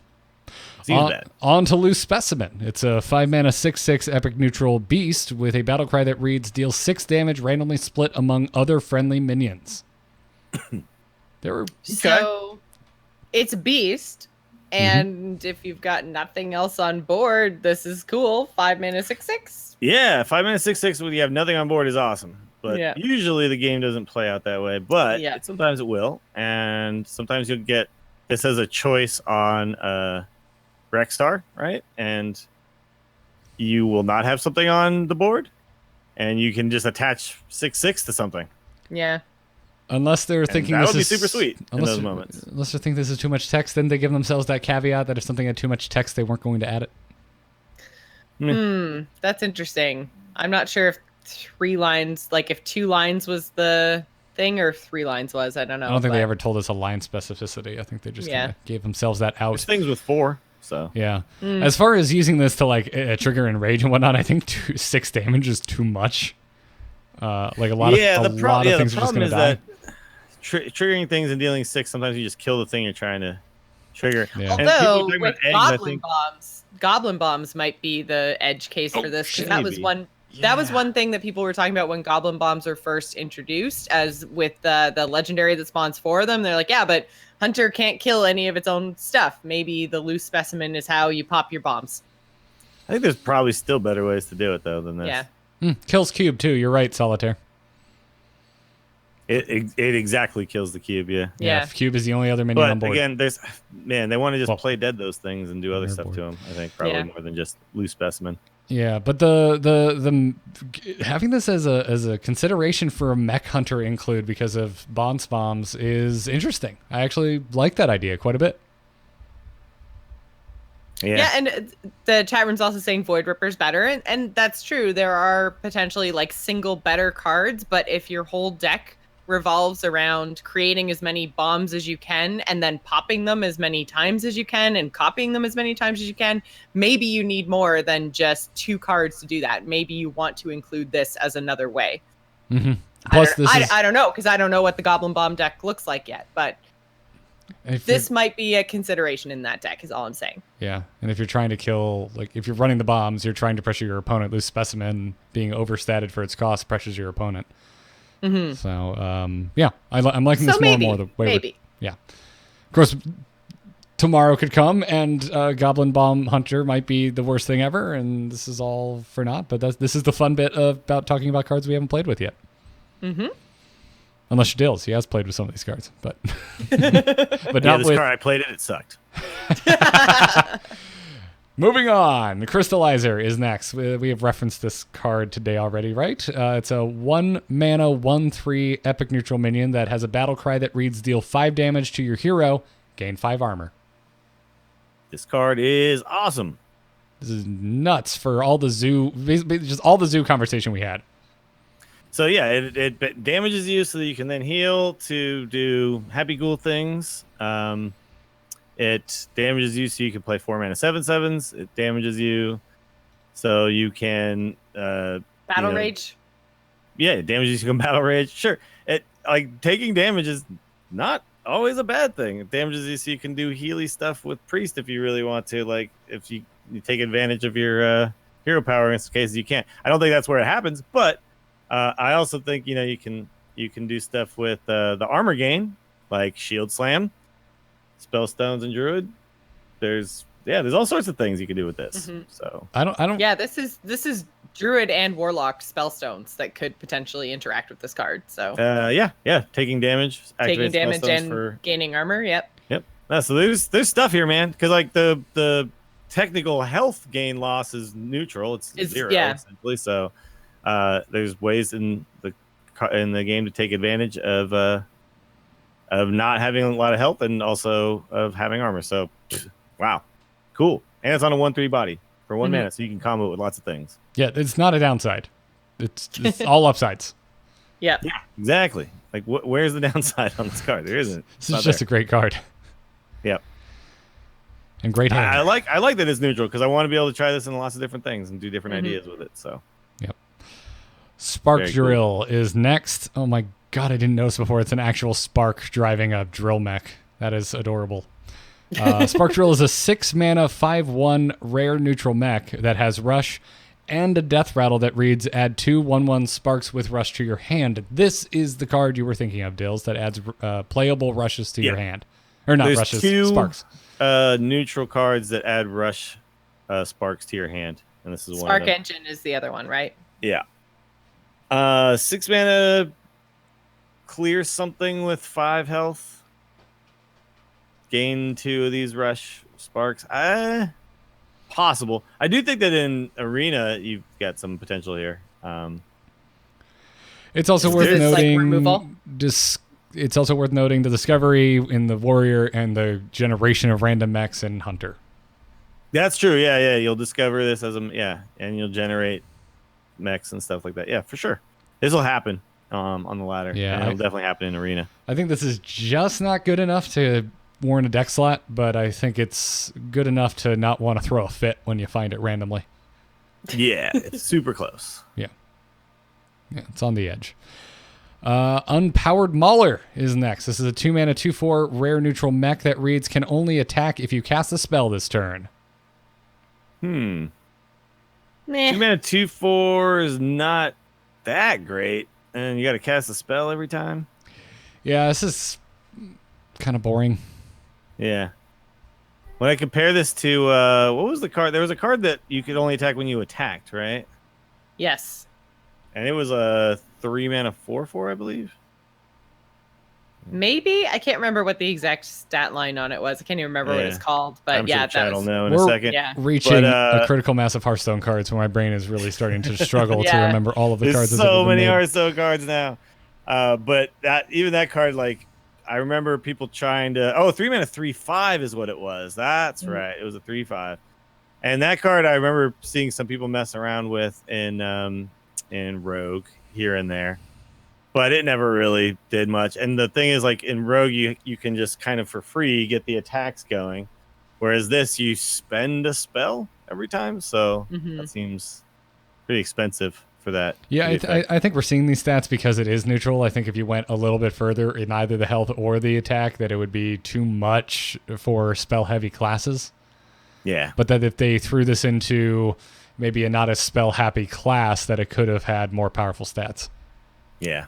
Seems bad. On to Loose Specimen. It's a 5 mana 6/6 epic neutral beast with a battle cry that reads deal 6 damage randomly split among other friendly minions. So it's a beast, and if you've got nothing else on board, this is cool. 5 mana 6/6. Yeah, 5 mana 6/6 when you have nothing on board is awesome. But Yeah. usually the game doesn't play out that way. But Yeah. sometimes it will, and sometimes you'll get this as a choice on Rexstar, right? And you will not have something on the board, and you can just attach 6/6 to something. Yeah. Unless they're thinking that this would be is super sweet in unless those they- moments. Unless they think this is too much text, then they give themselves that caveat that if something had too much text, they weren't going to add it. That's interesting. I'm not sure if 3 lines, like if 2 lines was the thing or if 3 lines was. I don't know. I don't think but- they ever told us a line specificity. I think they just Yeah. kind of gave themselves that out. There's things with 4, so Yeah. As far as using this to like trigger and rage and whatnot, I think 6 damage is too much. Like a lot of the lot of things are just problem going is to die. that triggering things and dealing 6, sometimes you just kill the thing you're trying to trigger. Yeah. And people Although talking with about eggs, I goblin think- bombs, goblin bombs might be the edge case for this because that was maybe. one. That was one thing that people were talking about when goblin bombs were first introduced, as with the legendary that spawns 4 of them. They're like, yeah, but Hunter can't kill any of its own stuff. Maybe the Loose Specimen is how you pop your bombs. I think there's probably still better ways to do it though than this. Yeah. Kills cube too. You're right, Solitaire. It exactly kills the cube, yeah. Yeah. If cube is the only other minion on But board. again, they want to just Well, play dead those things and do other they're stuff bored. to them. I think probably Yeah. more than just Loose Specimen. Yeah, but the having this as a consideration for a mech hunter include because of bonds bombs is interesting. I actually like that idea quite a bit. Yeah, and the chat room's also saying Void Ripper's better, and that's true. There are potentially like single better cards, but if your whole deck revolves around creating as many bombs as you can and then popping them as many times as you can and copying them as many times as you can, maybe you need more than just 2 cards to do that. Maybe you want to include this as another way. Mm-hmm. Plus, I don't know, because I don't know what the Goblin Bomb deck looks like yet, but this might be a consideration in that deck is all I'm saying. Yeah, and if you're trying to kill, like if you're running the bombs, you're trying to pressure your opponent. Loose Specimen being overstated for its cost pressures your opponent. Mm-hmm. So, yeah, I'm liking this So more maybe, and more. The way maybe. Yeah. Of course, tomorrow could come and Goblin Bomb Hunter might be the worst thing ever, and this is all for naught. But this is the fun bit about talking about cards we haven't played with yet. Mm-hmm. Unless you're Dills, he has played with some of these cards, but but Yeah, not this with. card I played it sucked. Moving on, the Crystallizer is next. We have referenced this card today already, right? It's a 1 mana 1/3 epic neutral minion that has a battle cry that reads deal 5 damage to your hero, gain 5 armor. This card is awesome. This is nuts for all the zoo, basically just all the zoo conversation we had. So yeah, it damages you so that you can then heal to do happy ghoul things. It damages you so you can play 4 mana 7/7s. It damages you so you can Battle Rage. Yeah, it damages you so you can battle rage. Sure, it like taking damage is not always a bad thing. It damages you so you can do healy stuff with priest if you really want to. Like if you take advantage of your hero power in some cases you can't. I don't think that's where it happens, but I also think you can do stuff with the armor gain like shield slam, spell stones, and druid. There's all sorts of things you can do with this. Mm-hmm. So I don't. Yeah, this is Druid and Warlock spellstones that could potentially interact with this card. So taking damage, taking activate damage spellstones and gaining armor. Yep. So there's stuff here, man. Because like the technical health gain loss is neutral. It's 0 essentially. So there's ways in the game to take advantage of of not having a lot of health and also of having armor. So, wow, cool. And it's on a 1/3 body for 1 mana, so you can combo it with lots of things. Yeah, it's not a downside. It's all upsides. Yeah. Yeah, exactly. Like, where's the downside on this card? There isn't. This is just a great card. Yep. And great hand. I like that it's neutral because I want to be able to try this in lots of different things and do different ideas with it. So, Yep. Spark Very Drill is next. Oh my god, I didn't notice before. It's an actual Spark driving a drill mech. That is adorable. Spark Drill is a 6 mana 5/1 rare neutral mech that has Rush and a Death Rattle that reads add 2 1/1 sparks with Rush to your hand. This is the card you were thinking of, Dills, that adds playable rushes to your hand. Or not There's rushes, 2 sparks. Neutral cards that add Rush sparks to your hand. And this is one Spark of them. Engine is the other one, right? Yeah. 6 mana clear something with 5 health. Gain 2 of these Rush sparks. Possible. I do think that in Arena you've got some potential here. It's also Is worth this, like, noting. removal? It's also worth noting the discovery in the Warrior and the generation of random mechs in Hunter. That's true. Yeah. You'll discover this as and you'll generate mechs and stuff like that. Yeah, for sure. This will happen on the ladder. Yeah, and it'll definitely happen in Arena. I think this is just not good enough to warrant a deck slot, but I think it's good enough to not want to throw a fit when you find it randomly. Yeah, it's super close. Yeah, it's on the edge. Unpowered Mauler is next. This is a 2 mana 2/4 rare neutral mech that reads can only attack if you cast a spell this turn. Meh. 2 mana 2/4 is not that great, and you got to cast a spell every time. Yeah, this is kind of boring. Yeah. When I compare this to what was the card? There was a card that you could only attack when you attacked, right? Yes. And it was a 3 mana 4/4, I believe. Maybe I can't remember what the exact stat line on it was. I can't even remember what it's called. But I'm yeah, sure Chad that will was. know in a We're- second. Yeah. Reaching But, a critical mass of Hearthstone cards where my brain is really starting to struggle to Yeah. remember all of the There's cards. that so have been many made. Hearthstone cards now. But that card, like, I remember people trying to 3 mana 3/5 is what it was. That's right. It was a 3/5. And that card I remember seeing some people mess around with in Rogue here and there. But it never really did much. And the thing is, like, in Rogue you can just kind of for free get the attacks going. Whereas this you spend a spell every time, so that seems pretty expensive for that. Yeah, for the effect. I think we're seeing these stats because it is neutral. I think if you went a little bit further in either the health or the attack, that it would be too much for spell-heavy classes. Yeah. But that if they threw this into maybe a not as spell-happy class, that it could have had more powerful stats. Yeah.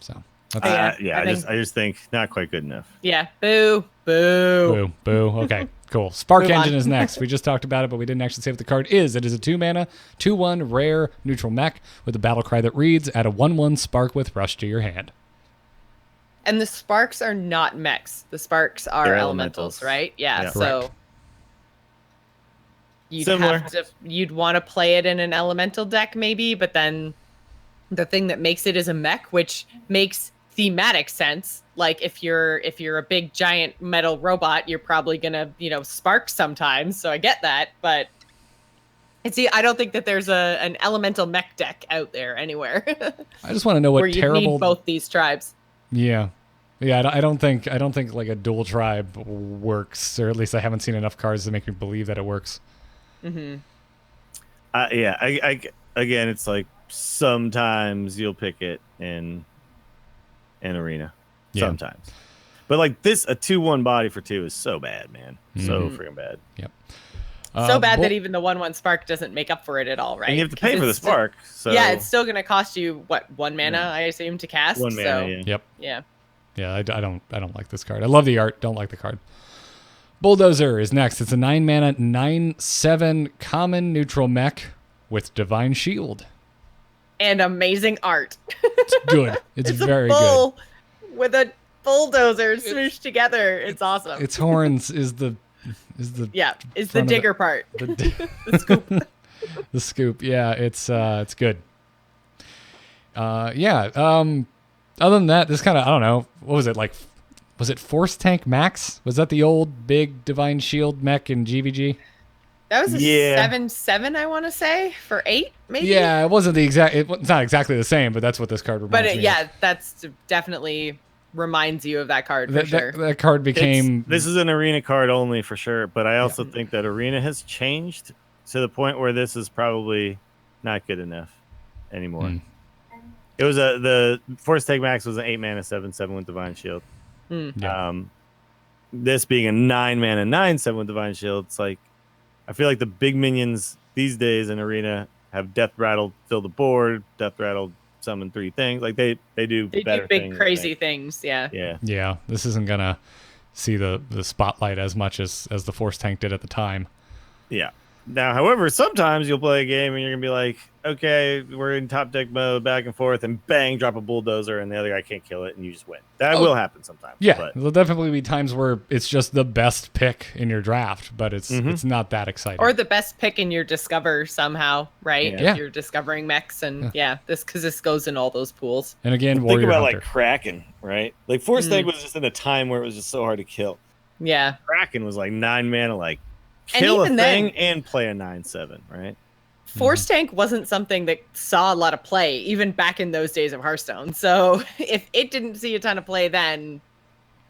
So, Yeah, I just think not quite good enough. Yeah. Boo. Boo. boo. Okay, cool. Spark Move on. Engine is next. We just talked about it, but we didn't actually say what the card is. It is a 2 mana 2/1 rare neutral mech with a battle cry that reads add a 1/1 spark with Rush to your hand. And the sparks are not mechs. The sparks are They're elementals, elementals. right? Yeah. Yeah. So Correct. you'd you'd want to play it in an elemental deck maybe, but then the thing that makes it is a mech, which makes thematic sense. Like if you're a big giant metal robot, you're probably gonna spark sometimes. So I get that, but I don't think that there's an elemental mech deck out there anywhere I just want to know what where you terrible. need both these tribes. Yeah. I don't think like a dual tribe works, or at least I haven't seen enough cards to make me believe that it works. Mm-hmm. I again, it's like sometimes you'll pick it in Arena. Yeah. Sometimes. But like this, a 2/1 body for 2 is so bad, man. So Mm-hmm. freaking bad. Yep. So bad Bull- that even the 1/1 spark doesn't make up for it at all, right? And you have to 'Cause pay for the it's still- spark. So Yeah, it's still gonna cost you what 1 mana, I assume, to cast. 1 mana, so, yeah. Yep. yeah. Yeah, I don't like this card. I love the art. Don't like the card. Bulldozer is next. It's a 9 mana 9/7 common neutral mech with Divine Shield. And amazing art. It's good. It's, It's very a bull with a bulldozer smooshed together. It's awesome. good. Its horns is the yeah, it's the front of digger part. the The scoop. the scoop. Yeah, it's good. Other than that, this kind of, I don't know, what was it like? Was it Force Tank Max? Was that the old big Divine Shield mech in GVG? That was a Yeah. 7/7, I want to say, for 8, maybe. Yeah, it wasn't the exact. It's not exactly the same, but that's what this card reminds me. Yeah, that's definitely reminds you of that card for sure. That card became. This is an arena card only for sure, but I also think that arena has changed to the point where this is probably not good enough anymore. It was the Force Tank Max was an 8 mana 7/7 with Divine Shield. Yeah. This being a 9 mana 9/7 with Divine Shield, it's like I feel like the big minions these days in arena have Death Rattle fill the board, Death Rattle summon 3 things. Like they do better big things, crazy things. Yeah. Yeah, this isn't gonna see the spotlight as much as the Force Tank did at the time. Yeah. Now, however, sometimes you'll play a game and you're gonna be like, okay, we're in top deck mode, back and forth, and bang, drop a bulldozer, and the other guy can't kill it, and you just win. That will happen sometimes. Yeah, but there'll definitely be times where it's just the best pick in your draft, but it's not that exciting. Or the best pick in your discover somehow, right? Yeah. If you're discovering mechs, and this goes in all those pools. And again, think Warrior about Hunter. like Kraken, right? Like Force Tank was just in a time where it was just so hard to kill. Yeah. Kraken was like 9 mana, like And kill a even thing then- and play a 9/7, right? Force Tank wasn't something that saw a lot of play, even back in those days of Hearthstone. So if it didn't see a ton of play then,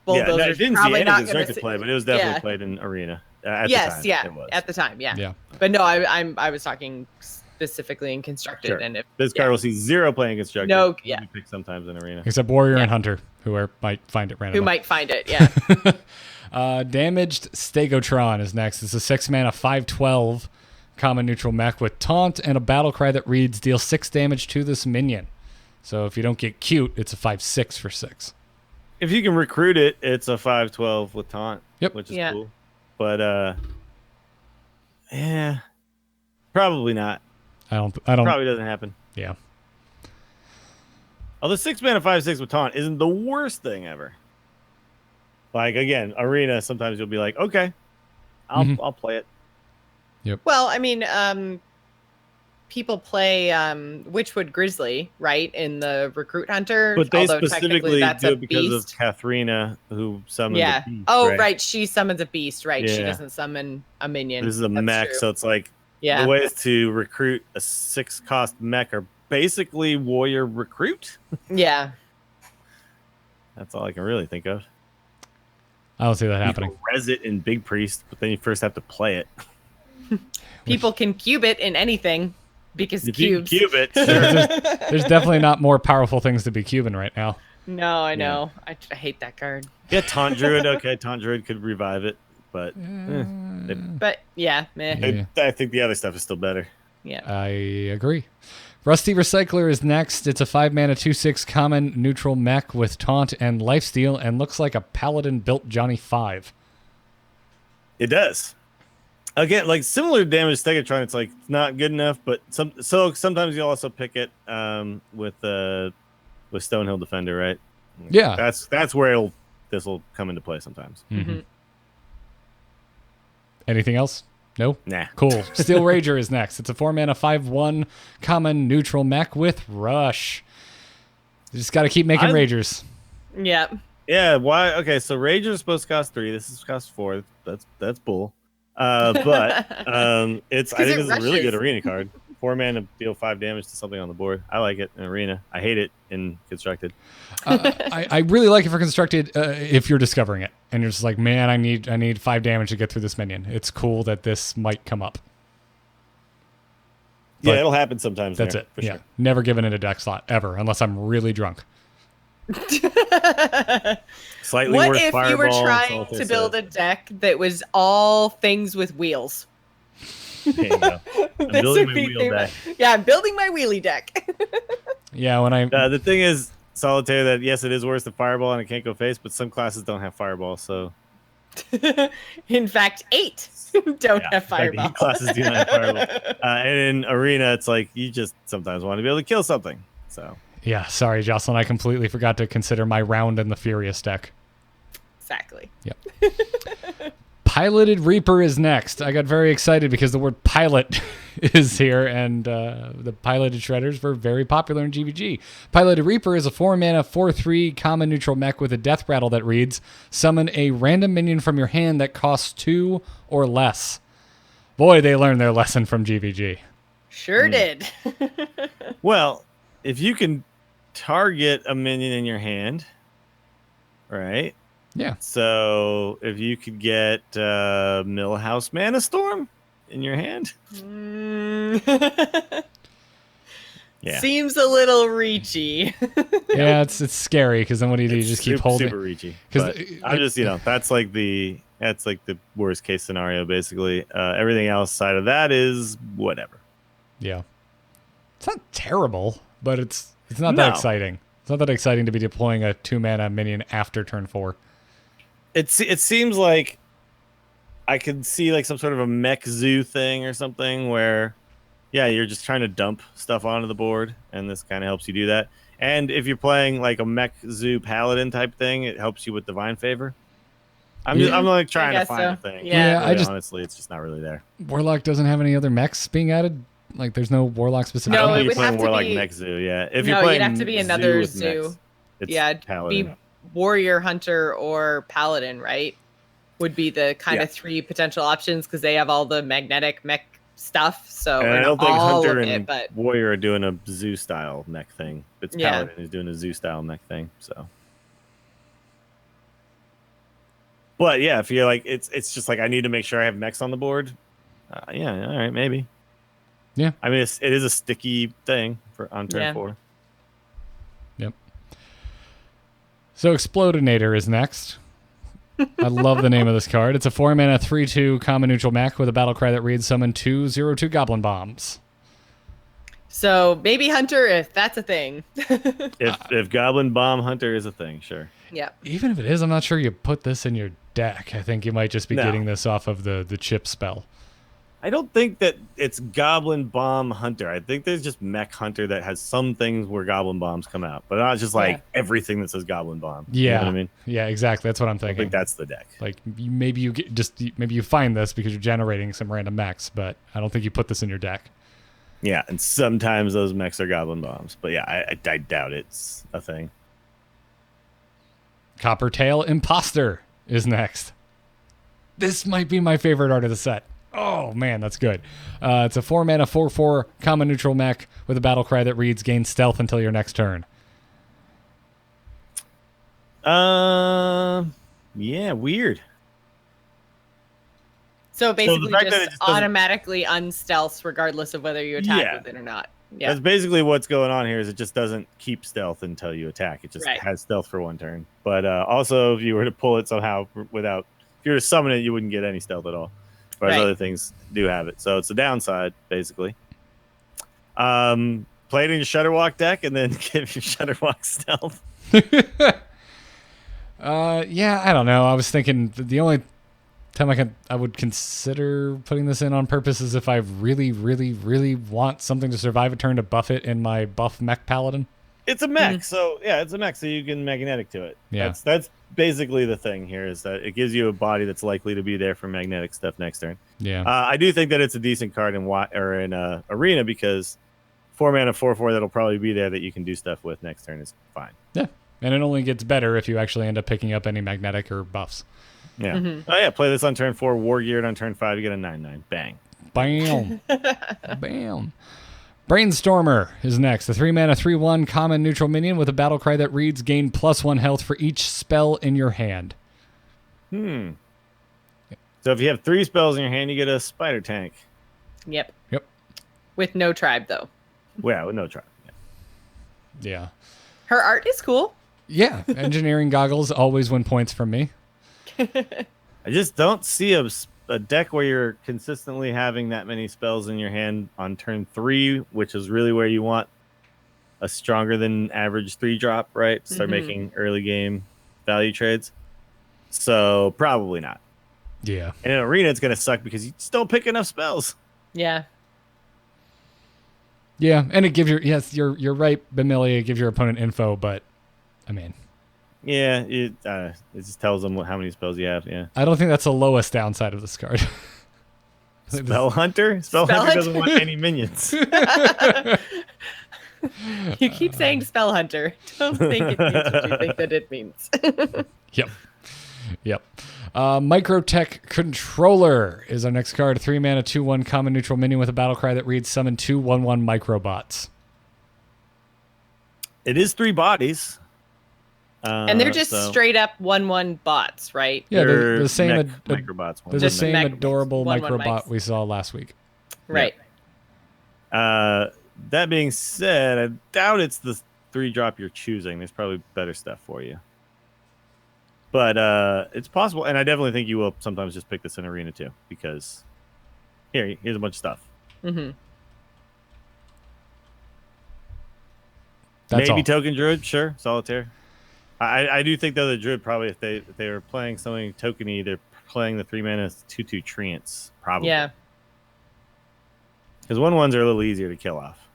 Bulldozer's it didn't see probably any not going to constructed see. play, but it was definitely Yeah. played in arena. At Yes, the time, it was. at the time, yeah. Yeah. But no, I was talking specifically in constructed, Sure. and if This card will see 0 playing constructed. No, Will yeah. be picked sometimes in arena. Except Warrior Yeah. and Hunter, who might find it randomly. who might find it, yeah. Damaged Stegotron is next. It's a 6 mana 5/12 common neutral mech with taunt and a battle cry that reads deal 6 damage to this minion. So if you don't get cute, it's a 5/6 for 6. If you can recruit it, it's a 5/12 with taunt. Yep. Which is Yeah. cool. But yeah. Probably not. I don't. Probably doesn't happen. Yeah. Although 6 mana 5/6 with taunt isn't the worst thing ever. Like again, arena, sometimes you'll be like, okay, I'll play it. Well, I mean, people play Witchwood Grizzly, right, in the Recruit Hunter. But they although specifically technically that's do a it because beast. of Katharina, who summoned Yeah. the beast, Oh, right. She summons a beast, right? She Yeah. doesn't summon a minion. This is a That's mech, true. so it's like Yeah. the ways to recruit a 6-cost mech are basically warrior recruit. Yeah. That's all I can really think of. I don't see that You happening. can res it in Big Priest, but then you first have to play it. People can cube it in anything because If you can cubes. cube it, There's definitely not more powerful things to be cubing right now. No, I know. I hate that card. yeah, Taunt Druid. Okay, Taunt Druid could revive it, but But yeah, meh. Yeah. I think the other stuff is still better. Yeah. I agree. Rusty Recycler is next. It's a 5 mana 2/6 common neutral mech with taunt and lifesteal and looks like a Paladin built Johnny 5. It does. Again, like similar to damage Stegatron, it's like not good enough, but sometimes you'll also pick it with Stonehill Defender, right? Yeah. That's where this will come into play sometimes. Anything else? No? Nah. Cool. Steel Rager is next. It's a 4 mana 5/1 common neutral mech with rush. You just got to keep making Ragers. Yeah. Yeah, why? Okay, so Rager is supposed to cost 3. This is cost 4. That's bull. But it's I think it this is a really good rushes. arena card. 4 mana deal 5 damage to something on the board. I like it in arena. I hate it in constructed. I really like it for constructed if you're discovering it and you're just like, man, I need 5 damage to get through this minion. It's cool that this might come up. Yeah, But it'll happen sometimes. That's there, it. for Yeah. sure. Never given it a deck slot ever unless I'm really drunk. Slightly What worse if you fireball. were that's trying all they to build said. a deck that was all things with wheels? There you go. I'm This building would my be wheel theme- deck. Yeah, I'm building my wheelie deck. Yeah, when I The thing is, Solitaire, that yes, it is worse than fireball and it can't go face, but some classes don't have fireball, so In fact, 8 don't have in fact, fireball. eight classes do not have fireball. And in arena, it's like you just sometimes want to be able to kill something. So yeah, sorry, Jocelyn, I completely forgot to consider my Round and the Furious deck. Exactly. Piloted Reaper is next. I got very excited because the word pilot is here, and the piloted shredders were very popular in GVG. Piloted Reaper is a 4-mana, 4/3 common neutral mech with a death rattle that reads, summon a random minion from your hand that costs 2 or less. Boy, they learned their lesson from GVG. Sure did. Well, if you can target a minion in your hand, right? Yeah. So if you could get Millhouse Mana Storm in your hand, yeah, Seems a little reachy. Yeah, it's scary because then what do you do? You just keep holding. super reachy. 'Cause But I'm just that's like the worst case scenario basically. Everything outside of that is whatever. Yeah. It's not terrible, but it's not that exciting. It's not that exciting to be deploying a 2-mana minion after turn 4. It seems like I could see like some sort of a mech zoo thing or something where, yeah, you're just trying to dump stuff onto the board, and this kind of helps you do that. And if you're playing like a mech zoo paladin type thing, it helps you with divine favor. I'm like trying to find a thing. Yeah, I just honestly, it's just not really there. Warlock doesn't have any other mechs being added. Like, there's no Warlock specific. No, I don't it think would you're have playing to Warlock be- mech zoo. Yeah, if No, you're playing you'd have to be another with zoo. mechs, it's Yeah, paladin. be warrior, hunter, or paladin, right? Would be the kind of 3 potential options because they have all the magnetic mech stuff. So And I don't think all hunter of and it, but warrior are doing a zoo style mech thing. It's Yeah. paladin who's doing a zoo style mech thing. So, but yeah, if you're like it's just like I need to make sure I have mechs on the board. Yeah, all right, maybe. Yeah. I mean, it is a sticky thing on turn 4. Yep. So Explodinator is next. I love the name of this card. It's a 4-mana, 3/2 common neutral mech with a battle cry that reads, summon 2 0/2 goblin bombs. so maybe hunter if that's a thing. If Goblin Bomb Hunter is a thing, sure. Yeah. Even if it is, I'm not sure you put this in your deck. I think you might just be No. getting this off of the chip spell. I don't think that it's Goblin Bomb Hunter. I think there's just Mech Hunter that has some things where Goblin Bombs come out, but not just like everything that says Goblin Bomb. Yeah. You know what I mean? Yeah, exactly. That's what I'm I thinking. think that's the deck. Like, maybe you find this because you're generating some random mechs, but I don't think you put this in your deck. Yeah, and sometimes those mechs are Goblin Bombs, but yeah, I doubt it's a thing. Coppertail Imposter is next. This might be my favorite art of the set. Oh, man, that's good. It's a 4-mana, 4/4 common neutral mech with a battle cry that reads, gain stealth until your next turn. Yeah, weird. So basically fact that just it just doesn't- automatically unstealths regardless of whether you attack Yeah. with it or not. Yeah. That's basically what's going on here. Is it just doesn't keep stealth until you attack. It just Right. has stealth for one turn. But also, if you were to pull it somehow without, if you were to summon it, you wouldn't get any stealth at all. Whereas Right. other things do have it. So it's the downside, basically. Play it in your Shutterwalk deck and then give your Shutterwalk stealth. Yeah, I don't know. I was thinking the only time I would consider putting this in on purpose is if I really, really, really want something to survive a turn to buff it in my buff mech paladin. It's a mech, so yeah, it's a mech, so you can magnetic to it. Yeah. That's basically the thing here is that it gives you a body that's likely to be there for magnetic stuff next turn. Yeah. I do think that it's a decent card in arena because 4-mana 4/4 that'll probably be there that you can do stuff with next turn is fine. Yeah. And it only gets better if you actually end up picking up any magnetic or buffs. Yeah. Oh yeah, play this on turn 4, War Geared on turn 5, you get a 9/9. Bang. Bam. Bam. Brainstormer is next. A 3-mana, 3/1 common neutral minion with a battle cry that reads, gain +1 health for each spell in your hand. So if you have 3 spells in your hand, you get a spider tank. Yep. Yep. With no tribe though. Well, with no try. Yeah. Yeah. Her art is cool. Yeah. Engineering goggles always win points from me. I just don't see a deck where you're consistently having that many spells in your hand on turn 3, which is really where you want a stronger than average 3-drop, right? To start making early game value trades. So probably not. Yeah. And in arena, it's going to suck because you just don't pick enough spells. Yeah. Yeah. And it gives your, yes, you're right, Bamilia, it gives your opponent info, but I mean, Yeah, it just tells them how many spells you have. Yeah. I don't think that's the lowest downside of this card. Spell Hunter? Spell Hunter doesn't want any minions. You keep saying Spell Hunter. Don't think it means what you think that it means. Yep. Microtech Controller is our next card. 3 mana, 2/1 common neutral minion with a battle cry that reads summon 2/1/1 microbots. It is 3 bodies. And they're just straight up 1/1 bots, right? Yeah, they're the same. Microbots. They're the Just same mech- adorable 1/1 microbot mics. we saw last week. Right. That being said, I doubt it's the 3-drop you're choosing. There's probably better stuff for you. But it's possible, and I definitely think you will sometimes just pick this in Arena too, because here's a bunch of stuff. Mm-hmm. That's Maybe all. Token Druid, sure, Solitaire. I do think though the Druid probably if they were playing something tokeny, they're playing the 3 mana 2/2 Treants probably. Yeah. Because 1/1s are a little easier to kill off.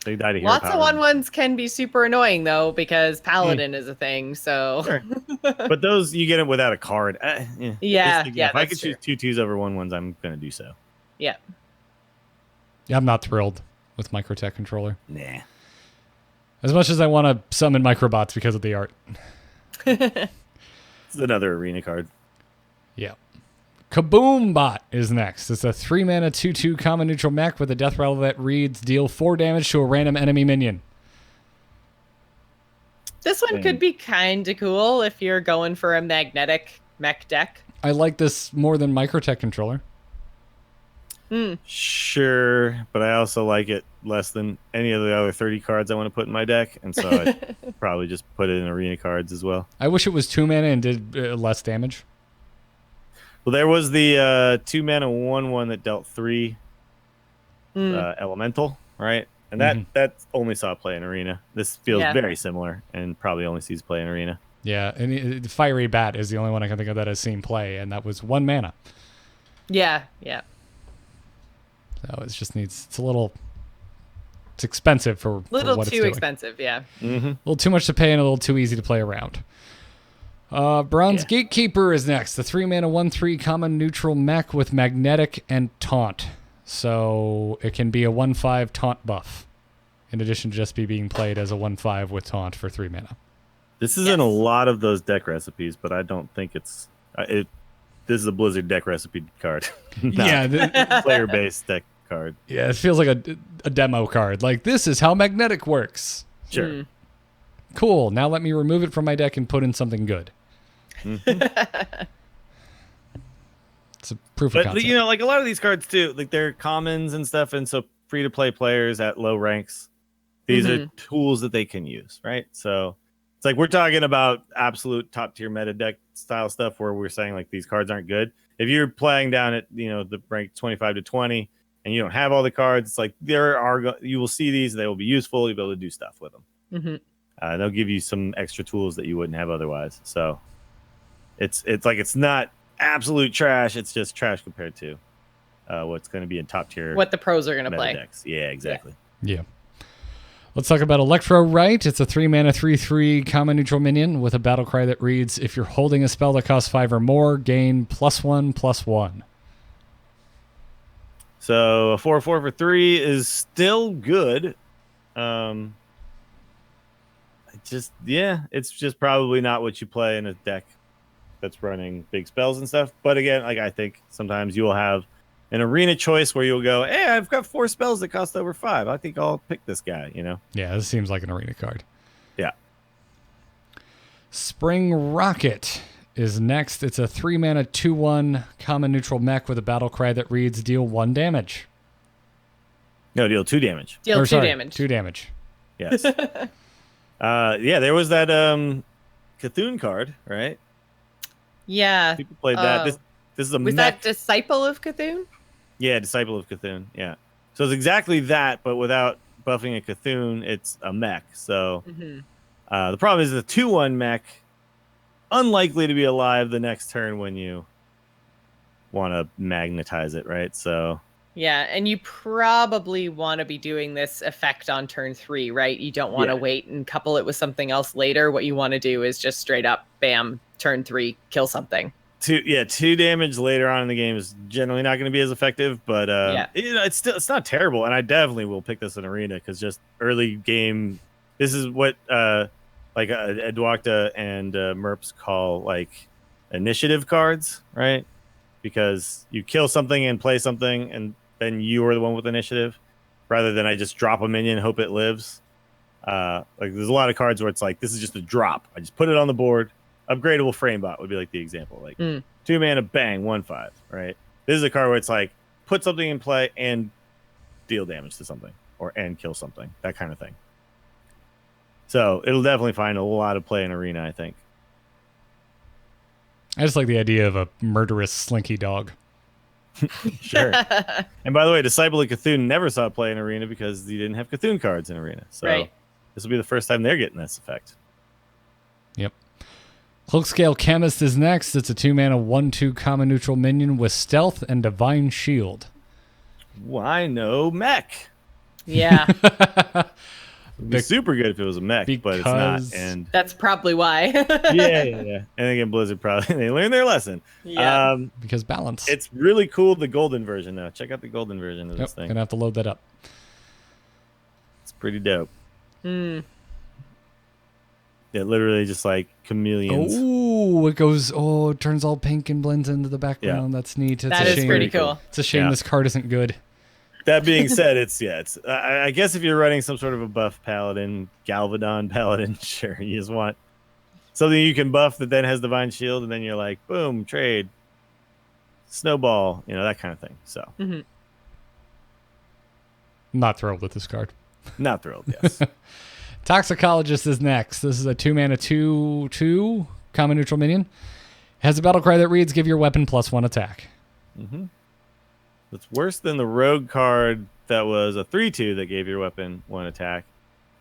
They die to hero Lots of power. 1/1s can be super annoying though, because Paladin is a thing. So Sure. But those you get it without a card. Yeah, Just, yeah, if I that's could choose 2/2s over 1/1s, I'm gonna do so. yeah. Yeah, I'm not thrilled with Microtech Controller. Nah. As much as I want to summon microbots because of the art. It's another Arena card. Yeah. Kaboom Bot is next. It's a 3 mana 2/2 common neutral mech with a death rattle that reads deal 4 damage to a random enemy minion. This one could be kind of cool if you're going for a magnetic mech deck. I like this more than Microtech Controller. Sure, but I also like it less than any of the other 30 cards I want to put in my deck, and so I'd probably just put it in Arena cards as well. I wish it was 2 mana and did less damage. Well, there was the 2 mana 1/1 that dealt 3 elemental, right? And that only saw play in Arena. This feels very similar and probably only sees play in Arena. Yeah, and Fiery Bat is the only one I can think of that has seen play, and that was 1 mana. Yeah, yeah. So it just needs, it's expensive for Little what it's too doing. expensive, yeah. A little too much to pay and a little too easy to play around. Bronze Gatekeeper is next. The 3 mana 1/3 common neutral mech with magnetic and taunt. So it can be a 1/5 taunt buff, in addition to just being played as a 1/5 with taunt for 3 mana. This is in a lot of those deck recipes, but I don't think it's this is a Blizzard deck recipe card. Yeah, Player-based deck card. yeah, it feels like a demo card. Like, this is how magnetic works. Sure. Cool. Now let me remove it from my deck and put in something good. It's a proof of But concept. you know, like a lot of these cards too, like they're commons and stuff, and so free to play players at low ranks, these are tools that they can use, right? So it's like we're talking about absolute top tier meta deck style stuff where we're saying like these cards aren't good. If you're playing down at the rank 25 to 20 and you don't have all the cards, it's like you will see these, they will be useful. You'll be able to do stuff with them. They'll give you some extra tools that you wouldn't have otherwise. So it's like it's not absolute trash. It's just trash compared to what's going to be in top tier. What the pros are going to play. Decks. Yeah, exactly. Yeah. Let's talk about Electro Right. It's a 3 mana 3/3 common neutral minion with a battle cry that reads, if you're holding a spell that costs 5 or more, gain +1/+1. So a 4/4 for 3 is still good. It's just probably not what you play in a deck that's running big spells and stuff. But again, like I think sometimes you will have an Arena choice where you'll go, hey, I've got 4 spells that cost over 5. I think I'll pick this guy, Yeah, this seems like an Arena card. Yeah. Spring Rocket is next. It's a 3 mana 2/1 common neutral mech with a battle cry that reads, deal 1 damage. No, deal 2 damage. Deal Or, 2 sorry, damage. 2 damage. Yes. There was that Cthulhu card, right? Yeah. People played that. This is a Was mech. that Disciple of Cthulhu? Yeah, Disciple of Cthulhu. Yeah. So it's exactly that, but without buffing a Cthulhu, it's a mech. So the problem is the 2/1 mech, unlikely to be alive the next turn when you want to magnetize it, right? So Yeah, and you probably want to be doing this effect on turn 3, right? You don't want to wait and couple it with something else later. What you want to do is just straight up, bam, turn 3, kill something. 2 damage later on in the game is generally not going to be as effective, but it's not terrible. And I definitely will pick this in arena because just early game, this is what Edwakta and Merps call like initiative cards, right? Because you kill something and play something, and then you are the one with initiative, rather than I just drop a minion and hope it lives. Like there's a lot of cards where it's like this is just a drop. I just put it on the board. Upgradable Framebot would be like the example. Like 2 mana, bang, 1/5. Right. This is a card where it's like put something in play and deal damage to something, and kill something, that kind of thing. So it'll definitely find a lot of play in arena, I think. I just like the idea of a murderous slinky dog. Sure. And by the way, Disciple of Cthulhu never saw play in arena because he didn't have Cthulhu cards in arena. So this will be the first time they're getting this effect. Yep. Cloakscale Chemist is next. It's a 2 mana 1/2 common neutral minion with stealth and divine shield. Why no mech? Yeah. It'd be super good if it was a mech, but it's not. And that's probably why. yeah. And again, Blizzard probably they learned their lesson. Yeah. Because balance. It's really cool, the golden version now. Check out the golden version of this thing. Gonna have to load that up. It's pretty dope. Yeah, literally just like chameleons. Oh, it turns all pink and blends into the background. That's neat. That is pretty cool. It's a shame this card isn't good. That being said, I guess if you're running some sort of a buff Paladin, Galvadon Paladin, sure, you just want something you can buff that then has Divine Shield, and then you're like, boom, trade, snowball, that kind of thing. So, Not thrilled with this card. Not thrilled, yes. Toxicologist is next. This is a 2 mana 2/2 common neutral minion. Has a battle cry that reads, give your weapon +1 attack. It's worse than the rogue card that was a 3/2 that gave your weapon 1 attack.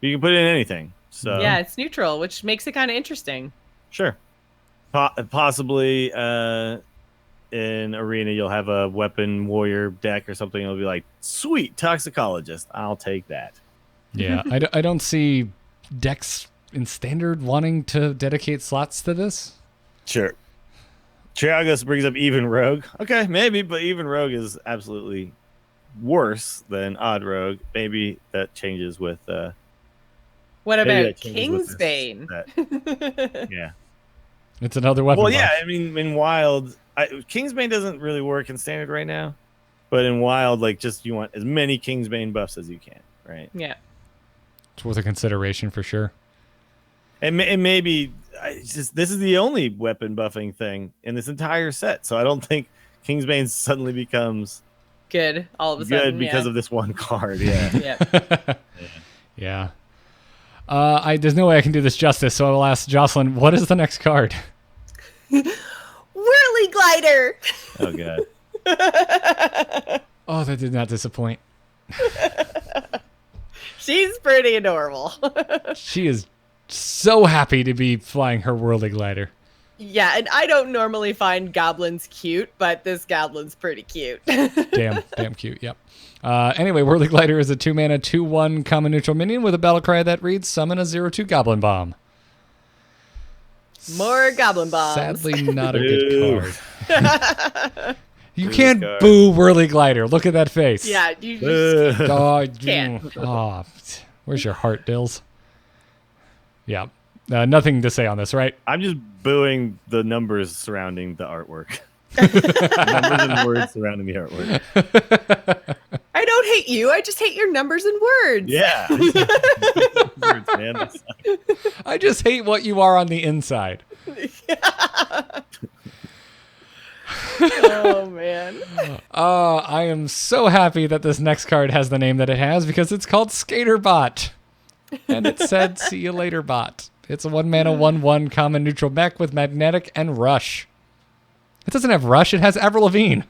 But you can put it in anything. So yeah, it's neutral, which makes it kind of interesting. Sure. Possibly in arena you'll have a weapon warrior deck or something. It'll be like, sweet, Toxicologist. I'll take that. Yeah, I don't see decks in standard wanting to dedicate slots to this. Sure. Triagos brings up even rogue. Okay, maybe, but even rogue is absolutely worse than odd rogue. Maybe that changes with what about Kingsbane? Yeah. It's another weapon. Well, buff. yeah, I mean in wild, Kingsbane doesn't really work in standard right now. But in wild, like just you want as many Kingsbane buffs as you can, right? Yeah. It's worth a consideration for sure. And maybe this is the only weapon buffing thing in this entire set. So I don't think Kingsbane suddenly becomes good all of a sudden. Good because of this one card. Yeah. Yeah. There's no way I can do this justice, so I'll ask Jocelyn, what is the next card? Whirly Glider. Oh, God. Oh, that did not disappoint. She's pretty adorable. She is so happy to be flying her whirly glider. Yeah, and I don't normally find goblins cute, but this goblin's pretty cute. Damn cute, yep. Anyway, Whirly Glider is a 2 mana 2/1 common neutral minion with a battle cry that reads, summon a 0/2 Goblin Bomb. More Goblin Bombs. Sadly, not a good card. You can't boo Whirly Glider. Look at that face. Yeah, you just can't. Oh, where's your heart, Dills? Yeah. Nothing to say on this, right? I'm just booing the numbers surrounding the artwork. Numbers and words surrounding the artwork. I don't hate you. I just hate your numbers and words. Yeah. Words, man. I just hate what you are on the inside. Oh, man. I am so happy that this next card has the name that it has because it's called Skaterbot. And it said, see you later, bot. It's a 1 mana 1/1 common neutral mech with magnetic and rush. It doesn't have rush, it has Avril Lavigne.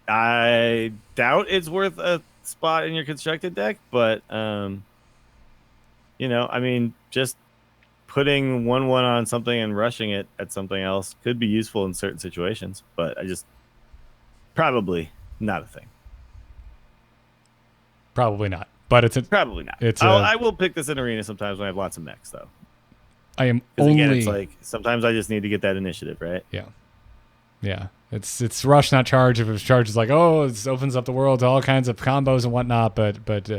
I doubt it's worth a spot in your constructed deck, but I mean, just putting 1/1 on something and rushing it at something else could be useful in certain situations, but I just probably not a thing. Probably not. But Probably not. I will pick this in arena sometimes when I have lots of mechs, though. I am Because only. again, it's like sometimes I just need to get that initiative, right? Yeah. It's rush, not charge. If it's charge, it's like, oh, it opens up the world to all kinds of combos and whatnot. But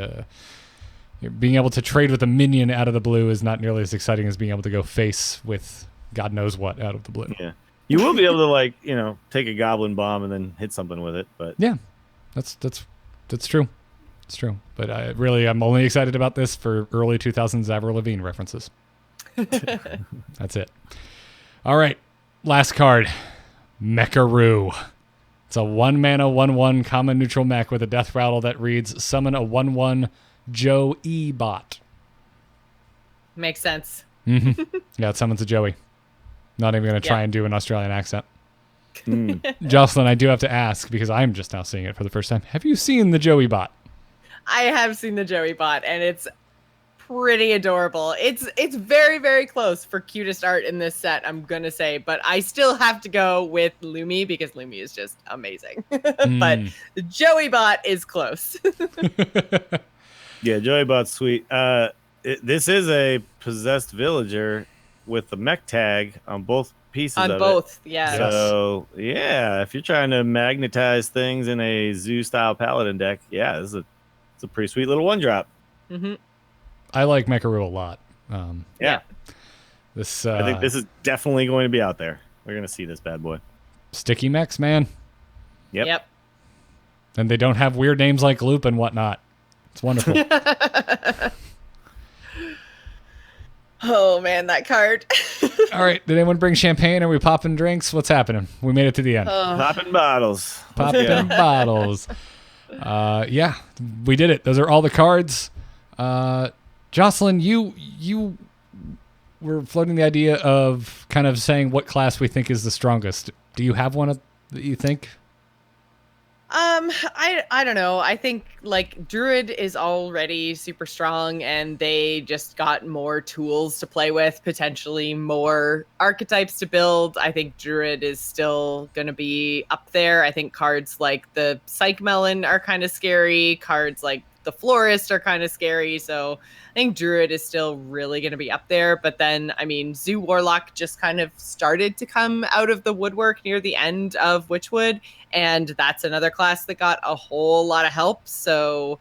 being able to trade with a minion out of the blue is not nearly as exciting as being able to go face with God knows what out of the blue. Yeah. You will be able to, like, take a goblin bomb and then hit something with it, but Yeah, that's true. It's true. But I'm only excited about this for early 2000s Avril Lavigne references. That's it. All right, last card, Mecharoo. It's a 1-mana 1/1 common neutral mech with a death rattle that reads summon a 1/1 Joe E bot. Makes sense. Yeah, it summons a Joey. Not even going to try and do an Australian accent. Jocelyn, I do have to ask because I'm just now seeing it for the first time. Have you seen the Joey bot? I have seen the Joey bot, and it's pretty adorable. It's very, very close for cutest art in this set, I'm gonna say, but I still have to go with Lumi because Lumi is just amazing. But the Joey bot is close. yeah, Joey Bot's sweet. This is a possessed villager with the mech tag on both pieces On of both, it. yeah. So, yeah, if you're trying to magnetize things in a zoo-style Paladin deck, yeah, it's a pretty sweet little one-drop. Mm-hmm. I like Mecharoo a lot. Yeah. This I think this is definitely going to be out there. We're going to see this bad boy. sticky mechs, man. Yep. And they don't have weird names like Loop and whatnot. It's wonderful. Oh, man, that card. All right. Did anyone bring champagne? Are we popping drinks? What's happening? We made it to the end. Popping bottles. Popping bottles. Yeah, we did it. Those are all the cards. Jocelyn, you were floating the idea of kind of saying what class we think is the strongest. Do you have one that you think? I don't know. I think like Druid is already super strong and they just got more tools to play with, potentially more archetypes to build. I think Druid is still going to be up there. I think cards like the Psych Melon are kind of scary. Cards like the Florist are kind of scary. So I think Druid is still really going to be up there. But then, I mean, Zoo Warlock just kind of started to come out of the woodwork near the end of Witchwood. And that's another class that got a whole lot of help. So,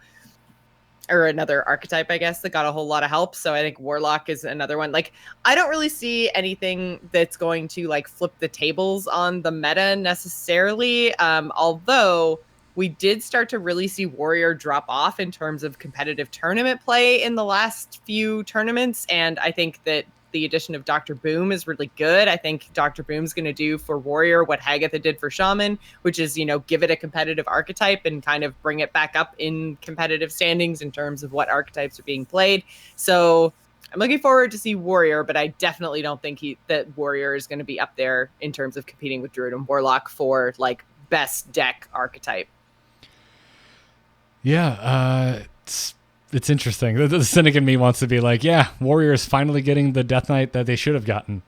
or another archetype, I guess, that got a whole lot of help. So I think Warlock is another one. Like, I don't really see anything that's going to like flip the tables on the meta necessarily. Although we did start to really see Warrior drop off in terms of competitive tournament play in the last few tournaments. And I think that the addition of Dr. Boom is really good. I think Dr. Boom's going to do for Warrior what Hagatha did for Shaman, which is, give it a competitive archetype and kind of bring it back up in competitive standings in terms of what archetypes are being played. So I'm looking forward to see Warrior, but I definitely don't think that Warrior is going to be up there in terms of competing with Druid and Warlock for like best deck archetype. Yeah, it's interesting. The cynic in me wants to be like, yeah, Warrior is finally getting the Death Knight that they should have gotten.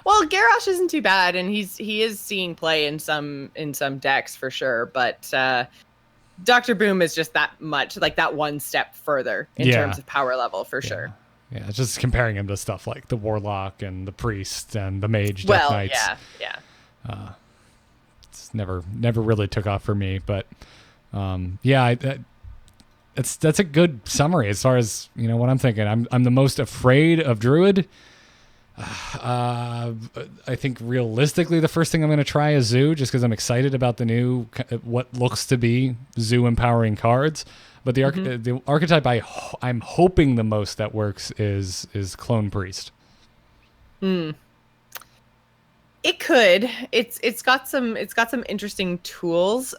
Well, Garrosh isn't too bad, and he is seeing play in some decks for sure. But Dr. Boom is just that much, like that one step further in terms of power level for sure. Yeah, just comparing him to stuff like the Warlock and the Priest and the Mage Death Knights. Yeah. It's never really took off for me, but that's a good summary as far as what I'm thinking. I'm the most afraid of Druid. I think realistically the first thing I'm going to try is Zoo, just because I'm excited about the new what looks to be Zoo empowering cards. But the archetype I'm hoping the most that works is Clone Priest. It could. It's got some interesting tools.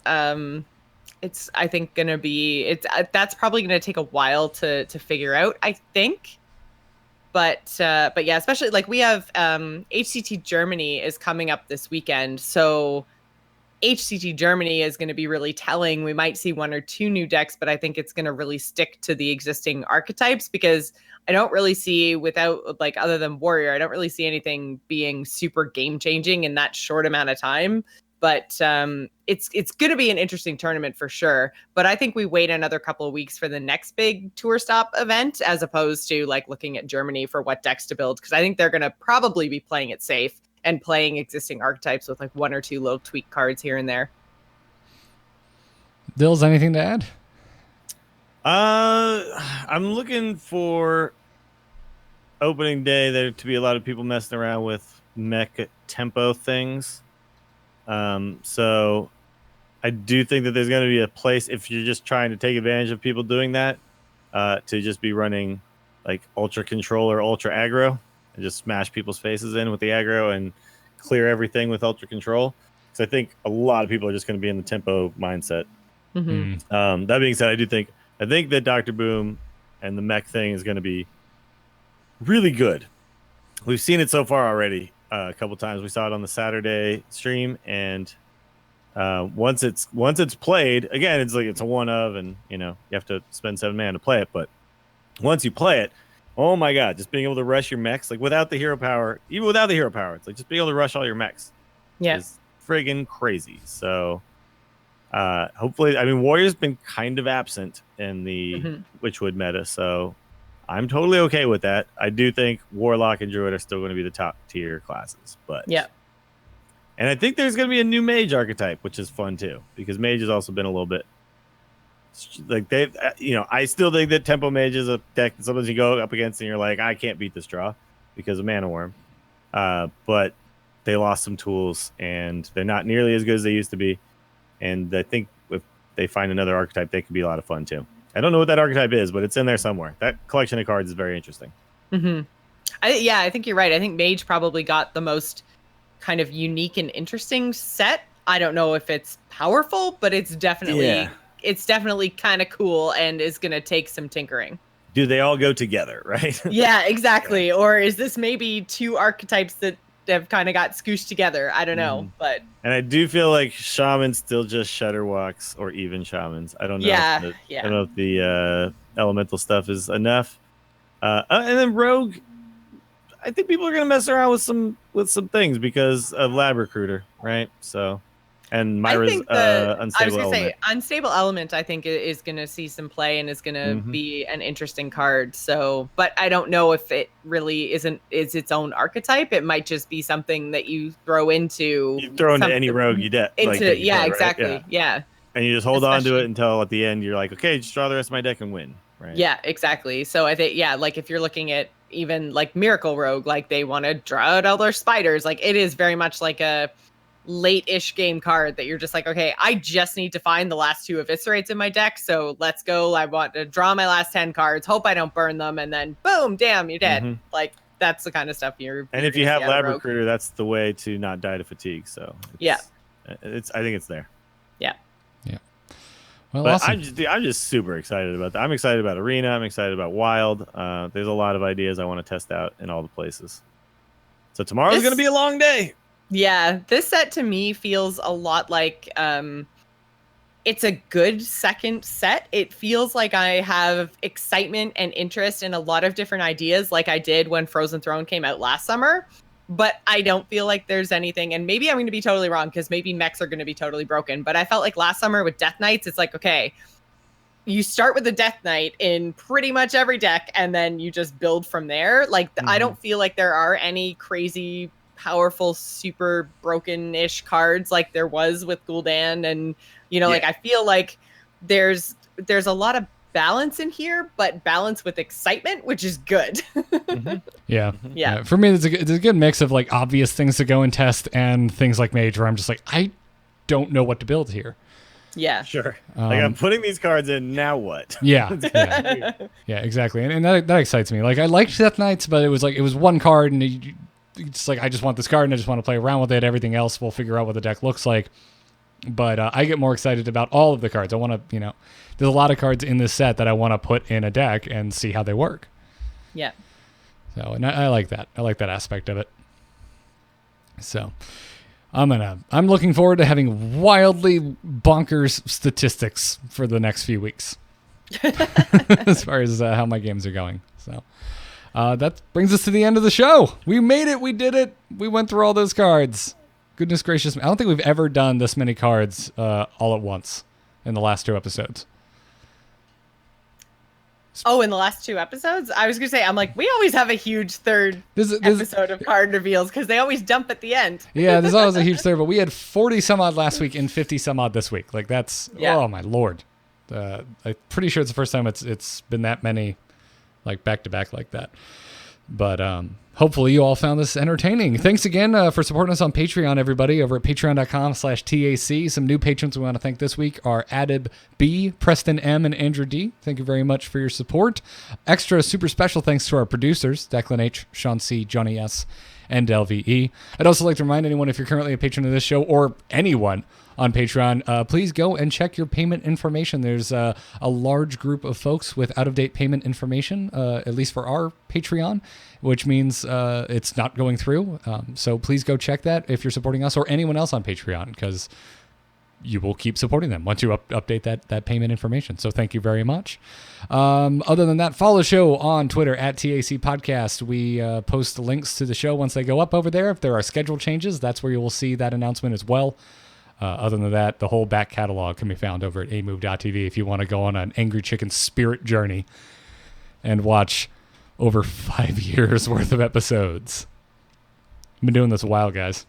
It's I think gonna be that's probably gonna take a while to figure out, I think. But yeah, especially like we have HCT Germany is coming up this weekend, so HCT Germany is going to be really telling. We might see 1 or 2 new decks, but I think it's going to really stick to the existing archetypes because I don't really see without like other than Warrior, I don't really see anything being super game changing in that short amount of time. But it's going to be an interesting tournament for sure. But I think we wait another couple of weeks for the next big tour stop event, as opposed to like looking at Germany for what decks to build, because I think they're going to probably be playing it safe and playing existing archetypes with like 1 or 2 little tweak cards here and there. Dills, anything to add? I'm looking for opening day there to be a lot of people messing around with mech tempo things. So I do think that there's going to be a place if you're just trying to take advantage of people doing that, to just be running like ultra control or ultra aggro and just smash people's faces in with the aggro and clear everything with ultra control. Because I think a lot of people are just going to be in the tempo mindset. Mm-hmm. That being said, I think that Dr. Boom and the mech thing is going to be really good. We've seen it so far already. A couple times we saw it on the Saturday stream, and once it's played again, it's like it's a one of, and you have to spend 7 mana to play it. But once you play it, oh my god, just being able to rush your mechs like without the hero power, even without the hero power, it's like just being able to rush all your mechs. Yeah, is friggin' crazy. So hopefully, I mean, Warrior's been kind of absent in the Witchwood meta, so I'm totally okay with that. I do think Warlock and Druid are still going to be the top tier classes, but yeah. And I think there's going to be a new Mage archetype, which is fun too, because Mage has also been a little bit like I still think that Tempo Mage is a deck that sometimes you go up against and you're like, I can't beat this draw because of Mana Worm. But they lost some tools and they're not nearly as good as they used to be. And I think if they find another archetype, they could be a lot of fun too. I don't know what that archetype is, but it's in there somewhere. That collection of cards is very interesting. Mm-hmm. I think you're right. I think Mage probably got the most kind of unique and interesting set. I don't know if it's powerful, but it's definitely kind of cool and is going to take some tinkering. Do they all go together, right? Yeah, exactly. Yeah. Or is this maybe 2 archetypes that have kind of got scooshed together? I don't know, but and I do feel like Shaman still just Shudderwalks or even Shamans. I don't know. I don't know if the elemental stuff is enough. And then Rogue, I think people are gonna mess around with some things because of Lab Recruiter, right? So, and Myra's unstable element. Unstable element, I think is going to see some play and is going to be an interesting card. So, but I don't know if it really is its own archetype. It might just be something that you throw into. You throw into any rogue you get. Exactly. Right? Yeah. And you just hold on to it until at the end you're like, okay, just draw the rest of my deck and win. Right. Yeah, exactly. So I think, like if you're looking at even like Miracle Rogue, like they want to draw out all their spiders. Like it is very much like a late-ish game card that you're just like, okay, I just need to find the last 2 eviscerates in my deck, so let's go. I want to draw my last 10 cards, hope I don't burn them, and then boom, damn, you're dead. Like that's the kind of stuff you're. And if you have Lab Recruiter, that's the way to not die to fatigue. So I think it's there. Yeah. Well, but awesome. I'm just super excited about that. I'm excited about Arena. I'm excited about Wild. There's a lot of ideas I want to test out in all the places. So tomorrow's going to be a long day. Yeah, this set to me feels a lot like it's a good second set. It feels like I have excitement and interest in a lot of different ideas like I did when Frozen Throne came out last summer, but I don't feel like there's anything, and maybe I'm going to be totally wrong because maybe mechs are going to be totally broken, but I felt like last summer with Death Knights, it's like, okay, you start with the Death Knight in pretty much every deck and then you just build from there. Like I don't feel like there are any crazy powerful, super broken-ish cards like there was with Gul'dan, and like I feel like there's a lot of balance in here, but balance with excitement, which is good. Yeah. For me, it's a good mix of like obvious things to go and test and things like Mage, where I'm just like, I don't know what to build here. Yeah, sure. Like I'm putting these cards in. Now what? Yeah, exactly. And that excites me. Like I liked Death Knights, but it was one card, and it's like I just want this card and I just want to play around with it. Everything else we'll figure out what the deck looks like. But I get more excited about all of the cards. I want to, there's a lot of cards in this set that I want to put in a deck and see how they work. Yeah. So, and I like that. I like that aspect of it. So, I'm looking forward to having wildly bonkers statistics for the next few weeks. As far as how my games are going. So that brings us to the end of the show. We made it. We did it. We went through all those cards. Goodness gracious. I don't think we've ever done this many cards all at once in the last 2 episodes. Oh, in the last 2 episodes? I was going to say, I'm like, we always have a huge third episode of card reveals because they always dump at the end. Yeah, there's always a huge third, but we had 40 some odd last week and 50 some odd this week. Like that's, oh my Lord. I'm pretty sure it's the first time it's been that many like back to back like that. But hopefully you all found this entertaining. Thanks again for supporting us on Patreon, everybody, over at patreon.com/TAC. Some new patrons we want to thank this week are Adib B, Preston M, and Andrew D. Thank you very much for your support. Extra super special thanks to our producers, Declan H, Sean C, Johnny S, and LVE. I'd also like to remind anyone, if you're currently a patron of this show or anyone on Patreon, please go and check your payment information. There's a large group of folks with out-of-date payment information, at least for our Patreon, which means it's not going through. So please go check that if you're supporting us or anyone else on Patreon, because you will keep supporting them once you update that payment information. So thank you very much. Other than that, follow the show on Twitter at TAC Podcast. We post the links to the show once they go up over there. If there are schedule changes, that's where you will see that announcement as well. Other than that, the whole back catalog can be found over at amove.tv if you want to go on an Angry Chicken spirit journey and watch over 5 years worth of episodes. I've been doing this a while, guys.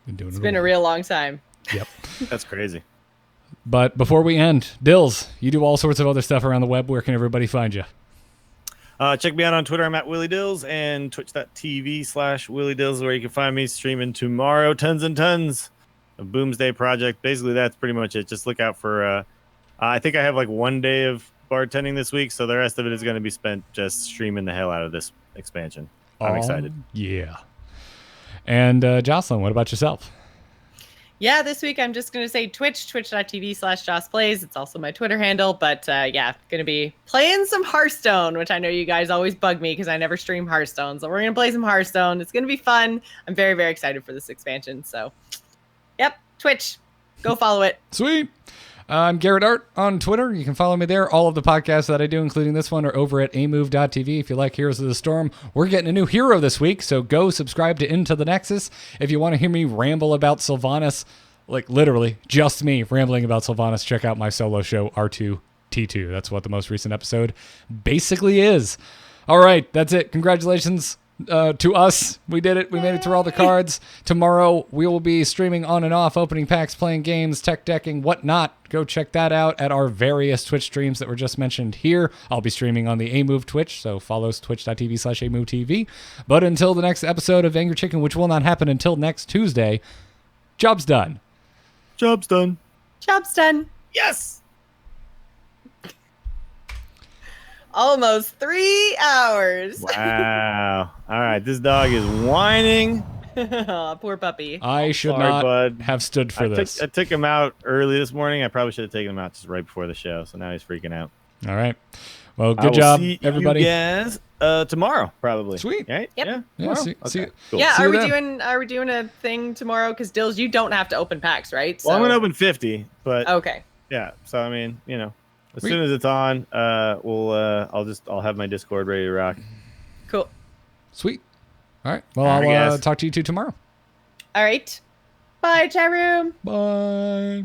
It's been a real long time. Yep. That's crazy. But before we end, Dills, you do all sorts of other stuff around the web. Where can everybody find you? Check me out on Twitter. I'm at Willie Dills, and twitch.tv/Willie Dills, where you can find me streaming tomorrow. Tons and tons of Boomsday Project. Basically, that's pretty much it. Just look out for, I think I have like 1 day of bartending this week, so the rest of it is going to be spent just streaming the hell out of this expansion. I'm excited. Yeah. And Jocelyn, what about yourself? Yeah, this week I'm just going to say twitch.tv/JossPlays. It's also my Twitter handle. But yeah, going to be playing some Hearthstone, which I know you guys always bug me because I never stream Hearthstone. So we're going to play some Hearthstone. It's going to be fun. I'm very, very excited for this expansion. So, yep, Twitch. Go follow it. Sweet. I'm Garrett Art on Twitter. You can follow me there. All of the podcasts that I do, including this one, are over at amove.tv. If you like Heroes of the Storm, we're getting a new hero this week, so go subscribe to Into the Nexus. If you want to hear me ramble about Sylvanas, like literally just me rambling about Sylvanas, check out my solo show, R2T2. That's what the most recent episode basically is. All right, that's it. Congratulations to us. We did it. We made it through all the cards. Tomorrow we will be streaming on and off, opening packs, playing games, tech decking, whatnot. Go check that out at our various Twitch streams that were just mentioned here. I'll be streaming on the Amove Twitch, so follow us twitch.tv/AmoveTV. But until the next episode of Angry Chicken, which will not happen until next Tuesday, job's done. Job's done. Job's done. Yes. Almost 3 hours. Wow. All right. This dog is whining. Aw, poor puppy. I should Sorry, not bud. have stood for this. I took him out early this morning. I probably should have taken him out just right before the show. So now he's freaking out. All right. Well, I good will job, see everybody. You guys tomorrow, probably. Sweet. Right? Yep. Yeah. Yeah, Tomorrow? see Okay, you. cool. Yeah, See are you we then. doing a thing tomorrow? Because Dills, you don't have to open packs, right? Well, I'm gonna open 50, but Okay. yeah. So I mean, you know, as Sweet. soon as it's on, I'll have my Discord ready to rock. Cool. Sweet. All right. Well, All right, I'll guys. talk to you two tomorrow. All right. Bye, chat room. Bye.